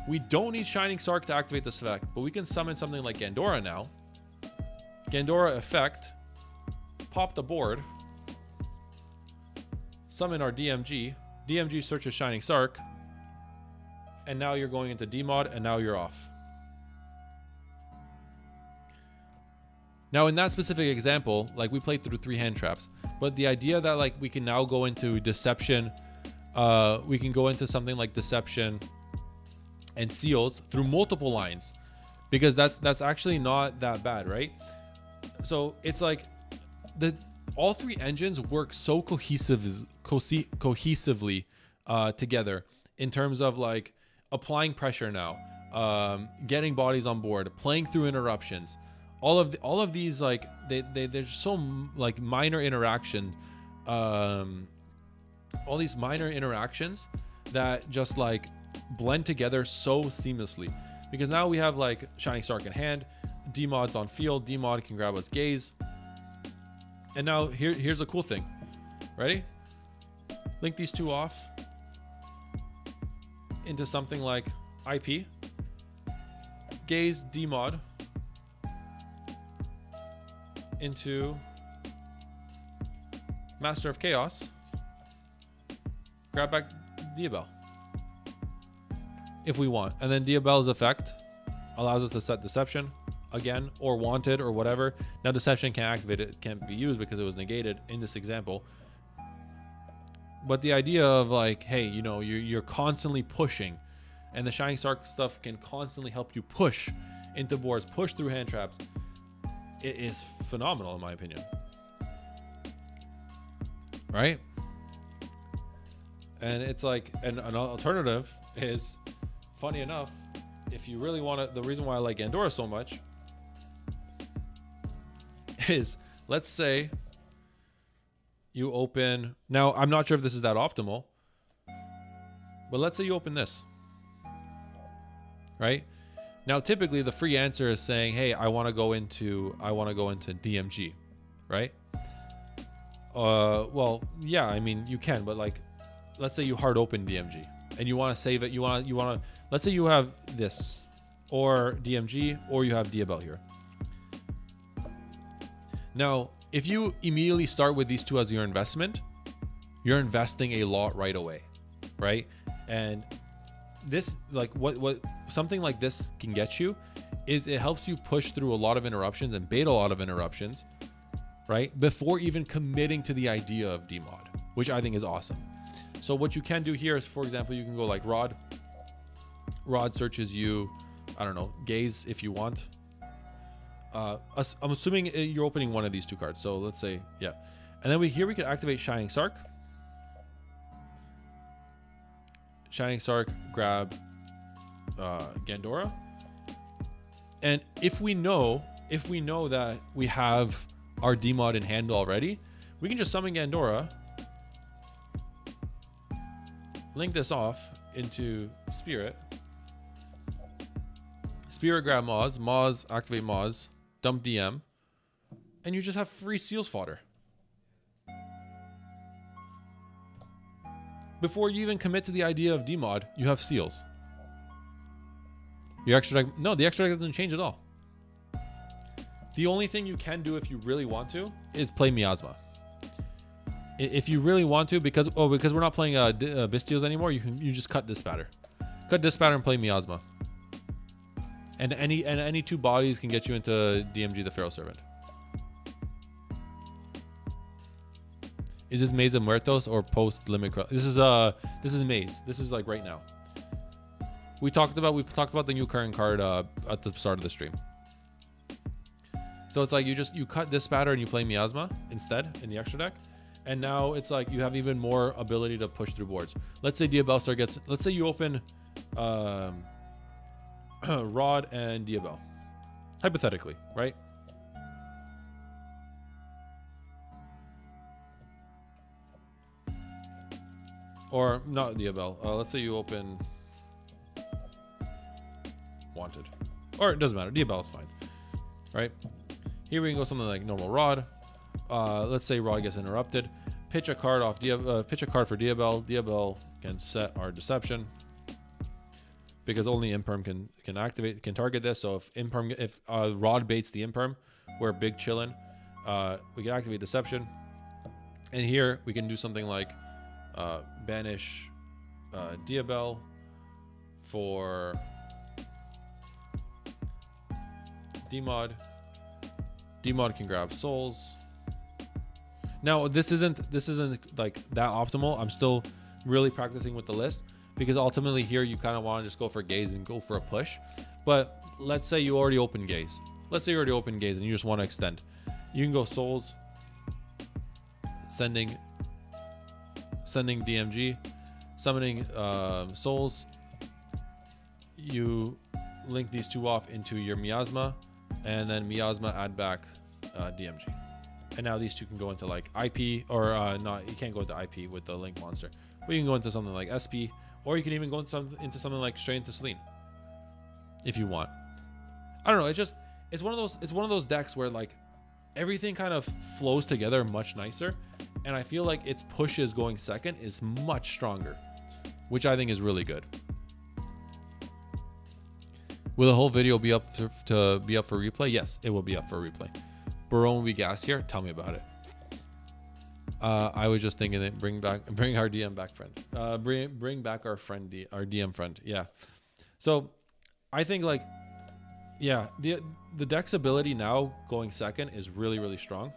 We don't need Shining Sark to activate this effect, but we can summon something like Gandora now. Gandora effect, pop the board, summon our DMG. DMG searches Shining Sark, and now you're going into DMod, and now you're off. Now in that specific example, like, we played through 3 hand traps, but the idea that like we can now go into Deception, we can go into something like Deception and Seals through multiple lines, because that's actually not that bad, right? So it's like all 3 engines work so cohesively together in terms of like applying pressure now, getting bodies on board, playing through interruptions. All of these, like, they're so like minor interaction, all these minor interactions that just like blend together so seamlessly, because now we have like Shining Sark in hand, D-Mod's on field, D-Mod can grab us Gaze, and now here's a cool thing. Ready? Link these 2 off into something like IP, Gaze, D-Mod into Master of Chaos, grab back Diabell if we want, and then Diabell's effect allows us to set Deception again, or Wanted, or whatever. Now Deception can't activate it, can't be used because it was negated in this example. But the idea of like, hey, you know, you're constantly pushing, and the Shining Sark stuff can constantly help you push into boards, push through hand traps. It is phenomenal in my opinion, right? And it's like, and an alternative is, funny enough, if you really want to, the reason why I like Gandora so much is, let's say you open, now I'm not sure if this is that optimal, but let's say you open this, right? Now, typically the free answer is saying, hey, I want to go into DMG, right? Well, yeah, I mean, you can, but like, let's say you hard open DMG and you want to save it. You want to, let's say you have this or DMG, or you have Diabell here. Now, if you immediately start with these two as your investment, you're investing a lot right away, right? And this, like what something like this can get you is it helps you push through a lot of interruptions and bait a lot of interruptions, right? Before even committing to the idea of DMod, which I think is awesome. So what you can do here is, for example, you can go like Rod. Rod searches you, I don't know, Gaze if you want. I'm assuming you're opening one of these two cards. So let's say, yeah. And then we can activate Shining Sarc. Shining Sarc, grab Gandora. And if we know that we have our DMod in hand already, we can just summon Gandora, link this off into Spirit, grab Moz, activate Moz, dump DM, and you just have free Seals fodder. Before you even commit to the idea of DMod, you have Seals. Your extra deck, no, the extra deck doesn't change at all. The only thing you can do if you really want to is play Miasma. If you really want to, because we're not playing Bystials anymore, you just cut Dispatter. Cut Dispatter and play Miasma. And any two bodies can get you into DMG the Pharaoh Servant. Is this Maze of Muertos or post limit? This is Maze. This is like right now. We talked about the new Curran card at the start of the stream. So it's like you cut Dispatter and you play Miasma instead in the extra deck. And now it's like you have even more ability to push through boards. Let's say Diabellstar gets, let's say you open Rod and Diabell, hypothetically, right? Or not Diabell. Let's say you open Wanted, or it doesn't matter. Diabell is fine, right? Here we can go something like normal Rod. Let's say Rod gets interrupted. Pitch a card off. Pitch a card for Diabell. Diabell can set our Deception, because only Imperm can target this. So if Rod baits the Imperm, we're big chillin'. We can activate Deception, and here we can do something like banish Diabell for DMod. DMod can grab souls. Now this isn't like that optimal. I'm still really practicing with the list, because ultimately here you kind of want to just go for Gaze and go for a push. But let's say you already open Gaze. Let's say you already open Gaze and you just want to extend. You can go souls, sending DMG, summoning souls. You link these two off into your Miasma, and then Miasma add back DMG. And now these two can go into like IP, or not, you can't go into IP with the Link monster, but you can go into something like SP, or you can even go into something like straight into Selene if you want. I don't know, it's one of those decks where like everything kind of flows together much nicer, and I feel like its pushes going second is much stronger, which I think is really good. Will the whole video be up for replay? Yes, it will be up for replay. Barone we gas here. Tell me about it. I was just thinking that bring our DM back friend. Bring back our friend, our DM friend. Yeah. So I think like, yeah, the deck's ability now going second is really, really strong.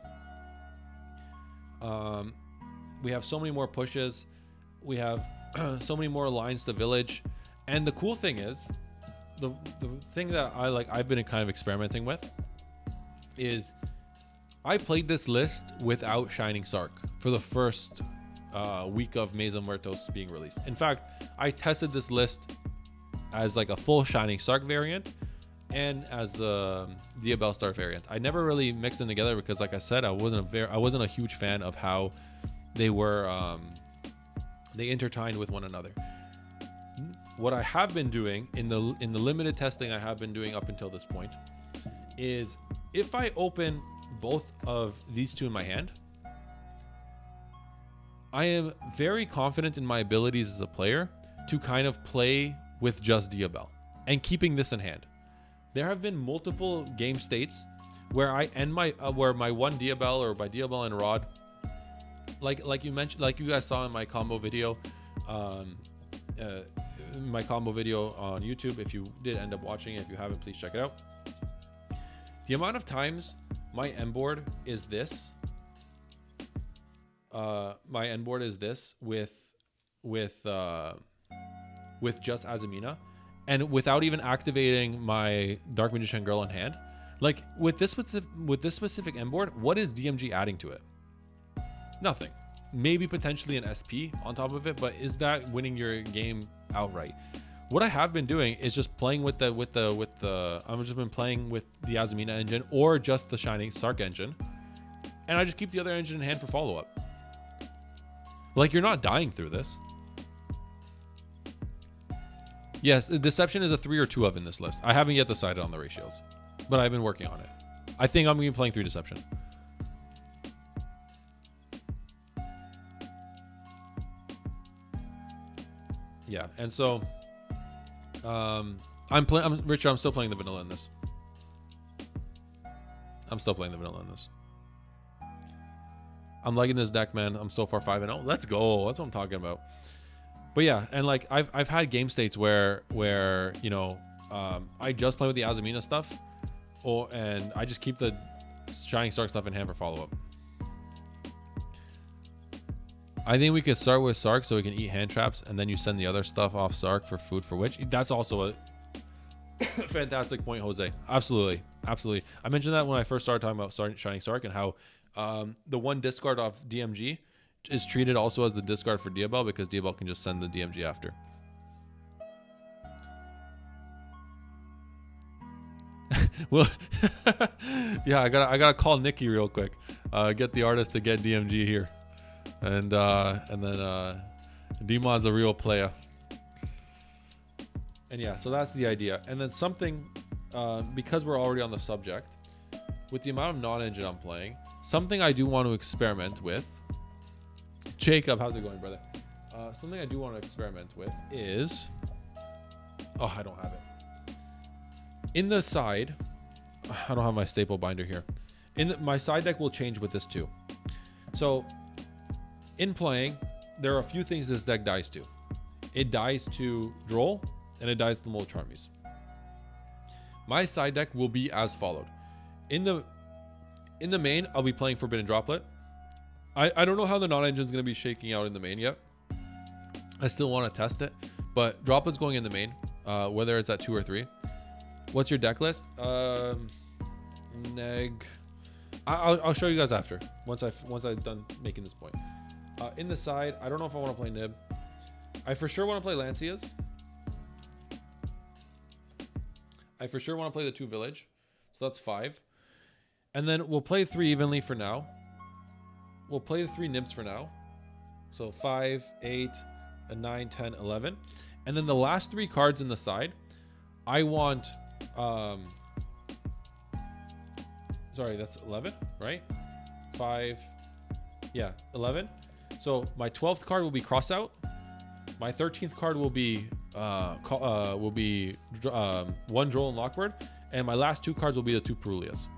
We have so many more pushes. We have so many more lines to village. And the cool thing is, the thing that I've been kind of experimenting with is I played this list without Shining Sarc for the first week of Maze of Muertos being released. In fact, I tested this list as like a full Shining Sark variant and as the Diabellstar variant. I never really mixed them together because, like I said, I wasn't a huge fan of how they were they intertwined with one another. What I have been doing in the limited testing I have been doing up until this point is, if I open both of these two in my hand, I am very confident in my abilities as a player to kind of play with just Diabell and keeping this in hand. There have been multiple game states where I end my where my one Diabell or my Diabell and Rod, like you mentioned, like you guys saw in my combo video, on YouTube. If you did end up watching it, if you haven't, please check it out. The amount of times my end board is this. My end board is this with just Azumina, and without even activating my Dark Magician Girl in hand. Like with this specific end board, what is DMG adding to it? Nothing. Maybe potentially an SP on top of it, but is that winning your game outright? What I have been doing is just playing with the I've just been playing with the Azumina engine or just the Shining Sark engine, and I just keep the other engine in hand for follow-up. Like, you're not dying through this. Yes, Deception is a 3 or 2 of in this list. I haven't yet decided on the ratios, but I've been working on it. I think I'm going to be playing 3 Deception. Yeah, and so Richard, I'm still playing the vanilla in this. I'm liking this deck, man. I'm so far 5-0. Let's go. That's what I'm talking about. But yeah, and like I've had game states where you know, I just play with the Azumina stuff, and I just keep the Shining Sark stuff in hand for follow up. I think we could start with Sark so we can eat hand traps, and then you send the other stuff off Sark for food for Witch. That's also a fantastic point, Jose. Absolutely. I mentioned that when I first started talking about Shining Sark and how the one discard off DMG is treated also as the discard for Diabell, because Diabell can just send the DMG after. Well, yeah, I gotta call Nikki real quick. Get the artist to get DMG here. And then Demon's a real player. And yeah, so that's the idea. And then something, because we're already on the subject, with the amount of non-engine I'm playing, something I do want to experiment with. Jacob, how's it going, brother? Something I do want to experiment with is... Oh, I don't have it. In the side... I don't have my staple binder here. My side deck will change with this too. So... in playing, there are a few things this deck dies to. It dies to Droll, and it dies to Molcharmies. My side deck will be as followed. In the main, I'll be playing Forbidden Droplet. I don't know how the non-engine is going to be shaking out in the main yet. I still want to test it, but Droplet's going in the main, whether it's at 2 or 3. What's your deck list? Neg. I'll show you guys after, once I've done making this point. In the side, I don't know if I want to play Nib. I for sure want to play Lancias. I for sure want to play the 2 Village. So that's 5. And then we'll play 3 evenly for now. We'll play the 3 Nibs for now. So 5, 8, 9, 10, 11. And then the last 3 cards in the side, I want... sorry, that's 11, right? 5... Yeah, 11. So my 12th card will be Crossout. My 13th card will be 1 Droll and Lockbird, and my last 2 cards will be the 2 Perulias.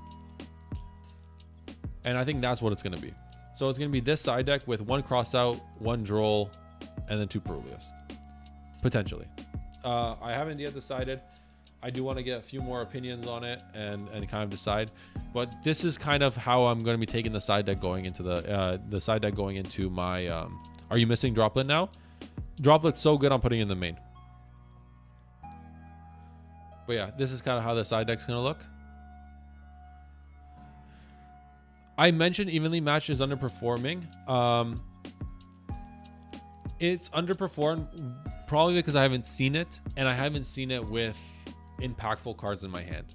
And I think that's what it's going to be. So it's going to be this side deck with 1 Crossout, 1 Droll, and then 2 Perulias, potentially. I haven't yet decided. I do want to get a few more opinions on it and kind of decide. But this is kind of how I'm going to be taking the side deck going into the side deck going into my. Are you missing Droplet now? Droplet's so good, I'm putting in the main. But yeah, this is kind of how the side deck's going to look. I mentioned Evenly Matched is underperforming. It's underperformed Probably because I haven't seen it, and I haven't seen it with impactful cards in my hand.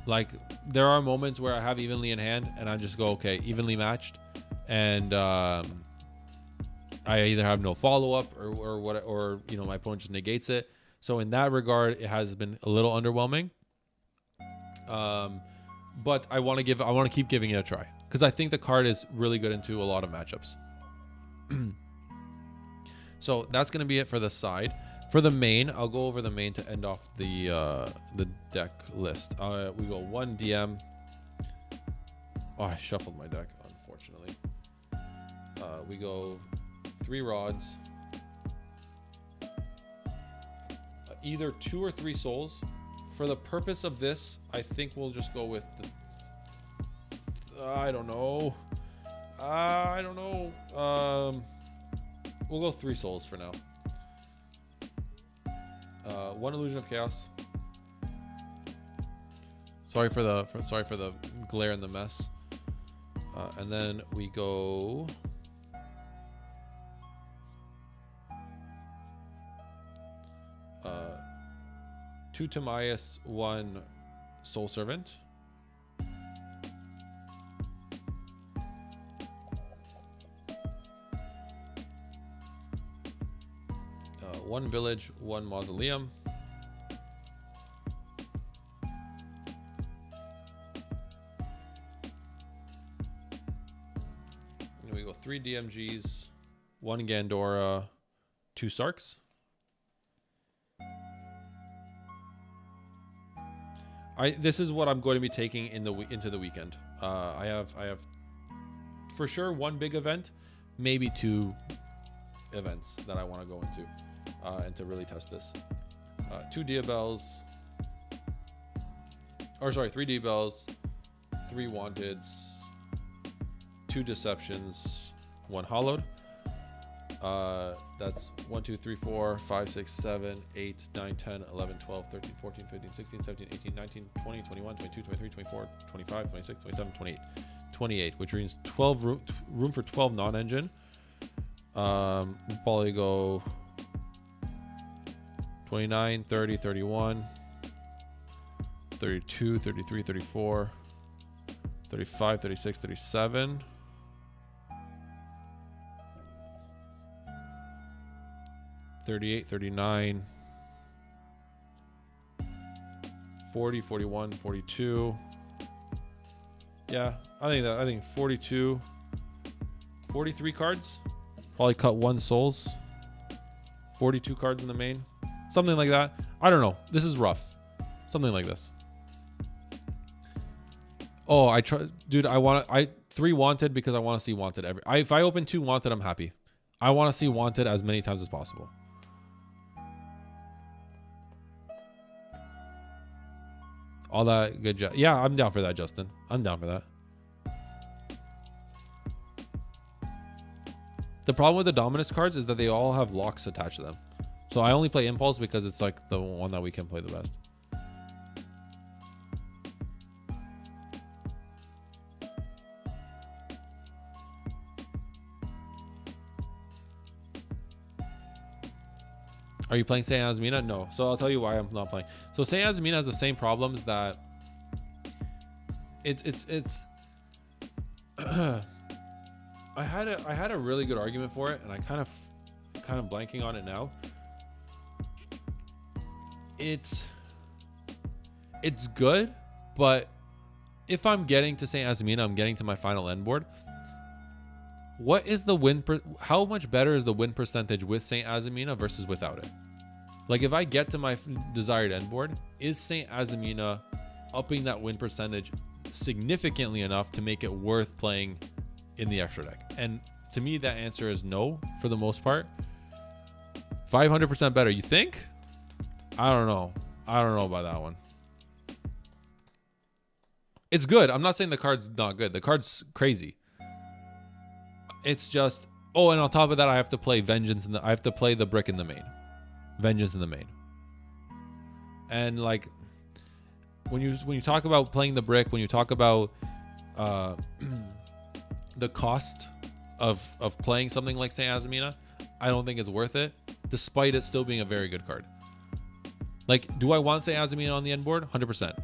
Like, there are moments where I have evenly in hand, and I just go, okay, evenly matched, and I either have no follow-up or what, or you know, my opponent just negates it. So in that regard, it has been a little underwhelming. But I want to keep giving it a try because I think the card is really good into a lot of matchups. So that's going to be it for the side. For the main, I'll go over the main to end off the deck list. We go 1 DM. Oh, I shuffled my deck, unfortunately. We go 3 rods. Either 2 or 3 souls. For the purpose of this, I think we'll just go with the... I don't know. We'll go 3 souls for now. 1 illusion of chaos. Sorry for the glare and the mess. And then we go 2 Timaeus, 1 Soul Servant. 1 Village, 1 Mausoleum. And we go 3 DMGs, 1 Gandora, 2 Sarks. This is what I'm going to be taking into the weekend. I have for sure 1 big event, maybe 2 events that I want to go into and to really test this. 2 Diabells, or sorry, 3 Diabells, 3 Wanteds, 2 Deceptions, 1 Hollowed. That's 1, 2, 3, 4, 5, 6, 7, 8, 9, 10, 11, 12, 13, 14, 15, 16, 17, 18, 19, 20, 21, 22, 23, 24, 25, 26, 27, 28. 28, which means 12 room for 12 non-engine. We'll probably go 29, 30, 31, 32, 33, 34, 35, 36, 37. 38, 39, 40, 41, 42. Yeah, I think 42, 43 cards. Probably cut 1 souls. 42 cards in the main. Something like that. I don't know. This is rough. Something like this. Oh, dude, I 3 Wanted because I want to see Wanted if I open 2 Wanted, I'm happy. I want to see Wanted as many times as possible. All that good job. Yeah, I'm down for that, Justin. I'm down for that. The problem with the Dominus cards is that they all have locks attached to them. So I only play Impulse because it's like the one that we can play the best. Are you playing Saint Azmina? No. So I'll tell you why I'm not playing. So Saint Azmina has the same problems that it's I had a really good argument for it, and I kind of blanking on it now. It's good, but if I'm getting to Saint Azmina, I'm getting to my final end board. What is the win how much better is the win percentage with Saint Azmina versus without it? Like, if I get to my desired end board, is Saint Azmina upping that win percentage significantly enough to make it worth playing in the extra deck? And to me, that answer is no, for the most part. 500% better, you think? I don't know about that one. It's good. I'm not saying the card's not good. The card's crazy. It's just, oh, and on top of that, I have to play Vengeance I have to play the brick in the main. Vengeance in the main. And like, when you talk about playing the brick, when you talk about the cost of playing something like Saint Azmina, I don't think it's worth it despite it still being a very good card. Like, do I want Saint Azamina on the end board? 100%.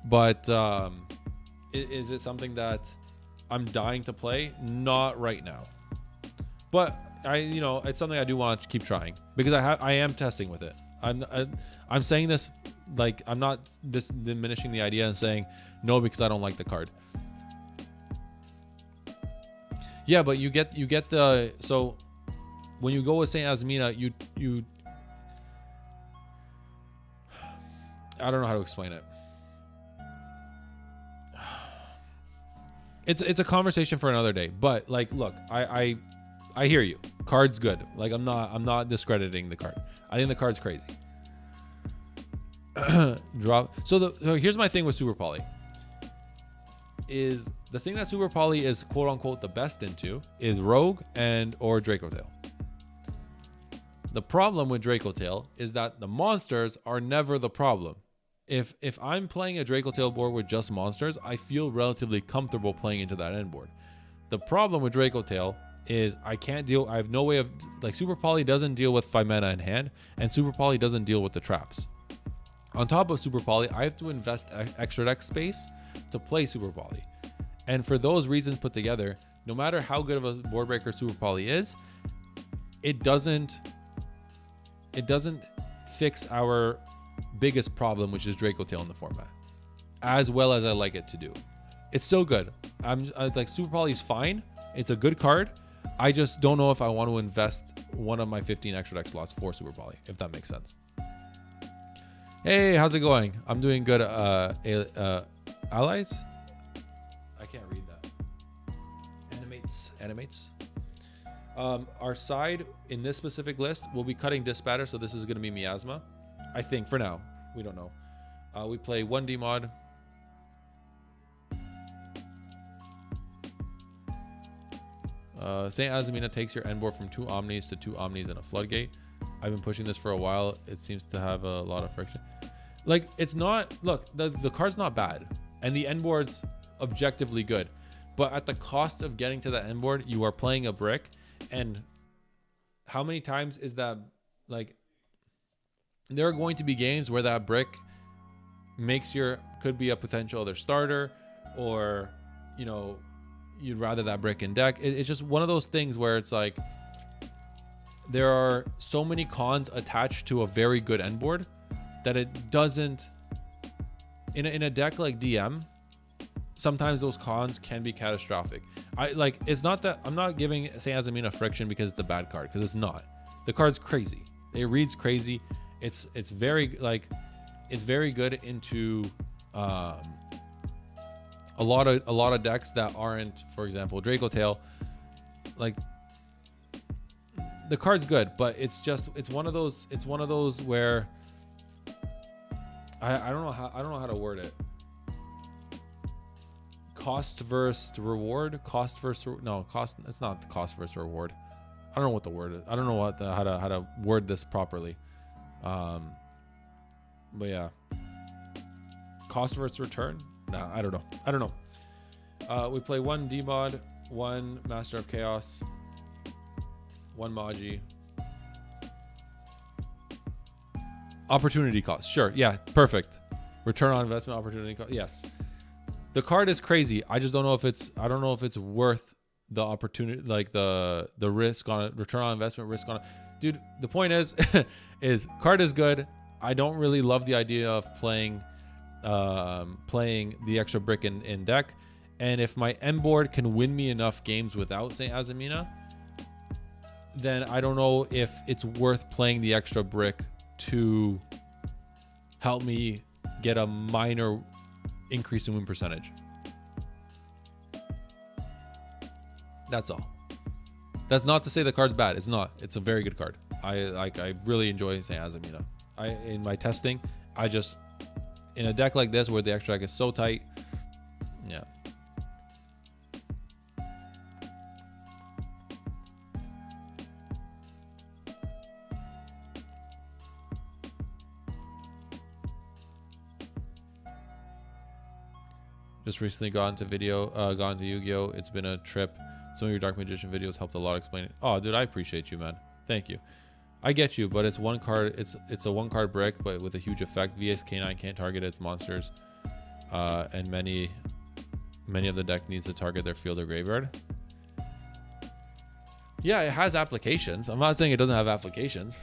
But is it something that I'm dying to play? Not right now. But it's something I do want to keep trying because I am testing with it. I'm saying this like I'm not diminishing the idea and saying no because I don't like the card. Yeah, but you get the so when you go with Saint Azamina, you I don't know how to explain it. It's a conversation for another day. But like, look, I hear you. Card's good. Like I'm not discrediting the card. I think the card's crazy. Drop. So here's my thing with Super Poly. Is the thing that Super Poly is quote unquote the best into is Rogue or Draco Tail. The problem with Draco Tail is that the monsters are never the problem. If I'm playing a Draco Tail board with just monsters, I feel relatively comfortable playing into that end board. The problem with Draco Tail is I have no way of, like, Super Poly doesn't deal with 5 mana in hand, and Super Poly doesn't deal with the traps. On top of Super Poly, I have to invest extra deck space to play Super Poly. And for those reasons put together, no matter how good of a board breaker Super Poly is, it doesn't fix our biggest problem, which is Draco Tail in the format, as well as I like it to do. It's still good. I like Super Poly is fine. It's a good card. I just don't know if I want to invest one of my 15 extra deck slots for Super Poly, if that makes sense. Hey, how's it going? I'm doing good. Allies? I can't read that. Animates. Our side in this specific list will be cutting Dispatter, so this is going to be Miasma. I think for now. We don't know. We play 1D mod. Saint Azamina takes your end board from 2 Omnis to 2 Omnis and a Floodgate. I've been pushing this for a while. It seems to have a lot of friction. Like, it's not... Look, the card's not bad. And the end board's objectively good. But at the cost of getting to that end board, you are playing a brick. And how many times is that... Like, there are going to be games where that brick could be a potential other starter. Or, you'd rather that brick in deck. It's just one of those things where it's like... There are so many cons attached to a very good end board that it doesn't... In a deck like DM, sometimes those cons can be catastrophic. It's not that... I'm not giving Saint Azamina friction because it's a bad card, because it's not. The card's crazy. It reads crazy. It's very good into a lot of decks that aren't, for example, Draco Tail. Like, the card's good, but it's one of those where I don't know how to word it. Cost versus reward. It's not cost versus reward. I don't know what the word is. I don't know how to word this properly. But yeah, cost versus return. Nah, I don't know. We play 1 D-Mod, 1 Master of Chaos, 1 Magi. Opportunity cost. Sure. Yeah. Perfect. Return on investment opportunity cost. Yes. The card is crazy. I just don't know if it's worth the opportunity, like the risk on it, return on investment, risk on it. Dude, the point is card is good. I don't really love the idea of playing the extra brick in deck. And if my end board can win me enough games without Saint Azamina, then I don't know if it's worth playing the extra brick to help me get a minor increase in win percentage. That's all. That's not to say the card's bad. It's not. It's a very good card. I really enjoy Saint Azamina. In my testing, in a deck like this where the extra deck is so tight, yeah. Just recently gone to Yu-Gi-Oh! It's been a trip. Some of your Dark Magician videos helped a lot explain it. Oh, dude, I appreciate you, man. Thank you. I get you, but it's one card. It's a 1-card brick, but with a huge effect. VSK9 can't target its monsters, and many of the deck needs to target their field or graveyard. Yeah, it has applications. I'm not saying it doesn't have applications.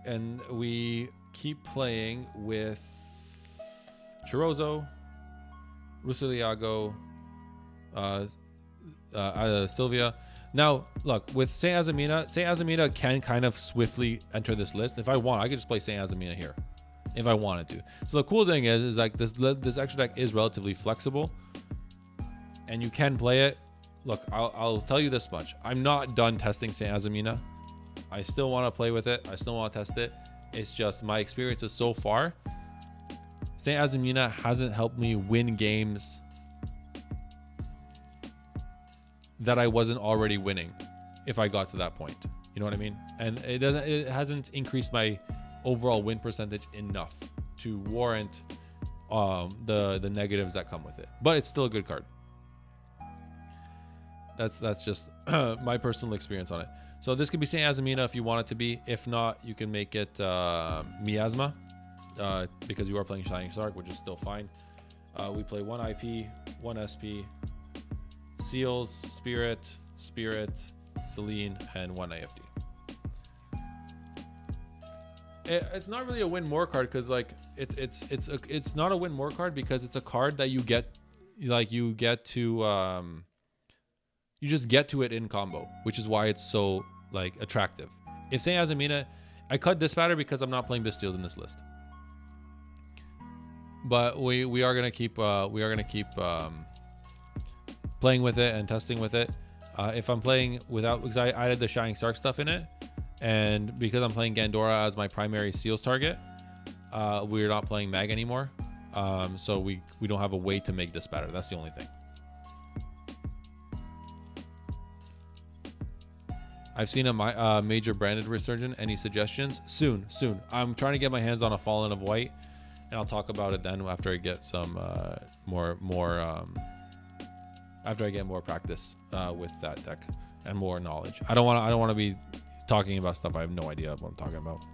And we keep playing with Chorozo, Rusiliago, Sylvia. Now, look, with Saint Azamina can kind of swiftly enter this list. If I want, I could just play Saint Azamina here if I wanted to. So the cool thing is like this extra deck is relatively flexible, and you can play it. Look, I'll tell you this much. I'm not done testing Saint Azamina. I still want to play with it. I still want to test it. It's just my experiences so far. Saint Azamina hasn't helped me win games that I wasn't already winning if I got to that point. You know what I mean? And it hasn't increased my overall win percentage enough to warrant the negatives that come with it. But it's still a good card. That's just my personal experience on it. So this could be Saint Azamina if you want it to be. If not, you can make it Miasma because you are playing Shining Sark, which is still fine. We play 1 IP, 1 SP, Seals, Spirit, Celine, and 1 AFD. It's not really a win more card because like it's not a win more card because it's a card that you just get to it in combo, which is why it's so like attractive. If Saint Azamina, I cut Dispatter because I'm not playing Bystials in this list, but we are gonna keep playing with it and testing with it. If I'm playing without, because I added the Shining Sark stuff in it, and because I'm playing Gandora as my primary Seals target, we're not playing Mag anymore. So we don't have a way to make Dispatter. That's the only thing. I've seen a major branded resurgence. Any suggestions? Soon. I'm trying to get my hands on a Fallen of White, and I'll talk about it then after I get some after I get more practice with that deck and more knowledge. I don't want to be talking about stuff I have no idea what I'm talking about.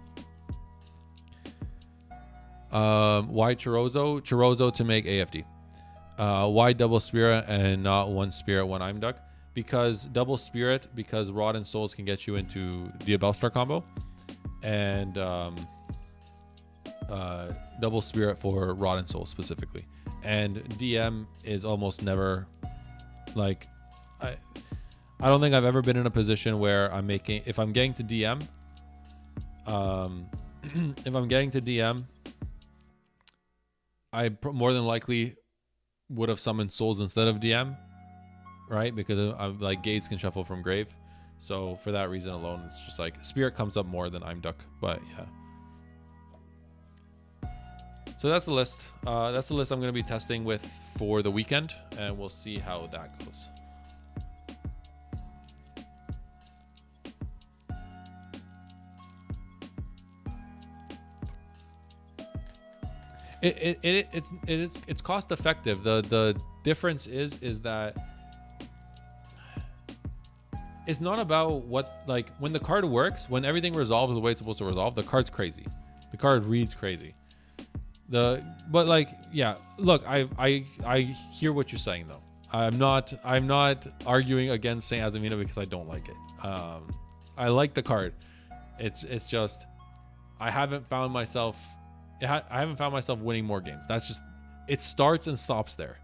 Why Chorozo? Chorozo to make AFD. Why double Spirit and not 1 Spirit, 1 I'm Duck? Because double Spirit, because Rod and Souls can get you into Diabellstar combo, and double Spirit for Rod and Souls specifically. And DM is almost never like I don't think I've ever been in a position where if I'm getting to DM, I more than likely would have summoned Souls instead of DM. Right, because I'm like Gaze can shuffle from grave, so for that reason alone, it's just like Spirit comes up more than I'm Duck. But yeah, so that's the list. That's the list I'm going to be testing with for the weekend, and we'll see how that goes. It's cost effective. The difference is that it's not about what, like, when the card works, when everything resolves the way it's supposed to resolve, the card's crazy. The card reads crazy. But like, yeah, look, I hear what you're saying though. I'm not arguing against Saint Azamina because I don't like it. I like the card. It's just I haven't found myself winning more games. That's just, it starts and stops there.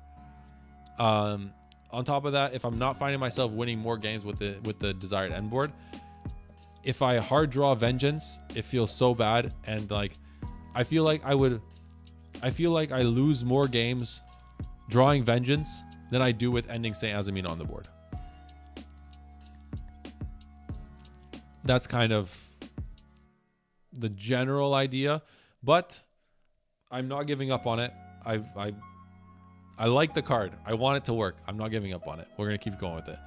On top of that, if I'm not finding myself winning more games with the desired end board, if I hard draw Vengeance, it feels so bad, and like I feel like I lose more games drawing Vengeance than I do with ending Saint Azamina on the board. That's kind of the general idea, but I'm not giving up on it. I like the card. I want it to work. I'm not giving up on it. We're going to keep going with it.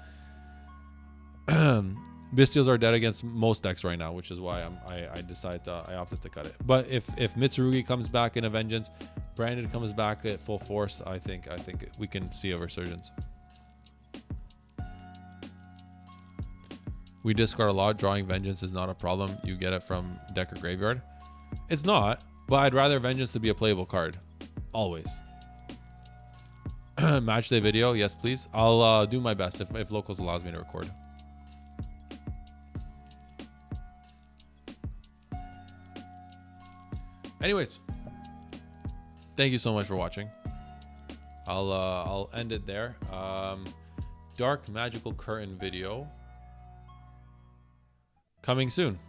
Bystials are dead against most decks right now, which is why I opted to cut it. But if Mitsurugi comes back in a Vengeance, Brandon comes back at full force, I think we can see a resurgence. We discard a lot. Drawing Vengeance is not a problem. You get it from deck or graveyard. It's not, but I'd rather Vengeance to be a playable card. Always. Match day video, yes please. I'll do my best if Locals allows me to record. Anyways, thank you so much for watching. I'll end it there. Dark Magical Curran video coming soon.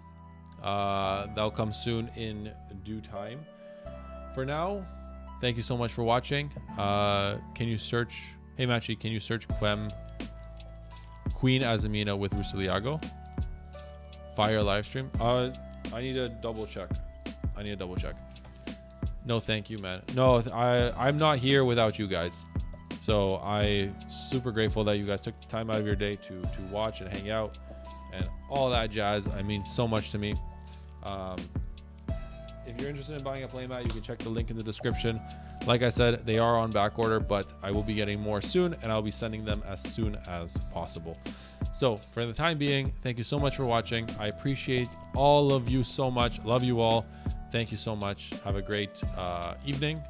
That'll come soon in due time. For now, thank you so much for watching. Can you search, hey Machi, can you search Queen Azamina with Rusiliago? Fire live stream. I need a double check. No, thank you, man. No, I'm not here without you guys. So I super grateful that you guys took the time out of your day to watch and hang out and all that jazz. I mean so much to me. If you're interested in buying a playmat, you can check the link in the description. Like I said, they are on back order, but I will be getting more soon and I'll be sending them as soon as possible. So for the time being, thank you so much for watching. I appreciate all of you so much. Love you all. Thank you so much. Have a great evening